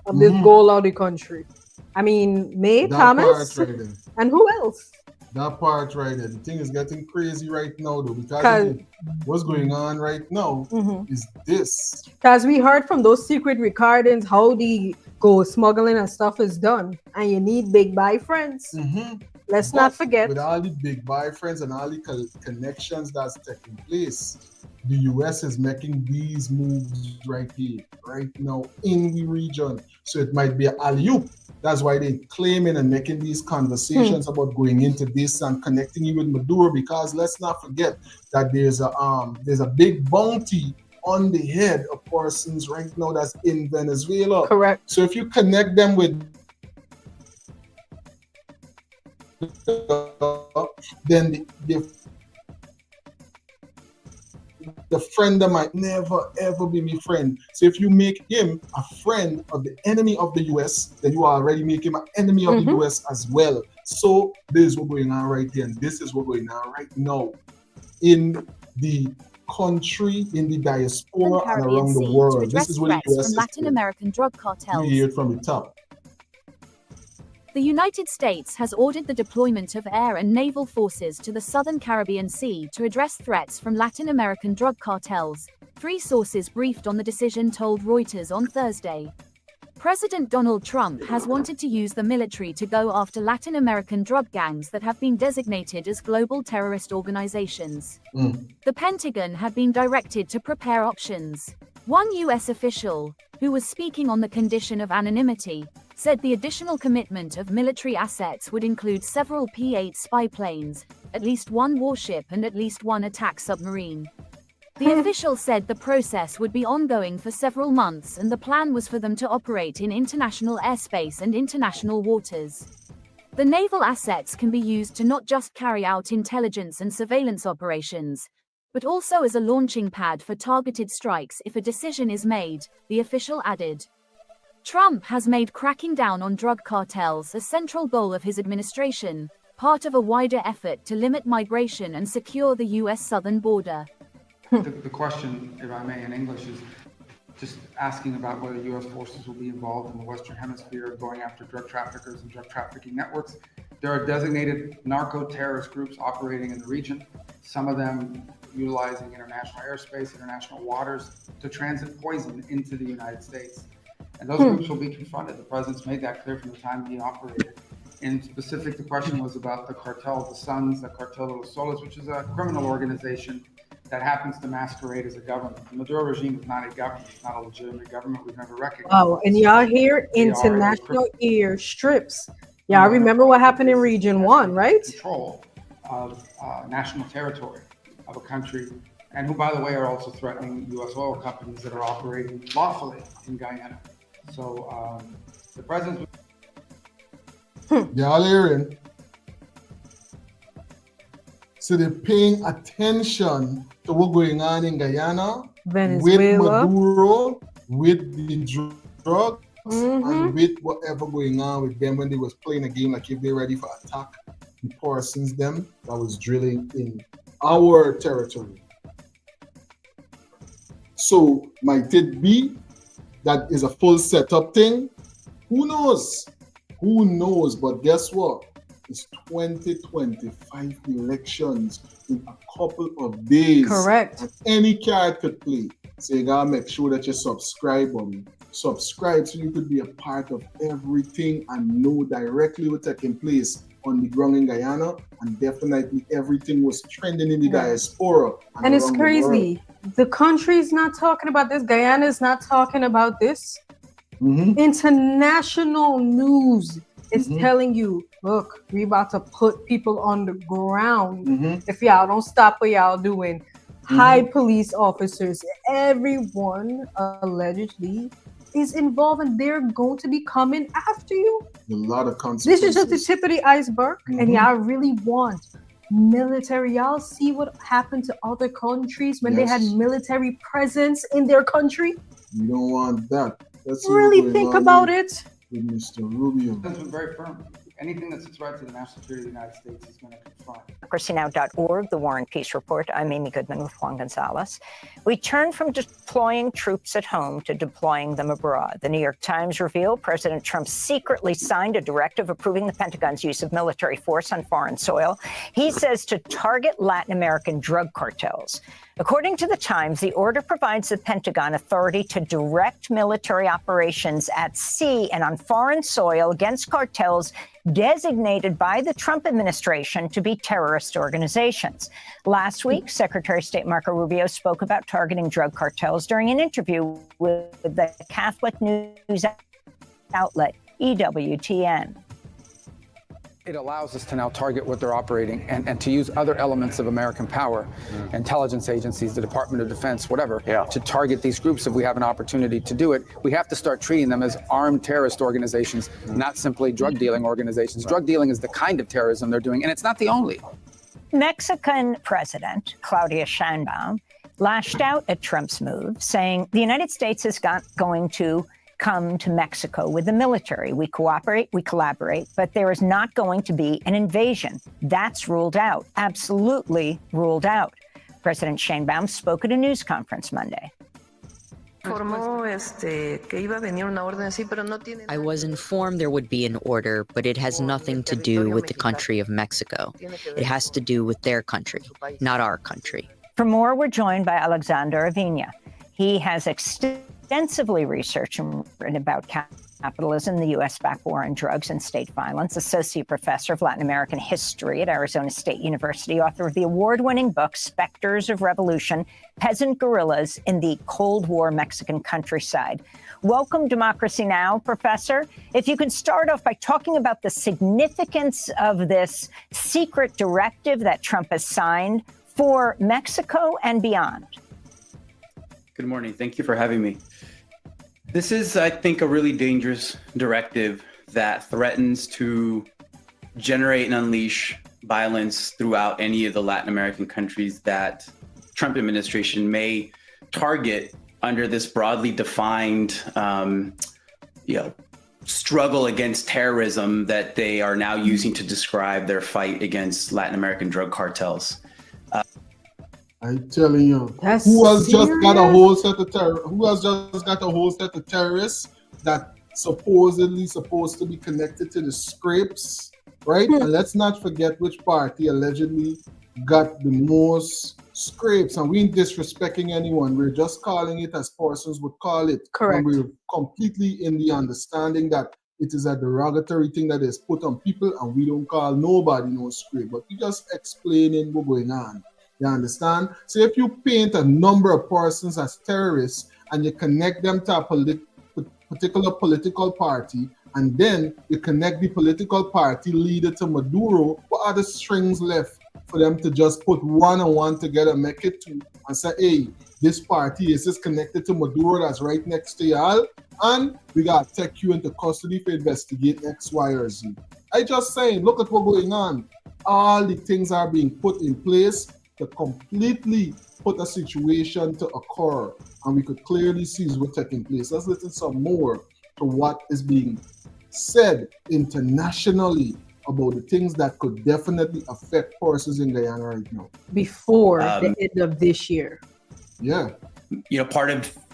of this gold out of the country? I mean, May, Thomas, and who else? That part right there. The thing is getting crazy right now, though, because what's going on right now is this. Because we heard from those secret recordings how the go smuggling and stuff is done, and you need big buy friends. Let's not forget. With all the big buy friends and all the connections that's taking place, the US is making these moves right here, right now in the region. So it might be an alley-oop. That's why they're claiming and making these conversations about going into this and connecting you with Maduro, because let's not forget that there's a big bounty on the head of persons right now that's in Venezuela. Correct. So if you connect them with then the friend that might never ever be my friend. So if you make him a friend of the enemy of the US, then you already make him an enemy of the US as well. So this is what's going on right here, and this is what's going on right now in the country, in the diaspora, and around the world. This is what the US from Latin American drug cartels. You hear it from the top. The United States has ordered the deployment of air and naval forces to the southern Caribbean Sea to address threats from Latin American drug cartels, 3 sources briefed on the decision told Reuters on Thursday. President Donald Trump has wanted to use the military to go after Latin American drug gangs that have been designated as global terrorist organizations. The Pentagon had been directed to prepare options. One U.S. official, who was speaking on the condition of anonymity, said the additional commitment of military assets would include several P-8 spy planes, at least 1 warship and at least 1 attack submarine. The official said the process would be ongoing for several months and the plan was for them to operate in international airspace and international waters. The naval assets can be used to not just carry out intelligence and surveillance operations, but also as a launching pad for targeted strikes if a decision is made, the official added. Trump has made cracking down on drug cartels a central goal of his administration, part of a wider effort to limit migration and secure the U.S. southern border. The question, if I may, in English is just asking about whether U.S. forces will be involved in the Western Hemisphere going after drug traffickers and drug trafficking networks. There are designated narco-terrorist groups operating in the region, some of them utilizing international airspace, international waters to transit poison into the United States. And those groups will be confronted. The president's made that clear from the time he operated. In specific, the question was about the cartel of the Suns, the Cartel de los Soles, which is a criminal organization that happens to masquerade as a government. The Maduro regime is not a government. It's not a legitimate government. We've never recognized. Wow, and y'all hear international airstrips. Y'all remember what happened in Region 1, right? Control of national territory of a country, and who, by the way, are also threatening U.S. oil companies that are operating lawfully in Guyana. So the president. Y'all hearing? So they're paying attention to what's going on in Guyana, Venezuela, with Maduro, with the drugs, and with whatever going on with them when they was playing a game, like if they're ready for attack, the persons them that was drilling in our territory. So might it be that is a full setup thing? Who knows? Who knows? But guess what? It's 2025 elections in a couple of days. Correct. And any card could play. So you gotta make sure that you subscribe on subscribe so you could be a part of everything and know directly what's taking place on the ground in Guyana, and definitely everything was trending in the diaspora. And it's crazy. The country's not talking about this. Guyana is not talking about this. International news is telling you, look, we about to put people on the ground if y'all don't stop what y'all doing. High police officers, everyone allegedly is involved, and they're going to be coming after you. A lot of consequences. This is just the tip of the iceberg, and y'all really want military. Y'all see what happened to other countries when they had military presence in their country? You don't want that. That's really think about it. With Mr. Rubio. That's been very firm. anything that's a threat to the national security of the United States, he's going to confront. DemocracyNow.org, The War and Peace Report. I'm Amy Goodman with Juan Gonzalez. We turn from deploying troops at home to deploying them abroad. The New York Times revealed President Trump secretly signed a directive approving the Pentagon's use of military force on foreign soil. He says to target Latin American drug cartels. According to the Times, the order provides the Pentagon authority to direct military operations at sea and on foreign soil against cartels designated by the Trump administration to be terrorist organizations. Last week, Secretary of State Marco Rubio spoke about targeting drug cartels during an interview with the Catholic news outlet EWTN. It allows us to now target what they're operating and to use other elements of American power, intelligence agencies, the Department of Defense, whatever, to target these groups if we have an opportunity to do it. We have to start treating them as armed terrorist organizations, not simply drug dealing organizations. Drug dealing is the kind of terrorism they're doing, and it's not the only. Mexican President Claudia Sheinbaum lashed out at Trump's move, saying the United States is going to come to Mexico with the military. We cooperate, we collaborate, but there is not going to be an invasion. That's ruled out, absolutely ruled out. President Sheinbaum spoke at a news conference Monday. I was informed there would be an order, but it has nothing to do with the country of Mexico. It has to do with their country, not our country. For more, we're joined by Alexander Avina. He has extensively researched and written about capitalism, the U.S.-backed war on drugs and state violence, associate professor of Latin American history at Arizona State University, author of the award-winning book, Specters of Revolution, Peasant Guerrillas in the Cold War Mexican Countryside. Welcome, Democracy Now!, Professor. If you could start off by talking about the significance of this secret directive that Trump has signed for Mexico and beyond. Good morning. Thank you for having me. This is, I think, a really dangerous directive that threatens to generate and unleash violence throughout any of the Latin American countries that Trump administration may target under this broadly defined, struggle against terrorism that they are now using to describe their fight against Latin American drug cartels. I'm telling you, who has just got a whole set of terrorists that supposedly supposed to be connected to the scrapes, right? And let's not forget which party allegedly got the most scrapes. And we ain't disrespecting anyone. We're just calling it as persons would call it. Correct. And we're completely in the understanding that it is a derogatory thing that is put on people, and we don't call nobody no scrape. But we just explaining what's going on. You understand? So if you paint a number of persons as terrorists and you connect them to a particular political party, and then you connect the political party leader to Maduro, what are the strings left for them to just put one and one together, make it two, and say, hey, this party is just connected to Maduro that's right next to y'all, and we got to take you into custody for investigate X, Y, or Z. I just saying, look at what's going on. All the things are being put in place to completely put a situation to occur, and we could clearly see what's taking place. Let's listen some more to what is being said internationally about the things that could definitely affect persons in Guyana right now. Before the end of this year. Yeah.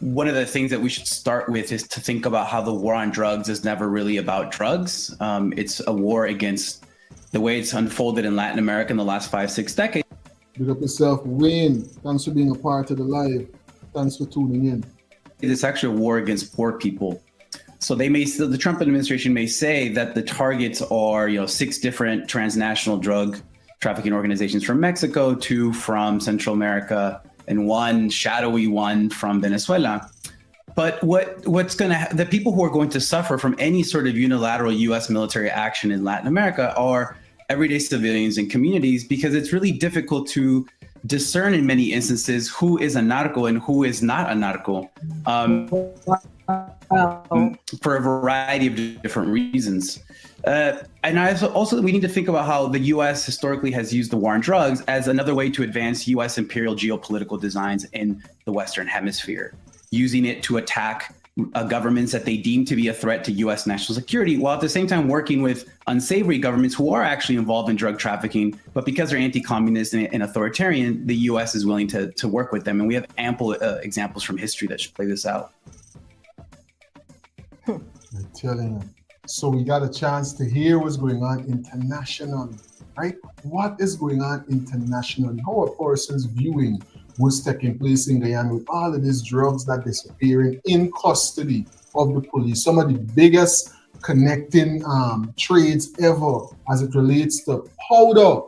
One of the things that we should start with is to think about how the war on drugs is never really about drugs. It's a war against the way it's unfolded in Latin America in the last 5-6 decades. Big up yourself, Wayne. Thanks for being a part of the live. Thanks for tuning in. It's actually a war against poor people. So the Trump administration may say that the targets are, 6 different transnational drug trafficking organizations from Mexico, 2 from Central America, and 1 shadowy one from Venezuela. But the people who are going to suffer from any sort of unilateral U.S. military action in Latin America are everyday civilians and communities, because it's really difficult to discern in many instances who is a narco and who is not a narco, for a variety of different reasons. And we need to think about how the U.S. historically has used the war on drugs as another way to advance U.S. imperial geopolitical designs in the Western Hemisphere, using it to attack governments that they deem to be a threat to U.S. national security, while at the same time working with unsavory governments who are actually involved in drug trafficking. But because they're anti-communist and authoritarian, the U.S. is willing to work with them. And we have ample examples from history that should play this out. I'm telling you. So we got a chance to hear what's going on internationally, right? What is going on internationally? How a person's viewing what's taking place in Guyana with all of these drugs that disappearing in custody of the police. Some of the biggest connecting trades ever as it relates to powder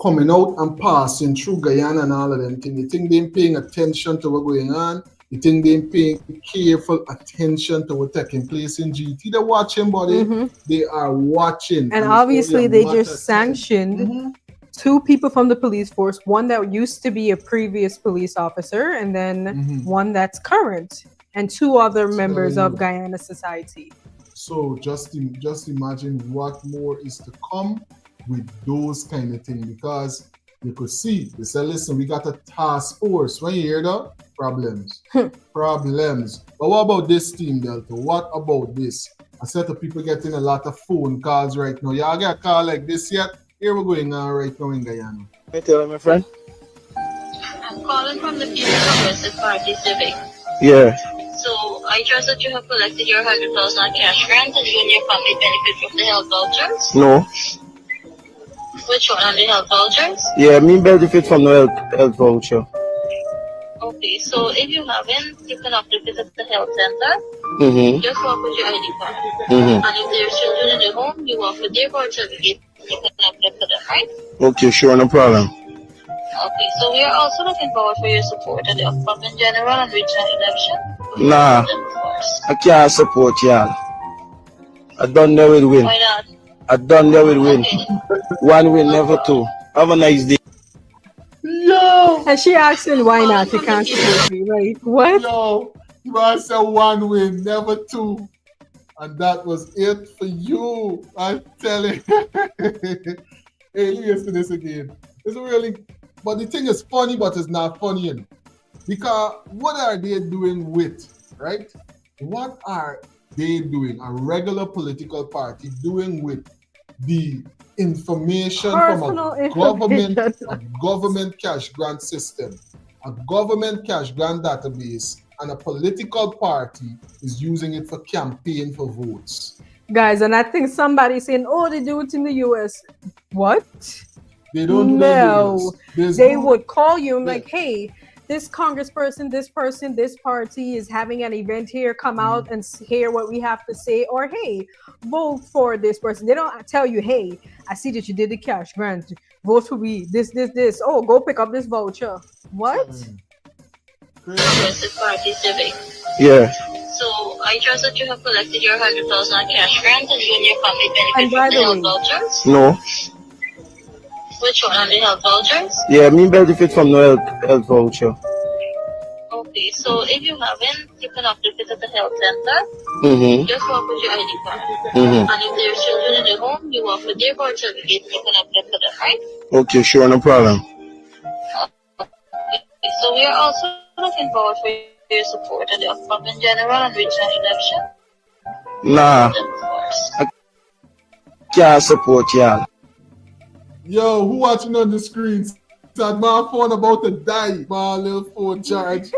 coming out and passing through Guyana and all of them. You think they're paying attention to what's going on? You think they're paying careful attention to what's taking place in GT? They're watching, buddy. They are watching. And obviously they just sanctioned 2 people from the police force, one that used to be a previous police officer, and then one that's current, and 2 other members of Guyana society. So just imagine what more is to come with those kind of things, because you could see, they said, listen, we got a task force. When you hear that, problems. Problems. But what about this team, Delta? What about this? I said to people getting a lot of phone calls right now. Y'all get a call like this yet? Here we're going on right now in Guyana. Hey, tell me, my friend. I'm calling from the People's Progressive Party Civic. Yeah. So I trust that you have collected your 100,000 cash grant and you and your family benefit from the health vouchers. No. Which one? On the health vouchers? Yeah, me benefit from the health voucher. Okay, so if you haven't, you can have to visit the health center. Just walk with your ID card. And if there's children in the home, you walk with their birth certificate. You can apply for them, right? Okay, sure, no problem. Okay, so we are also looking forward for your support at the upcoming general and regional election. Nah, I can't support y'all. I don't know it win. Why not? I don't know it win. One win, never 2. Have a nice day. Yo! And she asking why not? You can't support me, right? What? Yo, you must say 1 win, never 2. And that was it for you. I'm telling you. Hey, listen to this again. It's really, but the thing is funny, but it's not funny, you know? Because what are they doing with, right? What are they doing, a regular political party doing with the information Personal from a government cash grant system, a government cash grant database, and a political party is using it for campaign for votes? Guys, and I think somebody's saying, oh, they do it in the US. What? They don't do no. That they would call you and like, hey, this congressperson, this person, this party is having an event here, come out and hear what we have to say, or hey, vote for this person. They don't tell you, hey, I see that you did the cash grant, vote for me, this. Oh, go pick up this voucher. What? Progressive Party Civic. Yeah. So I trust that you have collected your 100,000 cash grant and you and your family benefit from the health vouchers. No. Which one? On the health vouchers? Yeah, me benefit from the health voucher. Okay, so if you haven't, you can have to visit the health center. Just walk with your ID card. And if there's children in the home, you walk with their birth certificate. You can apply for them, right? Okay, sure, no problem. Okay, so we are also looking forward for your support at the upcoming general and regional election. Nah, I can't support y'all. Yo, who watching on the screen? Said my phone about to die. My little phone charge.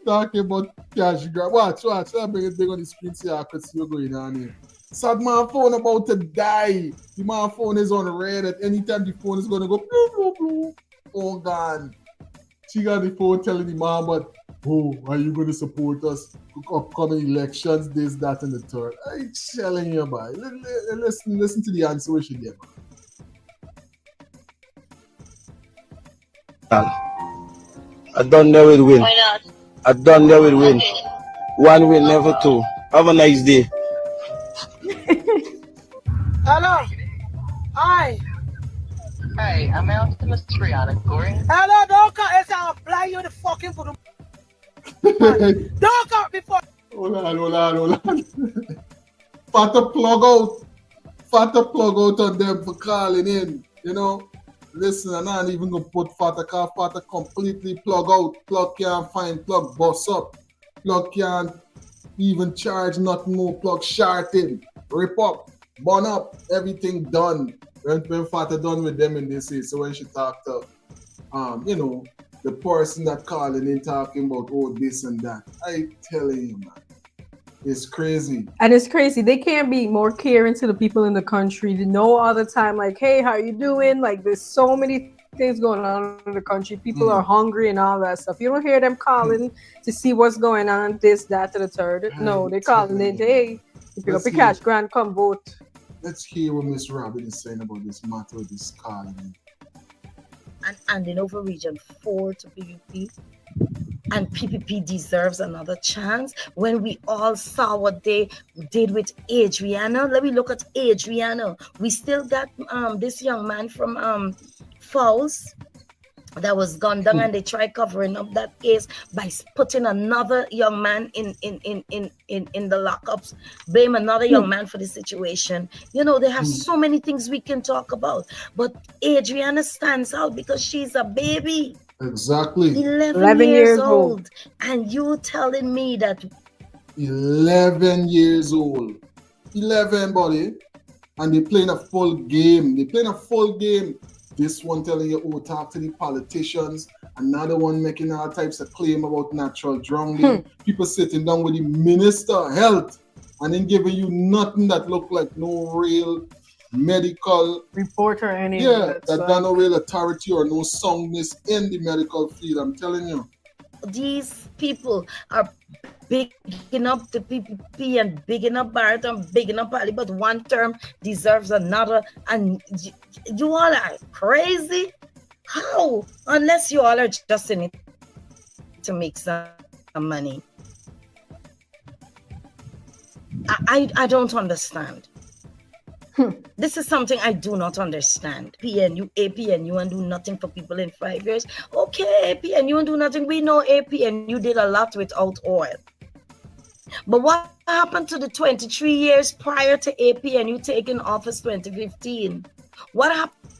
Talking about cash grab. Watch. Let me bring it big on the screen so I could see what's going on here. Said my phone about to die. My phone is on red at any time the phone is gonna go blue, blue, blue. Oh God. She got the phone telling the mom, but are you gonna support us? Upcoming elections, this, that, and the third. I'm telling you, boy. Listen to the answer we should get. I don't know it win. Why not? I don't know it win. 1 win, never 2. Have a nice day. Hello. Hi. Hey, I'm out to Miss Adriana, Corey. Hello, don't come. I'll apply you the fucking for the. Don't come before. Hold on. Fatta plug out on them for calling in, you know. Listen, I'm not even gonna put Fatta completely plug out. Plug can't find plug, boss up. Plug can't Even charge nothing more, plug shorting, rip up, burn up, everything done. When Father done with them in this is, so when she talk to, you know, the person that calling in talking about, oh, this and that. I telling you, man, it's crazy. And it's crazy. They can't be more caring to the people in the country. To know all the time, like, hey, how you doing? Like, there's so many things going on in the country. People are hungry and all that stuff. You don't hear them calling to see what's going on, this, that, to the third. No, they're calling in, hey, you pick up your cash grant, come vote. Let's hear what Miss Robin is saying about this matter of this calling. And handing over Region 4 to P.P.P. And P.P.P. deserves another chance. When we all saw what they did with Adrianna, let me look at Adrianna. We still got this young man from Falls that was gunned down, and they tried covering up that case by putting another young man in the lockups, blame another young man for the situation. You know, they have so many things we can talk about, but Adrianna stands out because she's a baby. Exactly. 11 years old. And you telling me that 11 years old. 11, buddy. And they're playing a full game. They're playing a full game. This one telling you, oh, talk to the politicians. Another one making all types of claim about natural drowning. People sitting down with the Minister of Health and then giving you nothing that look like no real medical report or any. Yeah, that got no real authority or no soundness in the medical field. I'm telling you. these people are bigging up the P.P.P. and bigging up Barrett and bigging up Ali, but one term deserves another, and you all are crazy. How? Unless you all are just in it to make some money. I don't understand. This is something I do not understand. P.N.U, A.P.N.U, and do nothing for people in 5 years. Okay, A.P.N.U and do nothing. We know A.P.N.U did a lot without oil. But what happened to the 23 years prior to A.P.N.U taking office 2015? What happened?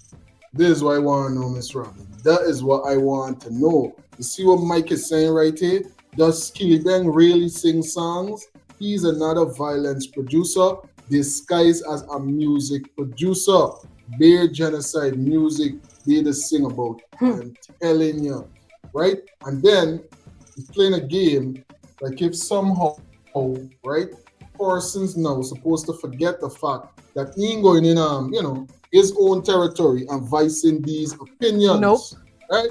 This is what I want to know, Miss Robin. That is what I want to know. You see what Mike is saying right here? Does Skilly Bang really sing songs? He's another violence producer disguised as a music producer. Bare genocide music they just sing about. I'm telling you, right? And then he's playing a game like if somehow, right, persons now supposed to forget the fact that he ain't going in, you know, his own territory and voicing these opinions. Nope. Right?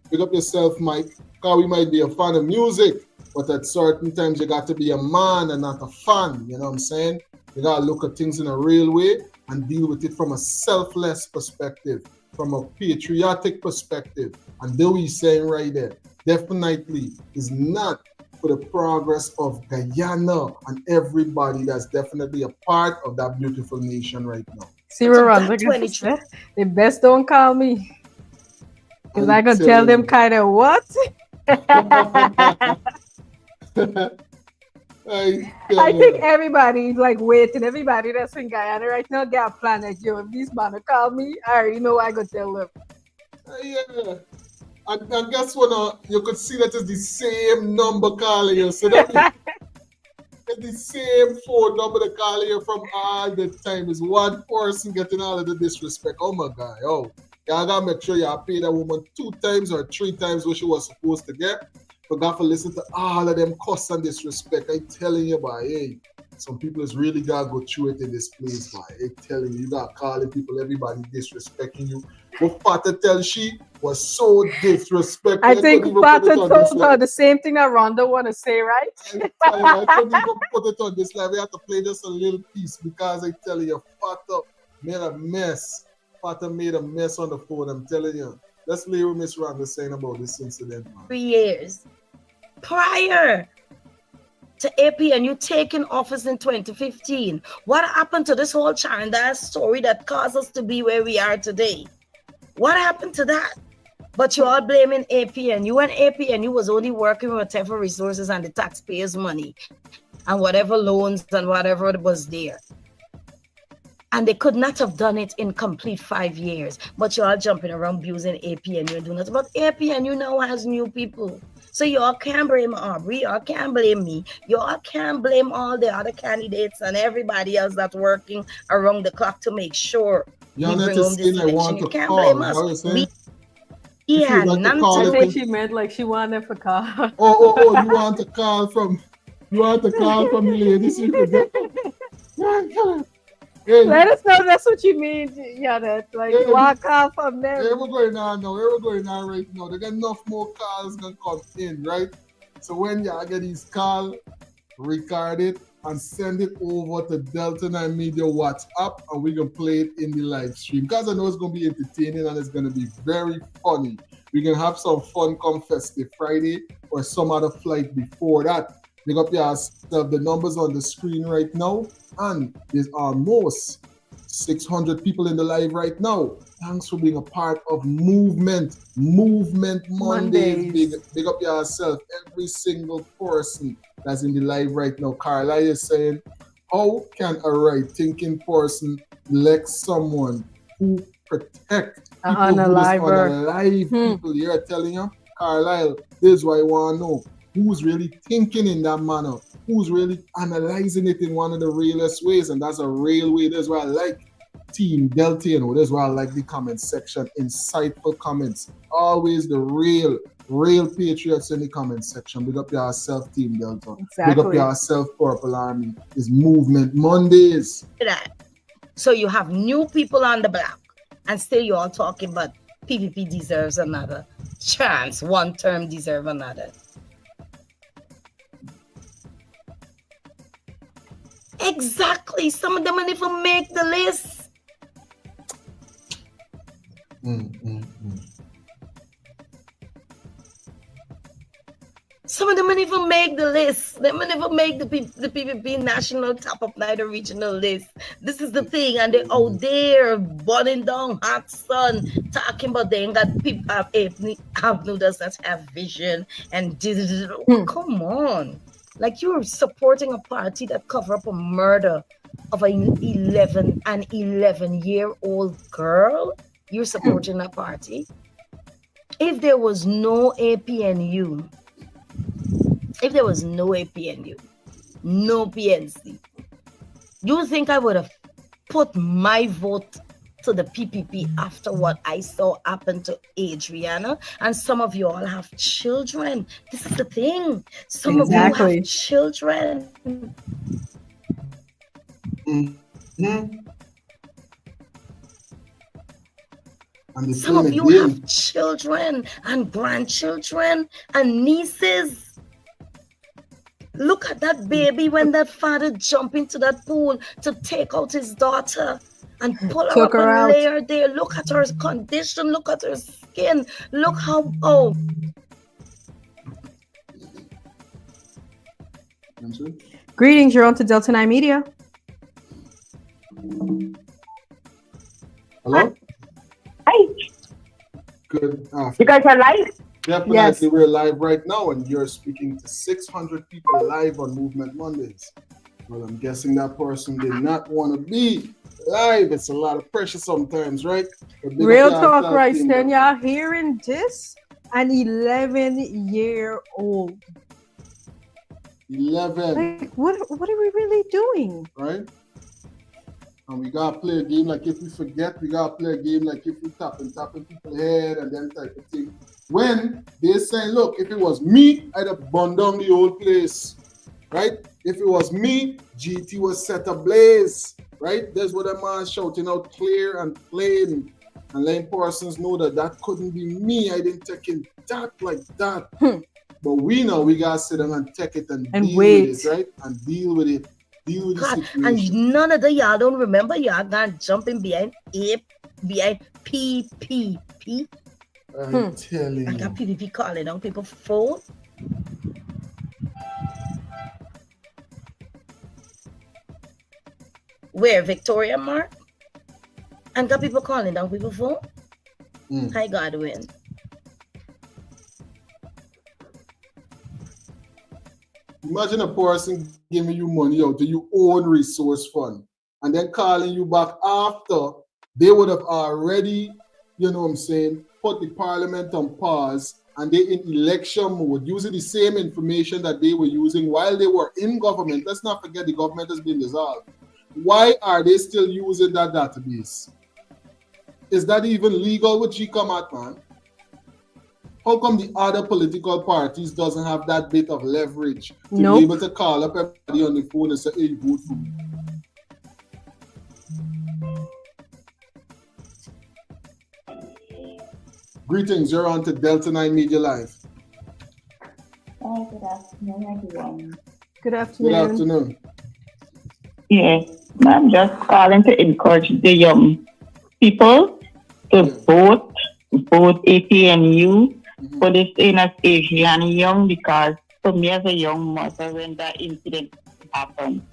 Pick up yourself, Mike. Because we might be a fan of music, but at certain times you got to be a man and not a fan. You know what I'm saying? You got to look at things in a real way and deal with it from a selfless perspective, from a patriotic perspective. And the way he's saying right there, definitely is not for the progress of Guyana and everybody that's definitely a part of that beautiful nation right now. See where runs again. They best don't call me. Because I could tell them kind of what? I think everybody like waiting. Everybody that's in Guyana right now got a plan like, yo, if these man call me, I already know I could tell them. Yeah. And guess what? You could see that it's the same number calling you. So that it's the same phone number that calling you from all the time. It's one person getting all of the disrespect. Oh my God. Oh, y'all gotta make sure y'all pay that woman 2 times or 3 times what she was supposed to get. Forgot to listen to all of them cuss and disrespect. I telling you, boy, hey, some people is really gotta go through it in this place, boy. I telling you, you got calling people, everybody disrespecting you. What Pata tell she was so disrespectful. I think Pata told her the same thing that Rhonda want to say, right? I couldn't even put it on this live. We have to play just a little piece because I tell you, Pata made a mess. Pata made a mess on the phone, I'm telling you. Let's play what Miss Rhonda saying about this incident, man. 3 years prior to A.P.N.U taking office in 2015. What happened to this whole Chandas story that caused us to be where we are today? What happened to that? But you're all blaming A.P.N.U, and A.P.N.U was only working with whatever resources and the taxpayers' money and whatever loans and whatever was there. And they could not have done it in complete 5 years. But you're all jumping around abusing A.P.N.U and doing nothing. But A.P.N.U now has new people. So y'all can't blame Aubrey, y'all can't blame me, y'all can't blame all the other candidates and everybody else that's working around the clock to make sure we bring home this election. You can't blame us. We had none to I do think with. she meant like she wanted for call. Oh, you want to call from the ladies you could get. Hey, let us know that's what you mean, Janet. Like you want to call from them. Here we're going on now. Here we're going on right now. They got enough more calls gonna come in, right? So when y'all get these calls, record it and send it over to Delta 9 Media WhatsApp, and we can play it in the live stream. Because I know it's gonna be entertaining and it's gonna be very funny. We can have some fun come Festive Friday or some other flight before that. Pick up yourself. The numbers on the screen right now, and there's almost 600 people in the live right now. Thanks for being a part of Movement Mondays. Big up yourself, every single person that's in the live right now. Carla is saying, how can a right-thinking person elect someone who protect people unalive people? You're telling you, Carlisle, this is what I want to know. Who's really thinking in that manner? Who's really analyzing it in one of the realest ways? And that's a real way. That's why I like Team Delta, you know. That's why I like the comment section. Insightful comments. Always the real patriots in the comment section. Big up yourself, Team Delta. Exactly. Big up yourself, Purple Army. It's Movement Mondays. So you have new people on the block, and still you're all talking about P.P.P deserves another chance. One term deserves another. Exactly. Some of them don't even make the list. Some of them don't even make the list. They don't even make the P.P.P national top of night regional list. This is the thing, and they're out there burning down hot sun, talking about they ain't got A.P.N.U doesn't have vision and come on. Like you're supporting a party that cover up a murder of an 11-year-old girl. You're supporting a party. If there was no A.P.N.U, no PNC, you think I would have put my vote to the P.P.P after what I saw happen to Adriana? And some of you all have children. This is the thing. Some of you have children. Some of you have children and grandchildren and nieces. Look at that baby when that father jumped into that pool to take out his daughter and pull her up and lay her there. Look at her condition. Look at her skin. Look how Greetings, you're on to Delta 9 Media. Hello? Hi. Good. You guys are live? Definitely, yes. We're live right now, and you're speaking to 600 people live on Movement Mondays. Well, I'm guessing that person did not want to be live. It's a lot of pressure sometimes, right? Real talk, right, then y'all hearing this? An 11-year-old. 11. Like, what are we really doing? Right? And we gotta play a game like if we forget, we gotta play a game like if we tapping people's head and them type of thing. When they're saying, look, if it was me, I'd have burned down the whole place, right? If it was me, GT was set ablaze, right? That's what a man shouting out clear and plain and letting persons know that that couldn't be me. I didn't take it that like that. But we know we gotta sit down and take it and deal with it, right? And deal with it. Deal with the situation. And none of the y'all don't remember y'all not jumping behind P.P.P. I'm telling I got P.P.P calling on people's phone. Where? Victoria Mark? And got people calling down people's phone? Hi, Godwin. Imagine a person giving you money out to your own resource fund, and then calling you back after, they would have already, you know what I'm saying, put the parliament on pause, and they in election mode, using the same information that they were using while they were in government. Let's not forget the government has been dissolved. Why are they still using that database? Is that even legal with GCOMAT, man? How come the other political parties doesn't have that bit of leverage to be able to call up everybody on the phone and say, hey, vote for me? Greetings, you're on to Delta 9 Media Live. Hi, good afternoon, everyone. Good afternoon. Good afternoon. Yes, I'm just calling to encourage the young people to vote A.P.N.U. for this thing as Adriana Young, because for me as a young mother, when that incident happened,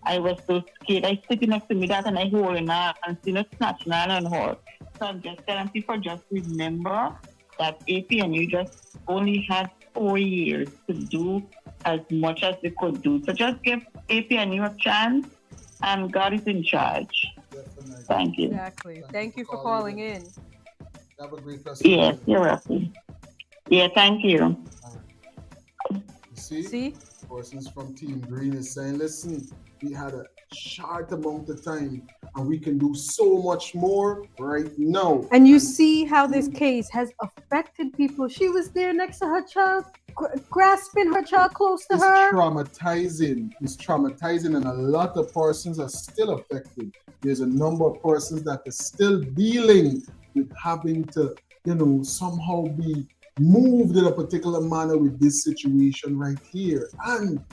I was so scared. I sitting next to me that and I holding her and seeing her snatching her on her. So I'm just telling people, just remember that A.P.N.U. just only had 4 years to do as much as they could do. So just give A.P.N.U. a chance, and God is in charge. Definitely. Thank you. Exactly. Thank you for calling in. Have a great rest Yes, you're welcome. Yeah, thank you. You see? Persons from Team Green is saying, listen, we had a short amount of time and we can do so much more right now. And you see how this case has affected people. She was there next to her child, grasping her child close to her. Traumatizing. It's traumatizing, and a lot of persons are still affected. There's a number of persons that are still dealing with having to, you know, somehow be moved in a particular manner with this situation right here. And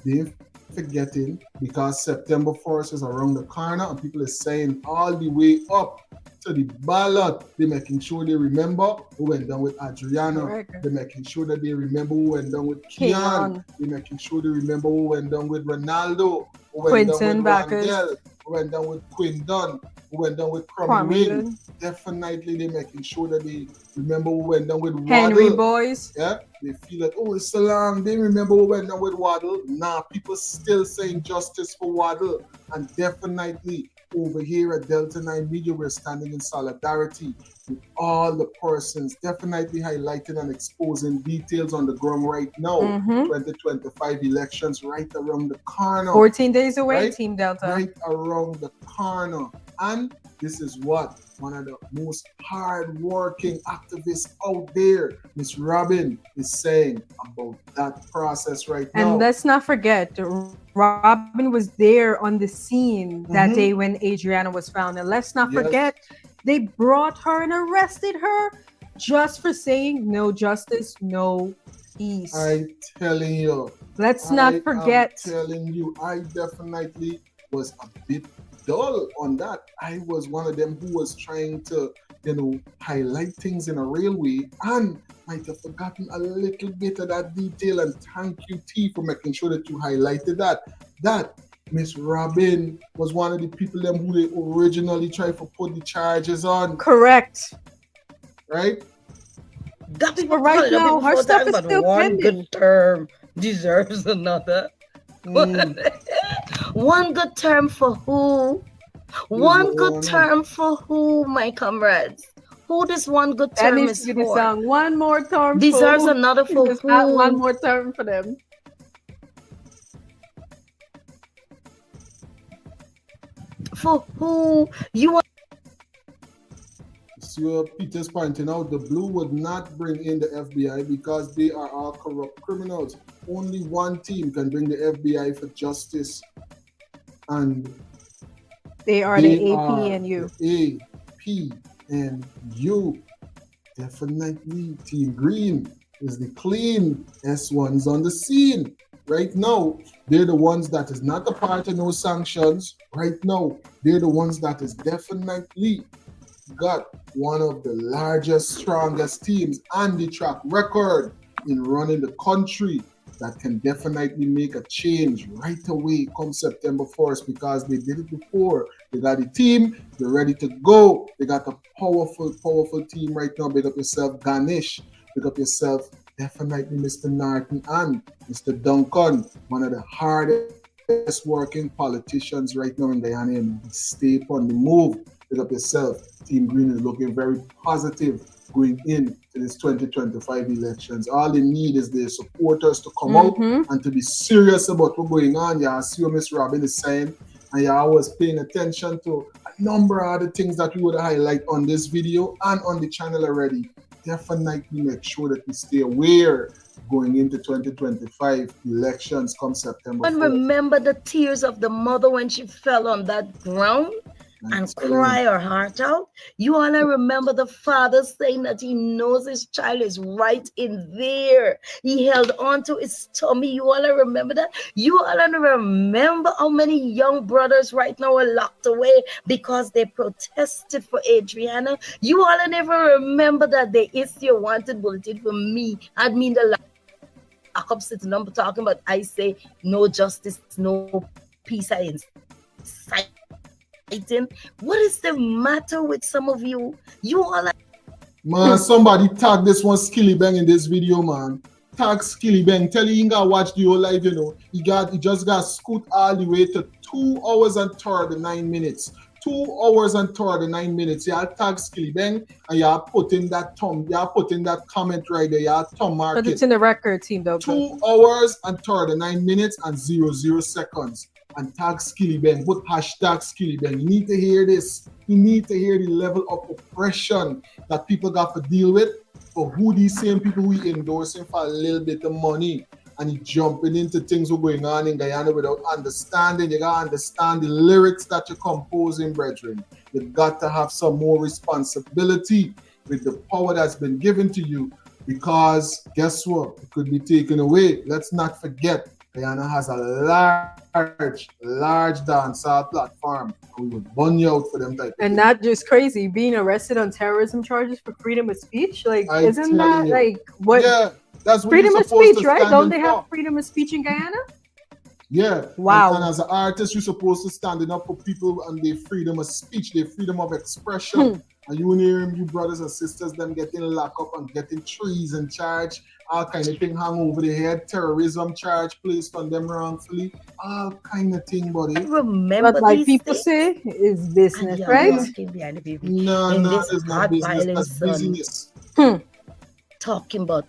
they're forgetting, because September 1st is around the corner and people are saying all the way up to the ballot, they're making sure they remember who went down with Adriana. They're making sure that they remember who went down with Kian. They're making sure they remember who went down with Ronaldo, who went down with Randell, who went down with Quindon, who went down with Cromwell. Definitely they're making sure that they remember who went down with Henry Waddle. Boys. Yeah, they feel like, oh, it's so long. They remember who went down with Waddle. Nah, people still saying justice for Waddle. And definitely over here at Delta 9 Media, we're standing in solidarity with all the persons, definitely highlighting and exposing details on the ground right now. 2025 elections right around the corner. 14 days away, right? Team Delta. Right around the corner. And this is what one of the most hard-working activists out there, Miss Robin, is saying about that process right now. And let's not forget, Robin was there on the scene that day when Adriana was found. And let's not forget, they brought her and arrested her just for saying no justice, no peace. I'm telling you. Let's not forget. I'm telling you, I definitely was a bit dull on that. I was one of them who was trying to, you know, highlight things in a real way and might have forgotten a little bit of that detail. And thank you, T, for making sure that you highlighted that. That Miss Robin was one of the people them who they originally tried to put the charges on. Correct. Right? That people right now, her stuff is still one pending. good term deserves another. One good term for who? One good term for who, my comrades? Who this one good term needs is to be the for? song. One more term deserves for who? another for Just who? add one more term for them. For who? You want? Sir Peter's pointing out the blue would not bring in the FBI because they are all corrupt criminals. Only one team can bring the FBI for justice, and they are the A.P.N.U. A.P.N.U. Definitely, Team Green is the clean S1s on the scene. Right now, they're the ones that is not a part of no sanctions. Right now, they're the ones that is definitely got one of the largest, strongest teams and the track record in running the country that can definitely make a change right away come September 1st, because they did it before. They got a team, they're ready to go. They got a powerful, powerful team right now. Big up yourself, Ganesh. Big up yourself, definitely Mr. Norton and Mr. Duncan, one of the hardest best working politicians right now in Guyana, and stay on the move. Pick up yourself. Team Green is looking very positive going into this 2025 elections. All they need is their supporters to come out and to be serious about what's going on. Yeah, I see what Miss Robin is saying, and yeah, I was paying attention to a number of the things that we would highlight on this video and on the channel already. Definitely make sure that we stay aware going into 2025 elections come September 4th. And remember the tears of the mother when she fell on that ground and cry her heart out. You all remember the father saying that he knows his child is right in there. He held on to his tummy. You all remember that? You all remember how many young brothers right now are locked away because they protested for Adriana. You all never remember that the issue wanted bulletin for me. I mean the lockup sitting number talking about I say no justice, no peace. I incite. What is the matter with some of you? You all man, somebody tag this one Skilly Bang in this video, man. Tag Skilly Bang. Tell you got watch the whole live, you know. He just got scoot all the way to 2 hours and 39 minutes. 2 hours and 39 minutes. Y'all tag Skilly Bang and y'all put in that comment right there. Y'all thumb mark But it's in the record team though. 2 hours and 39 minutes and 00 seconds. And tag Skilly Bang, put hashtag Skilly Bang. You need to hear this. You need to hear the level of oppression that people got to deal with for who these same people who endorsing for a little bit of money. And he jumping into things who are going on in Guyana without understanding. You got to understand the lyrics that you're composing, brethren. You got to have some more responsibility with the power that's been given to you, because guess what? It could be taken away. Let's not forget, Guyana has a large dancehall platform. We would burn you out for them type. And not just crazy, being arrested on terrorism charges for freedom of speech. Like, isn't that like what? Yeah, that's what freedom of supposed speech, to right? stand Don't in they for. have freedom of speech in Guyana? Yeah. Wow. And as an artist, you're supposed to stand up for people and their freedom of speech, their freedom of expression. And you hear you brothers and sisters, them getting locked up and getting treason charge, all kind of thing hang over their head, terrorism charge placed on them wrongfully, all kind of thing, buddy. remember But like these people things? say, it's business, And you're right? working behind the people. No, In no, this it's not hard business, violence, that's son, business. talking about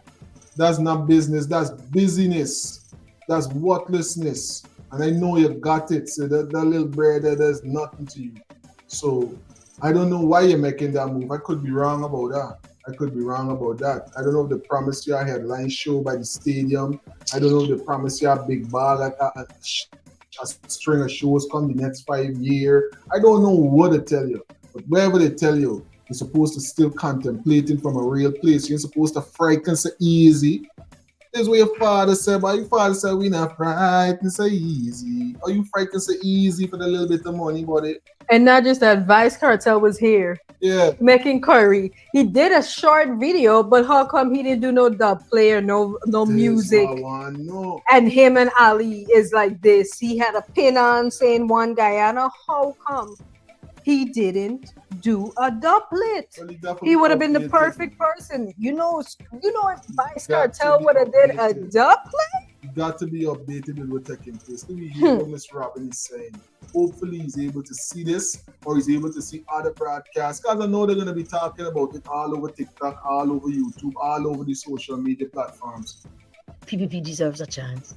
That's not business, that's busyness. That's worthlessness. And I know you got it. So that little bread there, there's nothing to you. So I don't know why you're making that move. I could be wrong about that. I don't know if they promised you a headline show by the stadium. I don't know if they promised you a big bag, a string of shows come the next 5 years. I don't know what to tell you. But wherever they tell you, you're supposed to still contemplating from a real place. You're supposed to frighten so easy. This is what your father said, but your father said we not frighten so easy. Are you frightened so easy for the little bit of money, buddy? And not just that, Vice Cartel was here. Yeah. Making curry. He did a short video, but how come he didn't do no dub play or no music? No. And him and Ali is like this. He had a pin on saying one Guyana. How come he didn't do a doublet? Well, He would have been the perfect person. You know if Vice Cartel would have did a doublet. You got to be updated with what's taking place. Let me hear what Miss Robin is saying. Hopefully he's able to see this, or he's able to see other broadcasts, because I know they're going to be talking about it all over TikTok, all over YouTube, all over the social media platforms. P.P.P deserves a chance.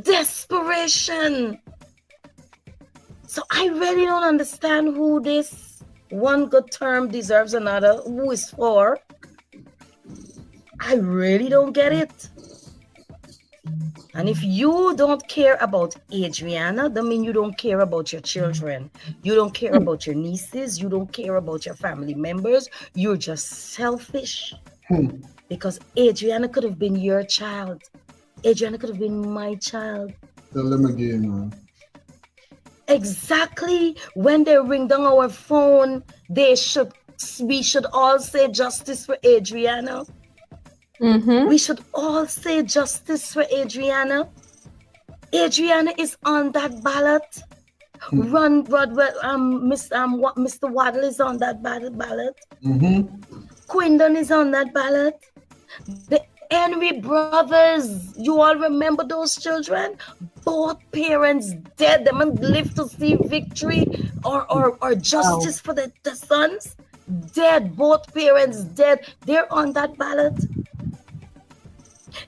Desperation. So I really don't understand who this one good term deserves another, who is for. I really don't get it. And if you don't care about Adriana, that means you don't care about your children. You don't care about your nieces. You don't care about your family members. You're just selfish. Because Adriana could have been your child. Adriana could have been my child. Tell them again, man. Exactly. When they ring down our phone, we should all say justice for Adriana. We should all say justice for Adriana. Adriana is on that ballot. Run Broadwell, Mr. Waddle is on that ballot. Quindon is on that ballot. Henry brothers, you all remember those children? Both parents dead. Them and live to see victory or justice for the sons. Dead. Both parents dead. They're on that ballot.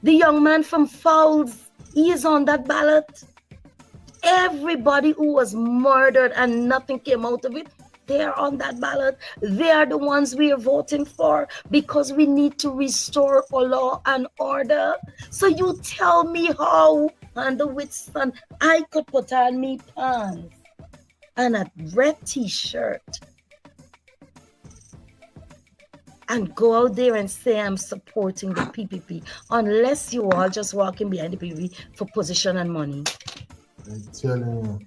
The young man from Fowles, he is on that ballot. Everybody who was murdered and nothing came out of it, they are on that ballot. They are the ones we are voting for because we need to restore law and order. So you tell me how, and the which son, I could put on me pants and a red t-shirt and go out there and say I'm supporting the P.P.P. unless you all just walking behind the P.P.P. for position and money. I'm telling you.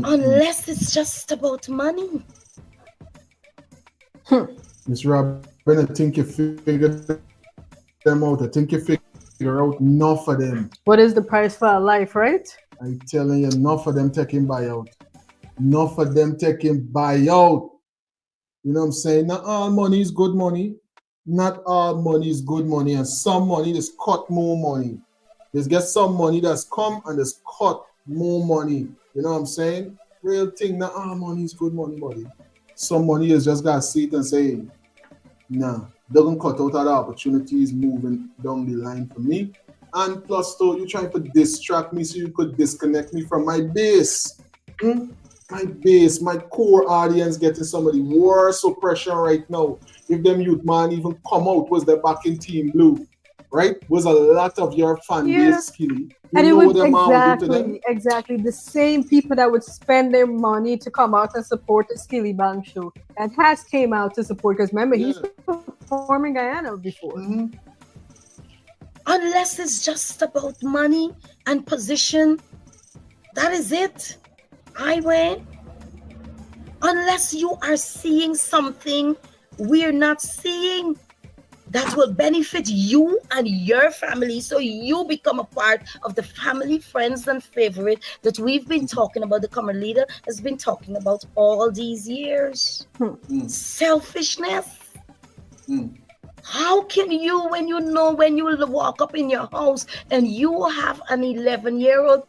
Unless it's just about money. Miss Robin, I think you figured them out. I think you figure out enough of them. What is the price for a life, right? I'm telling you, enough of them taking buyout. Enough of them taking buyout. You know what I'm saying? Not all money is good money. Not all money is good money. And some money is cut more money. There's get some money that's come and there's cut more money. You know what I'm saying? Real thing, not all money is good money, buddy. Some money is just gotta see it and say, nah, doesn't cut out other opportunities moving down the line for me. And plus, though, you're trying to distract me so you could disconnect me from my base. My base, my core audience getting some of the worst oppression right now. If them youth man even come out, was the back in Team Blue, right? Was a lot of your fan base skilly. And it would exactly the same people that would spend their money to come out and support the Skilly Bang show. And has came out to support because remember he's performing Guyana before. Unless it's just about money and position, that is it. I win. Unless you are seeing something we're not seeing that will benefit you and your family, so you become a part of the family, friends, and favorite that we've been talking about, the common leader has been talking about all these years. Selfishness. How can you, when you walk up in your house and you have an 11-year-old,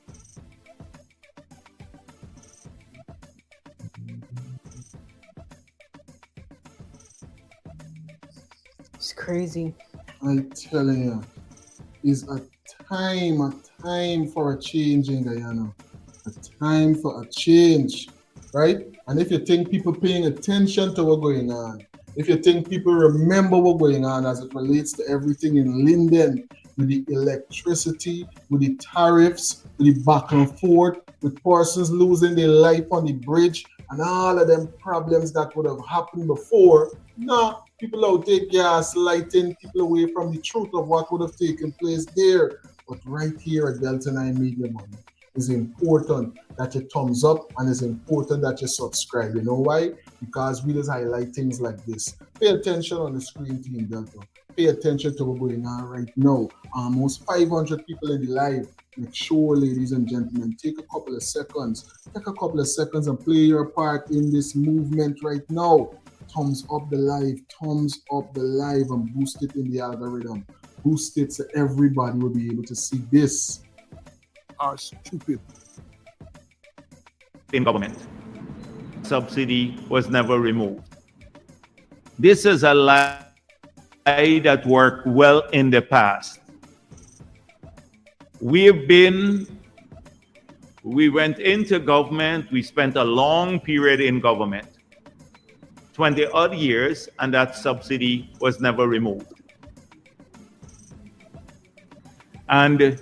it's crazy. I'm telling you, it's a time for a change in Guyana. A time for a change, right? And if you think people paying attention to what's going on, if you think people remember what's going on as it relates to everything in Linden, with the electricity, with the tariffs, with the back and forth, with persons losing their life on the bridge, and all of them problems that would have happened before, nah, people out there gaslighting people away from the truth of what would have taken place there. But right here at Delta 9 Media Money, it's important that you thumbs up and it's important that you subscribe. You know why? Because we just highlight things like this. Pay attention on the screen, Team Delta. Pay attention to what's going on right now. Almost 500 people in the live. Make sure, ladies and gentlemen, take a couple of seconds. Take a couple of seconds and play your part in this movement right now. Thumbs up the live, and boost it in the algorithm. Boost it so everybody will be able to see this. Are stupid. In government, subsidy was never removed. This is a lie that worked well in the past. We went into government, we spent a long period in government, 20 odd years, and that subsidy was never removed. And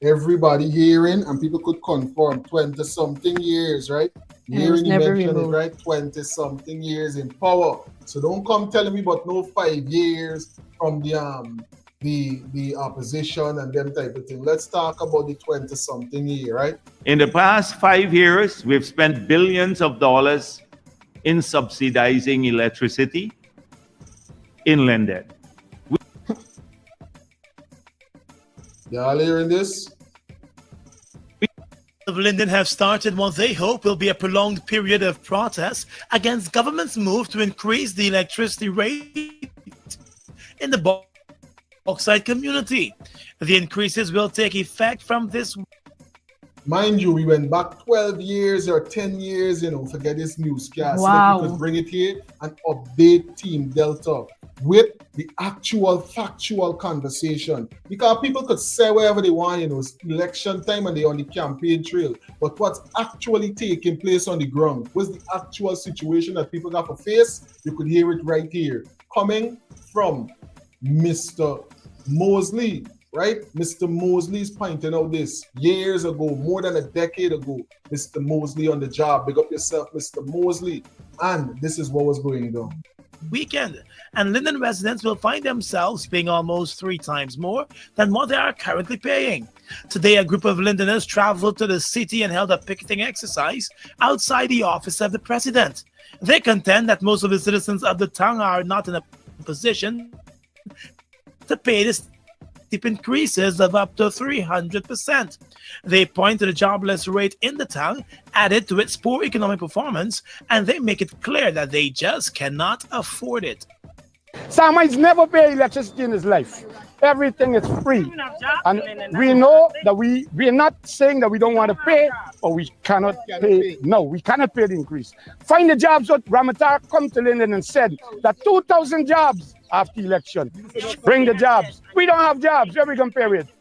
everybody hearing, and people could confirm, 20-something years, right? Hearing you mention it, right? 20-something years in power. So don't come telling me about no 5 years from the opposition and them type of thing. Let's talk about the 20-something year, right? In the past 5 years, we've spent billions of dollars in subsidizing electricity in Linden. Y'all hearing this? Of Linden have started what they hope will be a prolonged period of protest against government's move to increase the electricity rate in the bauxite community. The increases will take effect from this. Mind you, we went back 12 years or 10 years, forget this newscast. Wow. So that we could bring it here and update Team Delta with the actual factual conversation. Because people could say whatever they want, it's election time and they're on the campaign trail. But what's actually taking place on the ground? What's the actual situation that people got to face? You could hear it right here. Coming from Mr. Mosley. Right? Mr. Mosley's pointing out this years ago, more than a decade ago. Mr. Mosley on the job. Big up yourself, Mr. Mosley. And this is what was going on. Weekend, and Linden residents will find themselves paying almost 3 times more than what they are currently paying. Today, a group of Lindeners traveled to the city and held a picketing exercise outside the office of the president. They contend that most of the citizens of the town are not in a position to pay this steep increases of up to 300%. They point to the jobless rate in the town added to its poor economic performance, and they make it clear that they just cannot afford it. Someone's never paid electricity in his life. Everything is free. And we know that we're not saying that we don't want to pay, or we cannot pay. No, we cannot pay the increase. Find the jobs. What Ramatar come to Linden and said that 2,000 jobs after election. Bring the jobs. We don't have jobs. Where we compare with?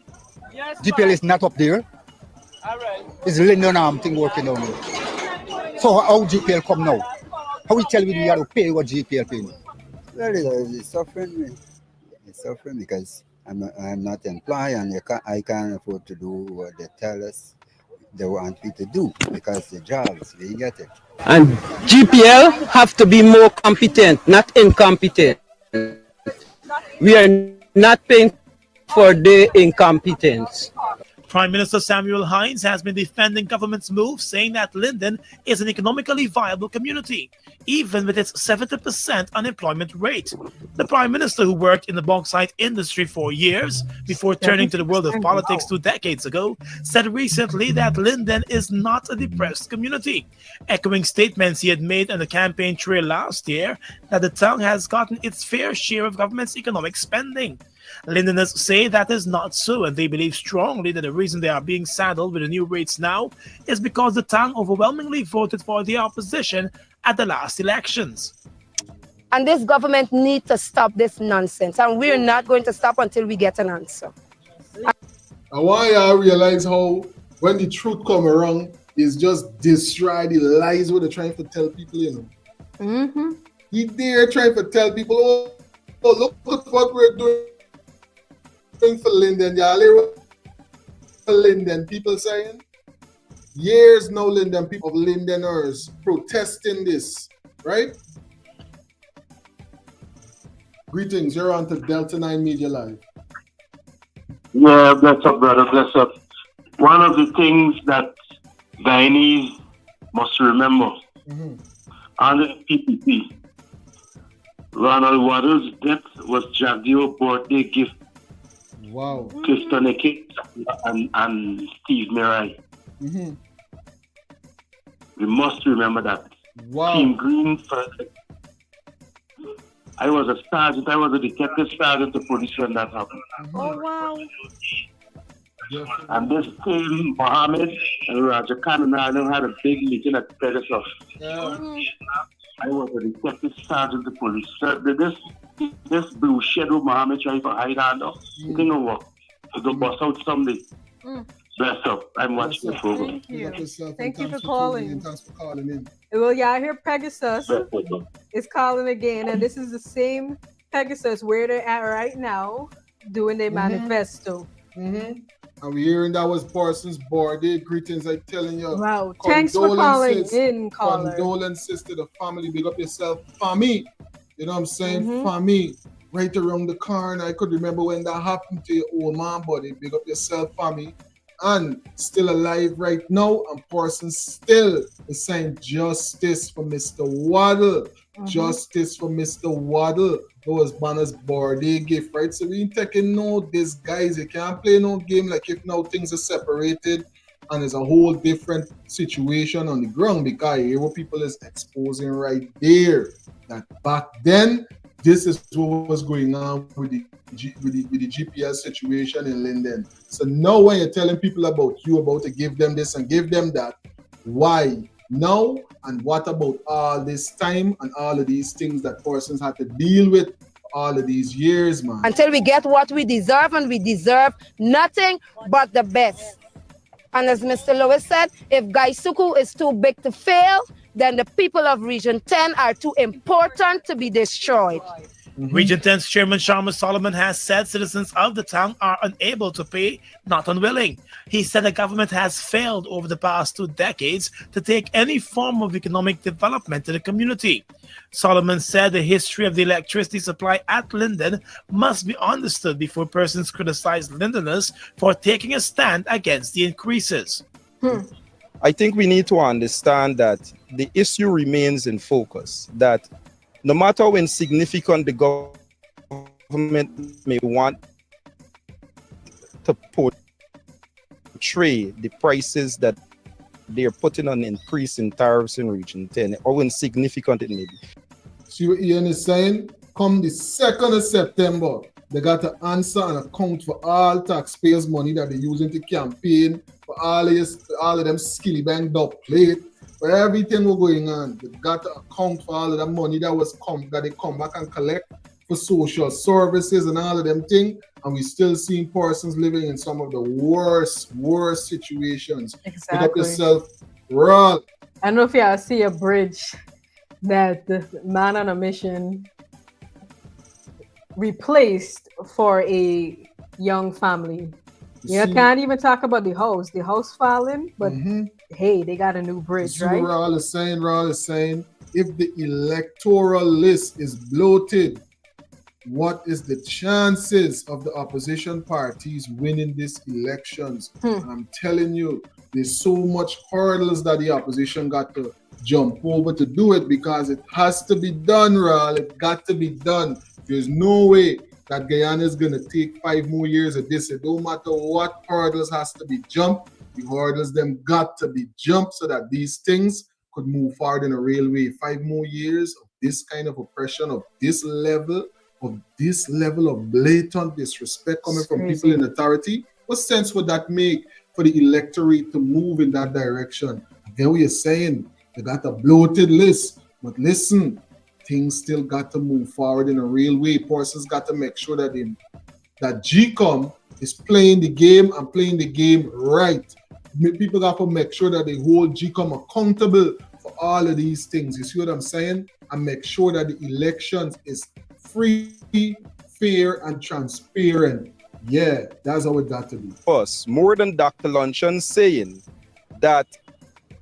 GPL is not up there. It's Linden thing working on it. So how GPL come now? How we tell we have to pay what GPL pay? Well, it's suffering me. It's suffering because I'm not employed and I can't afford to do what they tell us they want me to do because the jobs, we get it. And GPL have to be more competent, not incompetent. We are not paying for their incompetence. Prime Minister Samuel Hines has been defending government's move, saying that Linden is an economically viable community, even with its 70% unemployment rate. The Prime Minister, who worked in the bauxite industry for years before turning to the world of politics 2 decades ago, said recently that Linden is not a depressed community, echoing statements he had made on the campaign trail last year that the town has gotten its fair share of government's economic spending. Lindeners say that is not so, and they believe strongly that the reason they are being saddled with the new rates now is because the town overwhelmingly voted for the opposition at the last elections. And this government needs to stop this nonsense, and we're not going to stop until we get an answer. I want you to realize how when the truth come around, it's just destroy the lies what they're trying to tell people, He there trying to tell people, oh look at what we're doing for Linden, for Linden, people saying years now Linden people of Lindeners protesting this, right? Greetings, you're on to Delta 9 Media Live. Yeah, bless up, brother, bless up. One of the things that Guyanese must remember under the P.P.P. Ronald Waddell's death was Jagdeo's birthday gift. Wow. Kristen and Steve Mirai. We must remember that. Wow. Team Green first. I was a sergeant, I was a detective sergeant of police when that happened. Oh, wow. And this team, Mohomed and Roger Cannon, had a big meeting at Pegasus. I was a detective sergeant of police. So this blue shadow Mohomed trying to hide under, it didn't work. It'll bust out someday. Bless up. I'm watching the program. Thank you for calling. Thanks for calling in. Well, yeah, I hear Pegasus is calling again, and this is the same Pegasus where they're at right now doing their manifesto. And we're hearing that was Parsons' birthday. Greetings, I'm telling you. Wow, thanks for calling in, caller. Condolences to the family. Big up yourself, family. You know what I'm saying? Family. Right around the corner. I could remember when that happened to your old man, buddy. Big up yourself, family. And still alive right now. And Parsons still is saying justice for Mr. Waddell. Justice for Mr. Waddell. That was Banner's birthday gift, right? So we ain't taking no this, guys. You can't play no game like if now things are separated and there's a whole different situation on the ground, because here what people is exposing right there, that back then this is what was going on with the GPS situation in Linden. So now when you're telling people about to give them this and give them that, why now? And what about all this time and all of these things that persons had to deal with all of these years, man? Until we get what we deserve, and we deserve nothing but the best. And as Mr. Lewis said, if Gaisuku is too big to fail, then the people of Region 10 are too important to be destroyed. Region 10's Chairman Sharma Solomon has said citizens of the town are unable to pay, not unwilling. He said the government has failed over the past 2 decades to take any form of economic development to the community. Solomon said the history of the electricity supply at Linden must be understood before persons criticize Lindeners for taking a stand against the increases. I think we need to understand that the issue remains in focus, that no matter how insignificant the government may want to portray the prices that they're putting on increase in tariffs in Region 10, how insignificant it may be. See what Ian is saying? Come the 2nd of September, they got to answer and account for all taxpayers' money that they're using to campaign, for all of them skilly banged up plate, for everything was going on. They got to account for all of the money that they come back and collect for social services and all of them things. And we still seeing persons living in some of the worst situations. Exactly. Put up yourself, Raw. I don't know if y'all see a bridge that the man on a mission replaced for a young family. You can't even talk about the house falling, but hey, they got a new bridge, right? Raul is saying, if the electoral list is bloated, what is the chances of the opposition parties winning these elections? And I'm telling you, there's so much hurdles that the opposition got to jump over to do it, because it has to be done, Raul. It got to be done. There's no way that Guyana is going to take 5 more years of this. It don't matter what hurdles has to be jumped. The hurdles them got to be jumped so that these things could move forward in a real way. 5 more years of this kind of oppression, of this level of blatant disrespect coming from people in authority. What sense would that make for the electorate to move in that direction? Again, what you're saying, they got a bloated list, but listen, things still got to move forward in a real way. Persons got to make sure that that GCOM is playing the game and playing the game right. People got to make sure that they hold GCOM accountable for all of these things. You see what I'm saying? And make sure that the elections is free, fair, and transparent. Yeah, that's how it got to be. Us, more than Dr. Luncheon saying that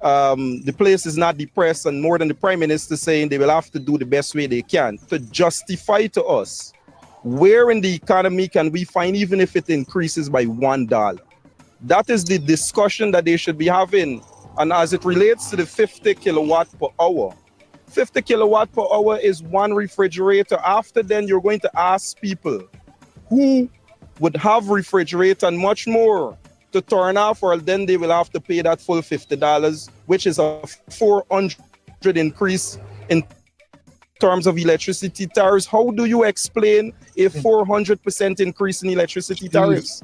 the place is not depressed, and more than the Prime Minister saying they will have to do the best way they can to justify to us where in the economy can we find, even if it increases by $1. That is the discussion that they should be having. And as it relates to the 50 kilowatt per hour, 50 kilowatt per hour is 1 refrigerator. After then, you're going to ask people who would have refrigerator and much more to turn off, or then they will have to pay that full $50, which is a 400 increase in terms of electricity tariffs. How do you explain a 400% increase in electricity tariffs?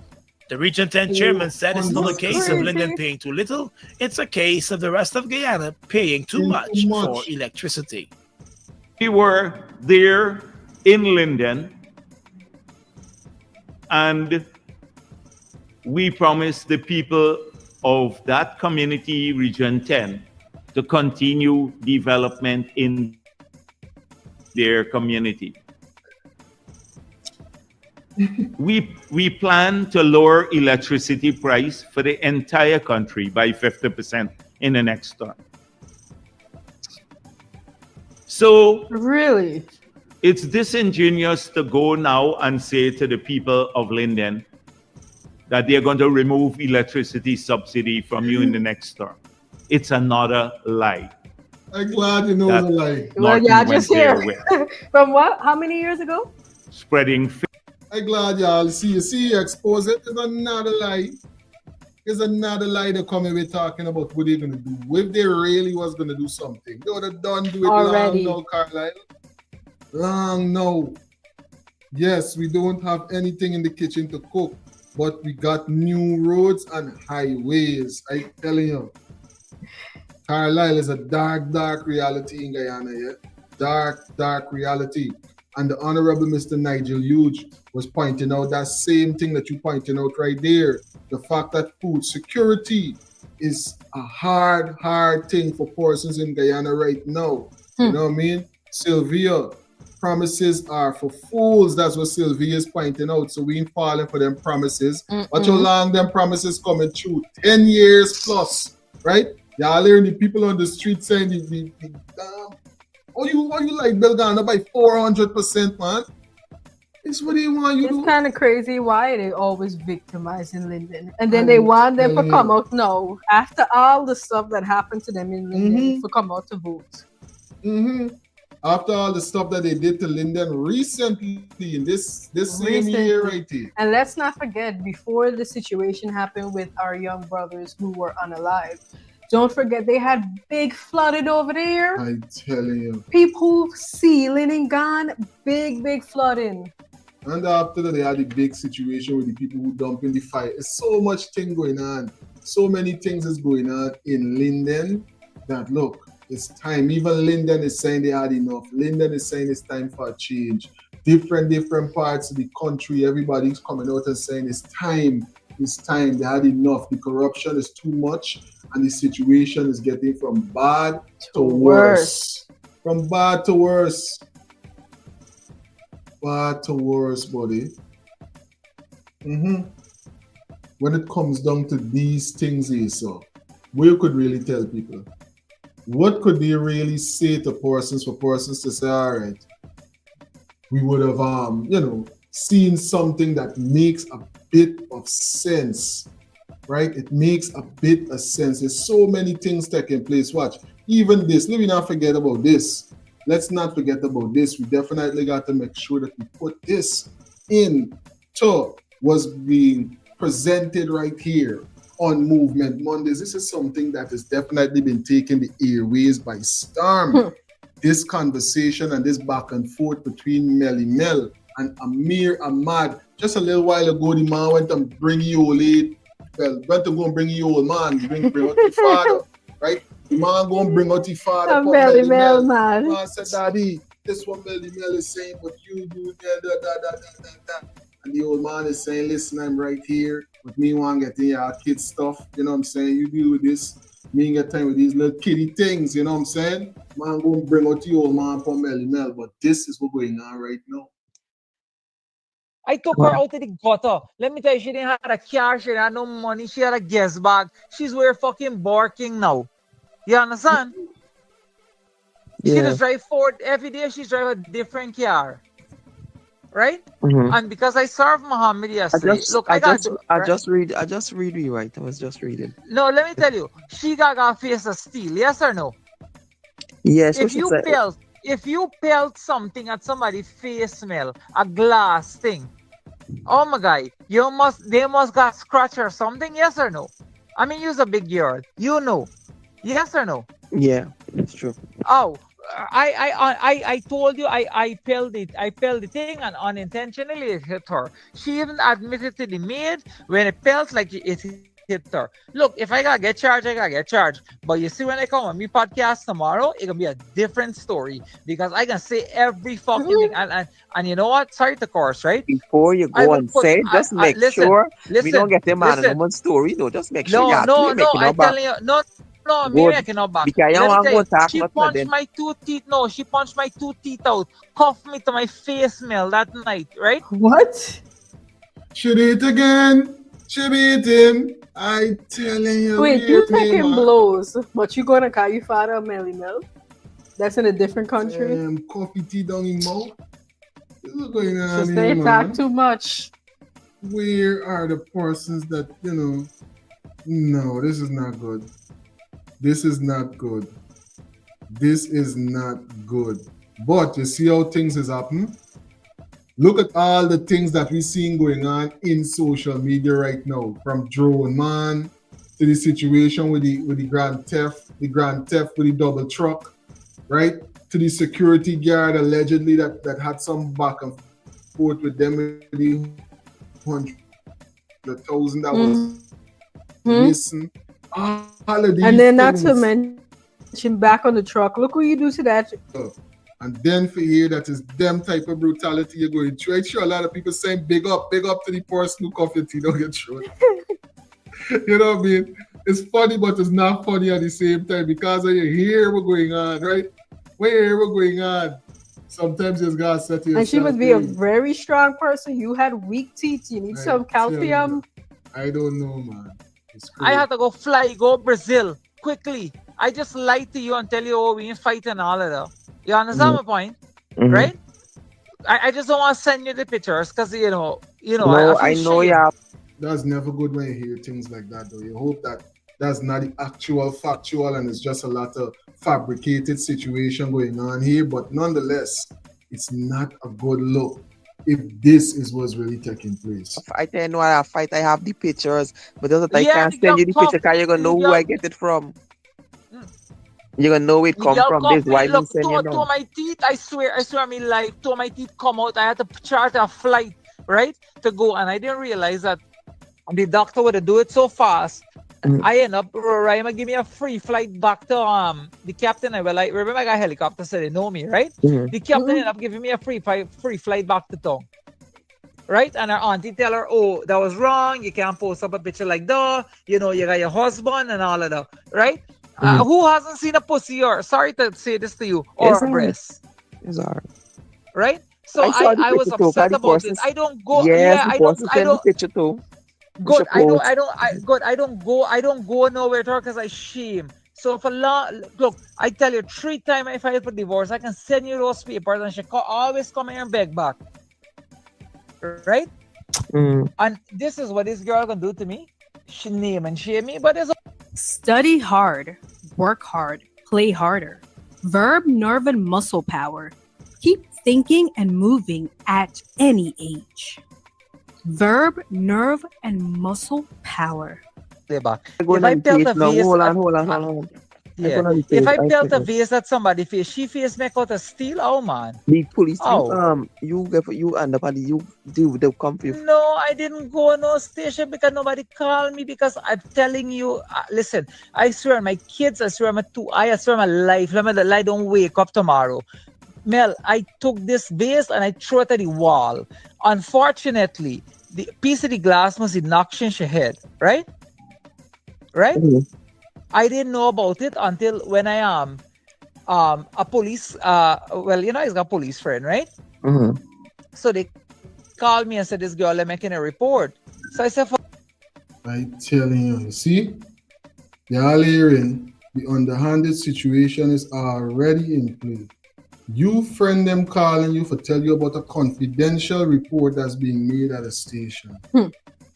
The Region 10 chairman said it's not a case of Linden paying too little, it's a case of the rest of Guyana paying too much for electricity. We were there in Linden, and we promised the people of that community, Region 10, to continue development in their community. We plan to lower electricity price for the entire country by 50% in the next term. So really, it's disingenuous to go now and say to the people of Linden that they're going to remove electricity subsidy from you in the next term. It's another lie. I'm glad you know the lie. Well, yeah, just here. From what? How many years ago? Spreading. I'm glad y'all see you expose it. It's another lie. It's another lie they're coming with, talking about what they're going to do. If they really was going to do something, they would have done do it already. long now, Carlisle. Long now. Yes, we don't have anything in the kitchen to cook, but we got new roads and highways. I telling you. Carlisle is a dark, dark reality in Guyana, yeah? Dark, dark reality. And the Honorable Mr. Nigel Huge was pointing out that same thing that you pointing out right there. The fact that food security is a hard, hard thing for persons in Guyana right now. You know what I mean? Sylvia, promises are for fools. That's what Sylvia is pointing out. So we ain't falling for them promises. Watch how long them promises coming through. 10 years plus, right? Y'all hearing the people on the street saying, oh, you like Belgana by 400%, man. It's what they want you to do. It's kind of crazy why they always victimizing Linden. And then they want them to come out now, after all the stuff that happened to them in Linden, to come out to vote. After all the stuff that they did to Linden recently, in this same year right here. And let's not forget, before the situation happened with our young brothers who were unalive, don't forget they had big flooded over there. I tell you. People who sealing and gone, big flooding. And after that, they had the big situation with the people who dump in the fire. There's so much thing going on. So many things is going on in Linden that, look, it's time. Even Linden is saying they had enough. Linden is saying it's time for a change. Different parts of the country, everybody's coming out and saying it's time. It's time. They had enough. The corruption is too much, and the situation is getting from bad to worse. From bad to worse. Bad to worse, buddy. When it comes down to these things here, so we could really tell people. What could they really say to persons for persons to say, all right, we would have, seen something that makes a bit of sense, right? It makes a bit of sense. There's so many things taking place. Watch, even this, let me not forget about this. Let's not forget about this. We definitely got to make sure that we put this into what's being presented right here on Movement Mondays. This is something that has definitely been taking the airways by storm. This conversation and this back and forth between Melly Mel and Amir Ahmad. Just a little while ago, the man went and bring you old lady. Well, went to go and bring you old man. Bring out your father, right? The man go and bring out your father. Melly Mel, man. Man said, Daddy, this what Melly Mel is saying, but you do that. And the old man is saying, listen, I'm right here. But me want to get in your kid stuff. You know what I'm saying? You deal with this. Me ain't get time with these little kiddie things. You know what I'm saying? Man, go and bring out the old man from Melly Mel. But this is what's going on right now. I took her out of the gutter. Let me tell you, she didn't have a car. She didn't have no money. She had a gas bag. She's where fucking barking now. You understand? Yeah. She just drive forward every day. She drive a different car. Right? And because I served Mohomed yesterday, I just read you right. I was just reading. No, let me tell you, she got a face of steel. Yes or no? Yes. If you pelt something at somebody's face smell, a glass thing, oh my God, they must got scratch or something. Yes or no? I mean, use a big yard. You know. Yes or no? Yeah, that's true. Oh. I told you I felt it. I felt the thing and unintentionally it hit her. She even admitted to the maid when it felt like it hit her. Look, if I gotta get charged, I gotta get charged. But you see, when I come on my podcast tomorrow, it's gonna be a different story because I can say every fucking thing. And you know what? Sorry to curse, right? Before you go and say, just make sure we don't get them out of one story. No, just make sure. No, I'm telling you, no. No, maybe I cannot back. She punched my two teeth. No, she punched my two teeth out. Cuffed me to my face smell that night, right? What? Should eat again. Should beat him. I telling you. Wait, you taking blows, but you gonna call your father Melly Mel? That's in a different country. Coffee tea down in mouth. What's going on? Just they talk too much. Where are the persons that No, this is not good. This is not good. This is not good. But you see how things is happening? Look at all the things that we're seeing going on in social media right now. From drone man to the situation with the grand theft with the double truck, right? to the security guard allegedly that had some back and forth with them with the $100,000 that was missing. All of these And then not things. to mention back on the truck. Look what you do to that. And then for here, that is them type of brutality you're going through. I'm sure a lot of people saying big up to the person who cough your tea, don't get through it. You know what I mean? It's funny, but it's not funny at the same time because when you hear what's going on, right? When you hear what's going on, sometimes you just gotta set to yourself. And she must be a very strong person. You had weak teeth. You need some calcium. I don't know, man. I had to go Brazil quickly. I just lied to you and tell you, oh, we ain't fighting and all of that. You understand my point? Right? I just don't want to send you the pictures because you know. No, I know yeah. That's never good when you hear things like that, though. You hope that that's not the actual factual and it's just a lot of fabricated situation going on here. But nonetheless, it's not a good look if this is what's really taking place. I tell you I fight, I have the pictures, but just I can't send you the picture because you're gonna know who I get it from. You're gonna know it come from this. Why look, send you to my teeth, I swear me life, to my teeth come out. I had to chart a flight, right, to go, and I didn't realize that the doctor would do it so fast. I end up Ryan give me a free flight back to the captain. I remember I got helicopter, so they know me, right? The captain ended up giving me a free flight back to town. Right? And our auntie tell her, oh, that was wrong. You can't post up a picture like that. You know, you got your husband and all of that. Right? Who hasn't seen a pussy or, sorry to say this to you, or a breast? It's all right. Right? So I was upset about it. I don't go. Yes, I don't. Picture too. Good. I don't go nowhere to her because I shame. So for look, I tell you, 3 times I filed for divorce, I can send you those papers and she always come here and beg back. Right? And this is what this girl gonna do to me. She name and shame me, but it's study hard, work hard, play harder. Verb, nerve, and muscle power. Keep thinking and moving at any age. Verb, nerve, and muscle power. If I felt a face, hold on. Yeah. If I felt a face at somebody face, she face make out a steal. Oh man. The police, you end up and you deal with the conflict. No, I didn't go no station because nobody called me because I'm telling you, listen, I swear my kids, I swear I swear my life, I don't wake up tomorrow. Mel, I took this vase and I threw it at the wall. Unfortunately, the piece of the glass must have knocked in her head, right? Right? I didn't know about it until when I am a police well, you know, he's got a police friend, right? So they called me and said this girl is making a report. So I said, I'm telling you, see, y'all hearing the underhanded situation is already in play. You friend them calling you for tell you about a confidential report that's being made at a station.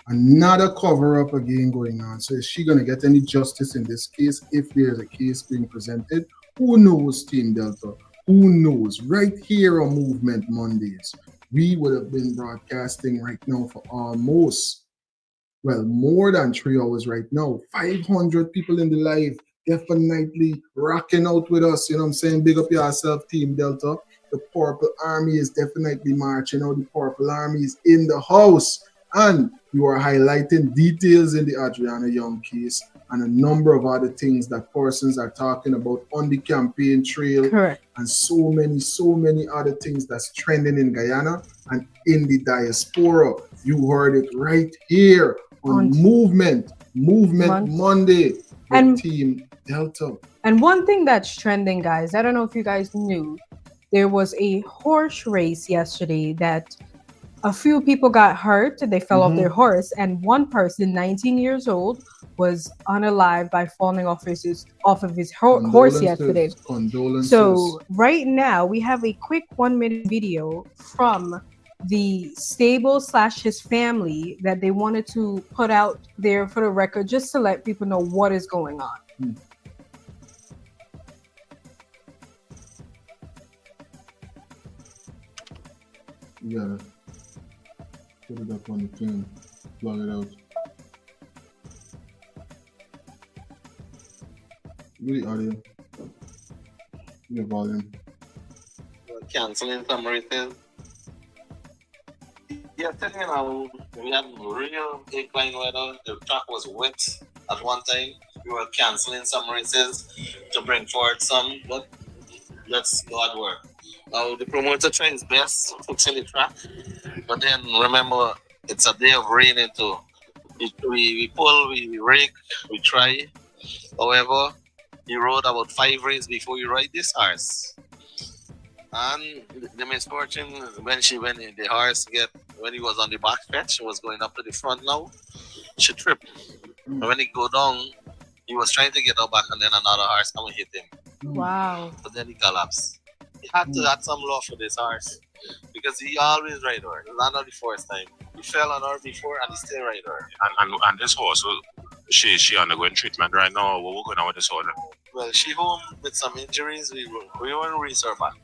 Another cover-up again going on. So is she going to get any justice in this case if there's a case being presented? Who knows, Team Delta? Who knows? Right here on Movement Mondays, we would have been broadcasting right now for almost, well, more than 3 hours right now. 500 people in the live, definitely rocking out with us. You know what I'm saying? Big up yourself, Team Delta. The Purple Army is definitely marching out. The Purple Army is in the house. And you are highlighting details in the Adriana Young case and a number of other things that persons are talking about on the campaign trail. Correct. And so many other things that's trending in Guyana and in the diaspora. You heard it right here on Movement Monday with Team Delta. And one thing that's trending, guys, I don't know if you guys knew, there was a horse race yesterday that a few people got hurt. They fell off their horse, and one person, 19 years old, was unalived by falling off of his horse yesterday. Condolences. So right now we have a quick 1-minute video from the stable / his family that they wanted to put out there for the record, just to let people know what is going on. Yeah. Put it up on the thing, plug it out. Give the audio, give the volume. canceling some races. Yesterday, we had real inclement weather. The track was wet at one time. We were canceling some races to bring forward some, but that's God work. Now, the promoter tries his best fixing the track, but then remember, it's a day of rain too. We pull, we rake, we try. However, he rode about 5 races before he ride this horse. And the misfortune when the horse when he was on the back stretch, he was going up to the front now, she tripped. And when he go down, he was trying to get up back, and then another horse come and hit him. Wow. But then he collapsed. He had to add some love for this horse because he always ride her. Not the first time. He fell on her before and he still ride her. And this horse, she undergoing treatment right now. What we're going on with this horse? Well, she home with some injuries. We won't raise her back.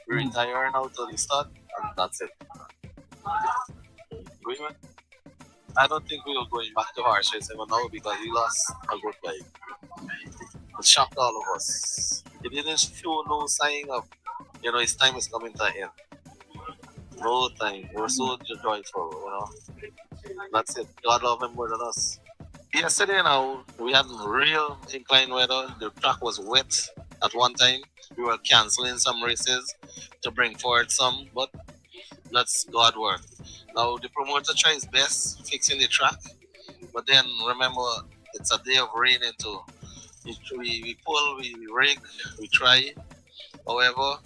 We retire her now to the start, and that's it. I don't think we are going back to horse racing now because he lost a good guy. It shocked all of us. He didn't show no sign of, his time is coming to an end. No time. We were so joyful, That's it. God love him more than us. Yesterday we had real inclement weather. The track was wet at one time. We were canceling some races to bring forward some, but that's God work. Now, the promoter tries his best fixing the track, but then remember, it's a day of rain too. We pull, we rake, we try. However,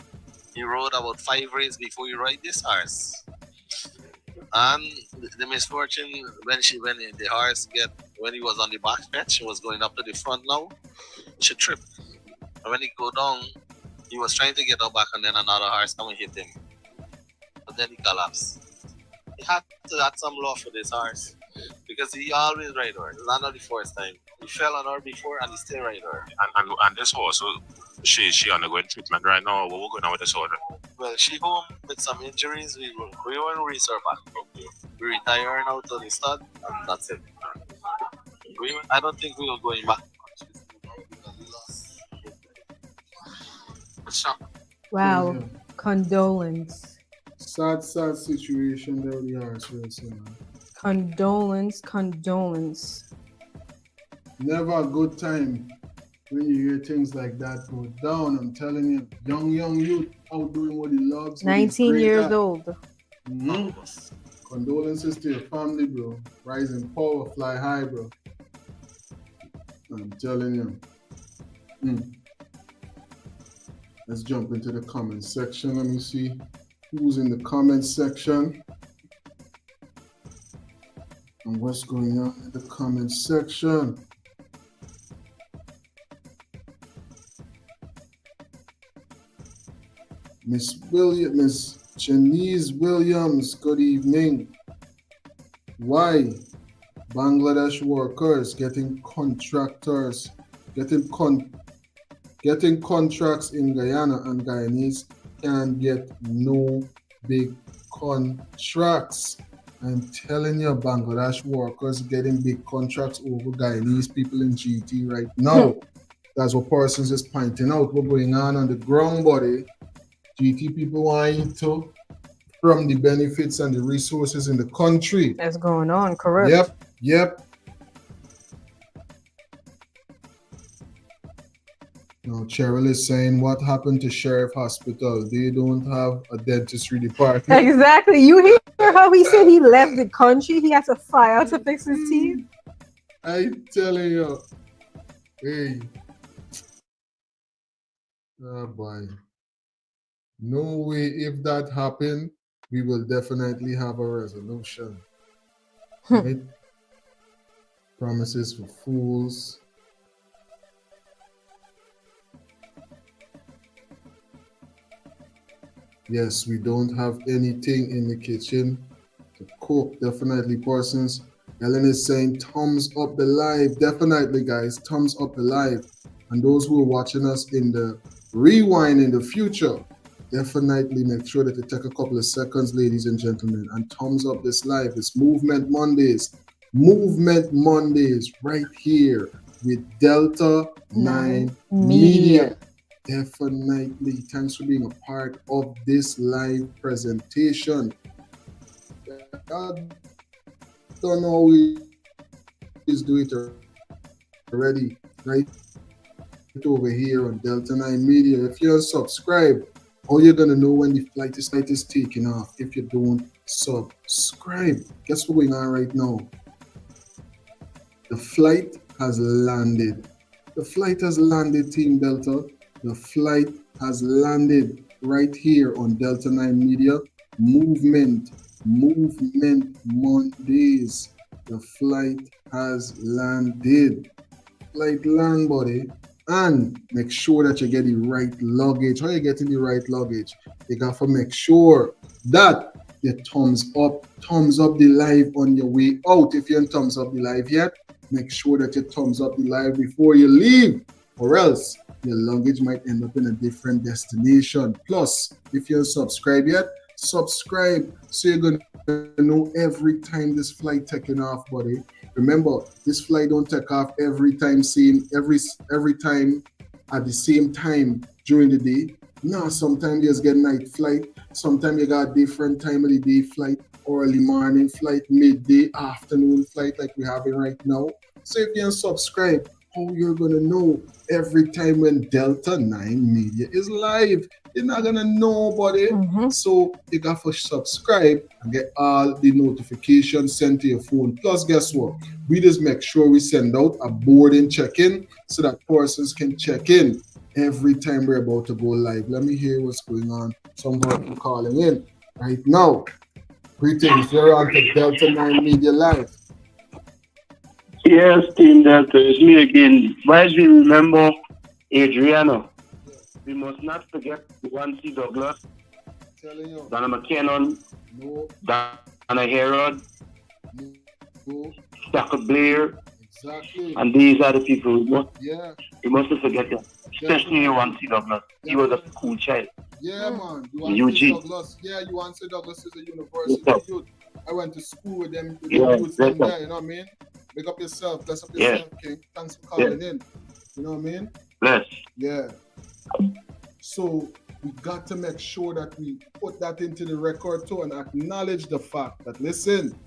he rode about 5 races before he ride this horse. And the misfortune when he was on the back stretch, he was going up to the front now, she tripped. And when he go down, he was trying to get up back, and then another horse come and hit him. But then he collapsed. He had to add some love for this horse because he always ride her. Not the first time. He fell on her before and he still ride her. And this horse, she undergoing treatment right now. What we're going on with this horse? Well, she home with some injuries. We won't raise her back. We retire her now to the start, and that's it. I don't think we are going back. Wow. Yeah. Condolence. Sad situation there with the horse racing. Condolence. Never a good time when you hear things like that go down. I'm telling you, young youth out doing what he loves. 19 years old. Mm-hmm. Condolences to your family, bro. Rising power, fly high, bro. I'm telling you. Let's jump into the comment section. Let me see who's in the comment section and what's going on in the comment section. Miss Janice Williams, good evening. Why Bangladesh workers getting contracts in Guyana and Guyanese can get no big contracts? I'm telling you, Bangladesh workers getting big contracts over Guyanese people in GT right now. That's what Parsons is pointing out. What's going on the ground, buddy? GT people want to from the benefits and the resources in the country. That's going on, correct? Yep. Now, Cheryl is saying, what happened to Sheriff Hospital? They don't have a dentistry department. Exactly. You hear how he said he left the country? He has to fly out to fix his teeth? I'm telling you. Hey. Oh, boy. No way, if that happened, we will definitely have a resolution. Right? Promises for fools. Yes, we don't have anything in the kitchen to cook. Definitely, Parsons. Ellen is saying thumbs up the live. Definitely, guys, thumbs up the live. And those who are watching us in the rewind in the future, definitely make sure that you take a couple of seconds, ladies and gentlemen, and thumbs up this live. It's Movement Mondays. Movement Mondays right here with Delta 9 Media. Definitely. Thanks for being a part of this live presentation. I don't always do it already. Right over here on Delta 9 Media. If you're subscribed, how you're gonna know when the flight is taking off if you don't subscribe. Guess what's going on right now? The flight has landed. The flight has landed, Team Delta. The flight has landed right here on Delta 9 Media. Movement Mondays. The flight has landed. Flight land, buddy. And make sure that you get the right luggage. How you getting the right luggage? You got to make sure that you thumbs up the live on your way out. If you haven't thumbs up the live yet, make sure that you thumbs up the live before you leave, or else your luggage might end up in a different destination. Plus, if you're subscribed yet, subscribe so you're gonna know every time this flight taking off, buddy. Remember, this flight don't take off every time every time at the same time during the day. No, sometimes you just get night flight. Sometimes you got different time of the day flight, early morning flight, midday, afternoon flight like we're having right now. So if you subscribe, how you're gonna know every time when Delta 9 Media is live. You're not gonna know, buddy. So you got to subscribe and get all the notifications sent to your phone. Plus, guess what? We just make sure we send out a boarding check-in so that persons can check in every time we're about to go live. Let me hear what's going on. Somebody calling in right now. Greetings, you're on to Delta 9 Media Live. Yes, Team Delta, it's me again. As we remember Adriana, we must not forget Juan C. Douglas, Donna McKinnon, Donna Herod, Stacker Blair, and these are the people we mustn't forget them. Especially Juan C. Douglas. He was a cool child. Yeah, man. Juan C. Douglas. Yeah, Juan C. Douglas is a university youth. I went to school with them, youths there, you know what I mean? Big up yourself, bless up yourself, King. Thanks for calling in. You know what I mean? Bless. Yeah. So we got to make sure that we put that into the record too and acknowledge the fact that, listen,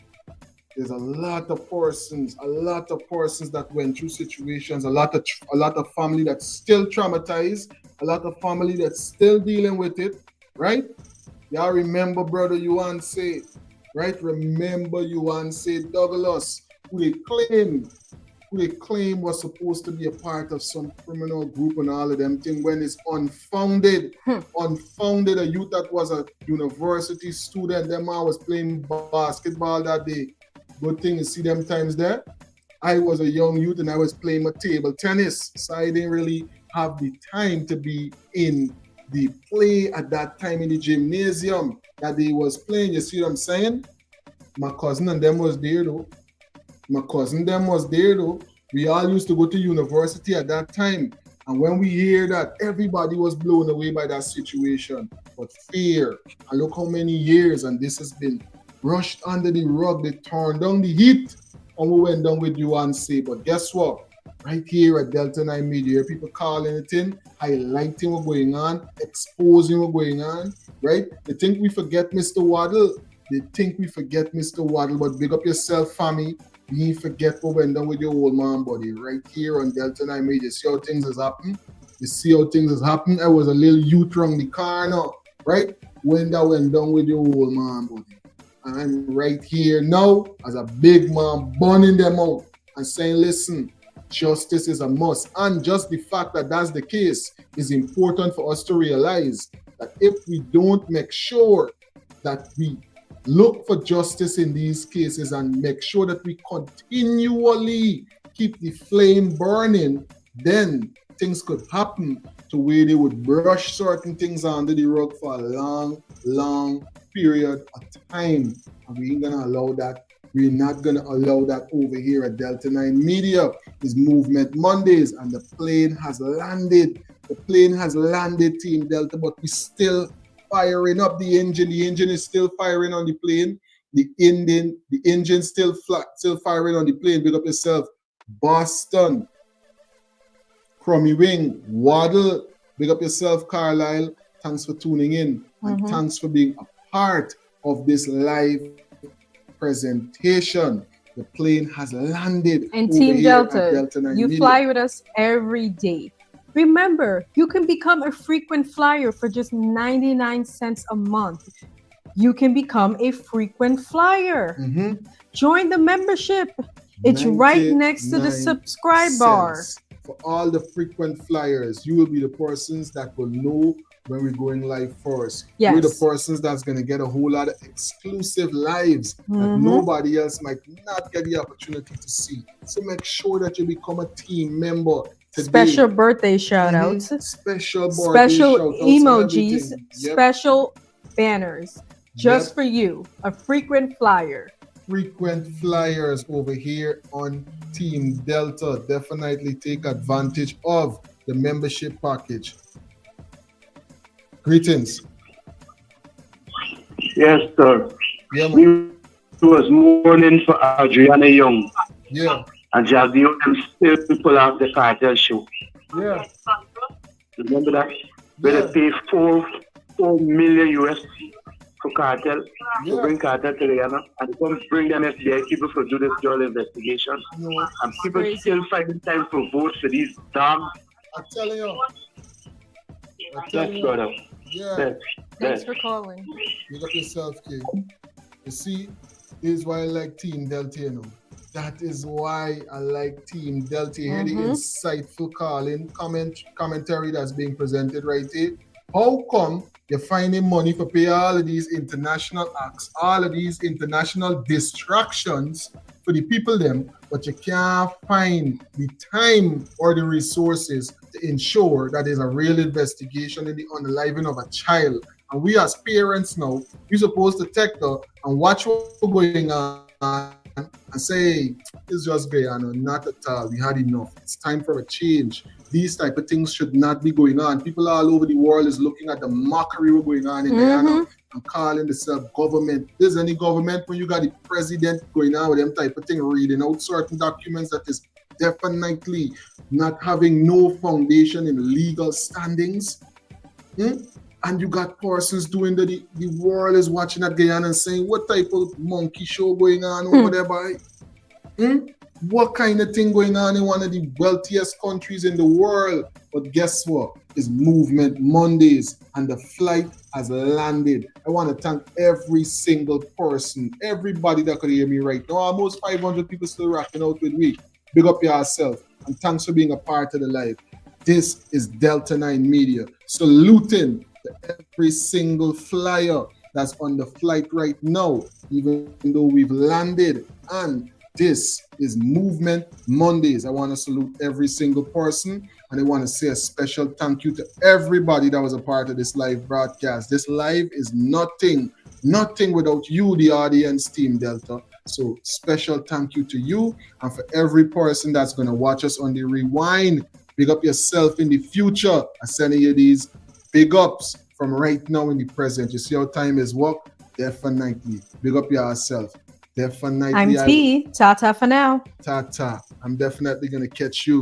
there's a lot of persons that went through situations, a lot of family that's still traumatized, a lot of family that's still dealing with it, right? Y'all remember brother Yuan say, right? Remember Yuan say Douglas, who they claim was supposed to be a part of some criminal group and all of them things when it's unfounded. Unfounded, a youth that was a university student, them man was playing basketball that day. Good thing to see them times there. I was a young youth and I was playing my table tennis, so I didn't really have the time to be in the play at that time in the gymnasium that they was playing. You see what I'm saying? My cousin and them was there though. We all used to go to university at that time. And when we hear that, everybody was blown away by that situation. But fear, and look how many years, and this has been brushed under the rug. They turned down the heat, and we went down with you and say, but guess what? Right here at Delta 9 Media, people calling it in, highlighting what's going on, exposing what's going on, right? They think we forget Mr. Waddle. But big up yourself, family. You ain't forget what went down with your old man, buddy. Right here on Delta 9 Media. See how things has happened? I was a little youth around the car now, right? When that went down with your old man, buddy. And I'm right here now as a big man burning them out and saying, listen, justice is a must. And just the fact that that's the case is important for us to realize that if we don't make sure that we look for justice in these cases and make sure that we continually keep the flame burning, then things could happen to where they would brush certain things under the rug for a long, long period of time. And we ain't gonna allow that. We're not gonna allow that over here at Delta 9 Media. It's Movement Mondays and the plane has landed. Team Delta, but we still firing up the engine. The engine is still firing on the plane. The engine still firing on the plane. Big up yourself. Boston, Crummy Wing, Waddle, Big up yourself, Carlisle. Thanks for tuning in. And thanks for being a part of this live presentation. The plane has landed. And over Team here Delta, at Delta 9 you Media. fly with us every day. Remember, you can become a frequent flyer for just 99 cents a month. You can become a frequent flyer. Join the membership. It's right next to the 99 subscribe bar. cents. For all the frequent flyers, you will be the persons that will know when we're going live first. Yes. We're the persons that's going to get a whole lot of exclusive lives that nobody else might not get the opportunity to see. So make sure that you become a team member today. Special birthday shout outs. Special birthday Special shout outs emojis. and everything. Special banners. Just for you, a frequent flyer. Frequent flyers over here on Team Delta. Definitely take advantage of the membership package. Greetings. Yes, sir. Yeah, we was mourning for Adriana Young. Yeah. And Jagdeo them still pull out the cartel show. Yeah. Remember that? Where they pay $4 million US for cartel, to bring cartel to Guyana, and come bring them FBI people to do this dual investigation. And people still finding time to vote for these dogs. I'm telling you. Yes, brother. Yeah. Thanks for calling. Big up yourself, kid. You see, this is why I like Team Delta, you know. That is why I like Team Delta. Hear the insightful calling, commentary that's being presented right here. How come you're finding money for pay all of these international acts, all of these international distractions for the people them, but you can't find the time or the resources to ensure that there's a real investigation in the unaliving of a child? And we as parents now, we're supposed to take her and watch what's going on and say, it's just Guyana, not at all. We had enough. It's time for a change. These type of things should not be going on. People all over the world is looking at the mockery we're going on in Guyana and calling themselves government. There's any government when you got the president going on with them type of thing, reading out certain documents that is definitely not having no foundation in legal standings. And you got persons doing the world is watching at Guyana and saying, what type of monkey show going on over there, boy? What kind of thing going on in one of the wealthiest countries in the world? But guess what? It's Movement Mondays and the flight has landed. I want to thank every single person, everybody that could hear me right now. Almost 500 people still rocking out with me. Big up yourself and thanks for being a part of the live. This is Delta 9 Media, saluting every single flyer that's on the flight right now, even though we've landed. And this is Movement Mondays. I want to salute every single person, and I want to say a special thank you to everybody that was a part of this live broadcast. This live is nothing without you, the audience, Team Delta. So special thank you to you, and for every person that's going to watch us on the rewind. Big up yourself in the future. I send you these big ups from right now in the present. You see how time is work? Definitely. Big up yourself. Definitely. I'm T. Tata for now. Tata. I'm definitely going to catch you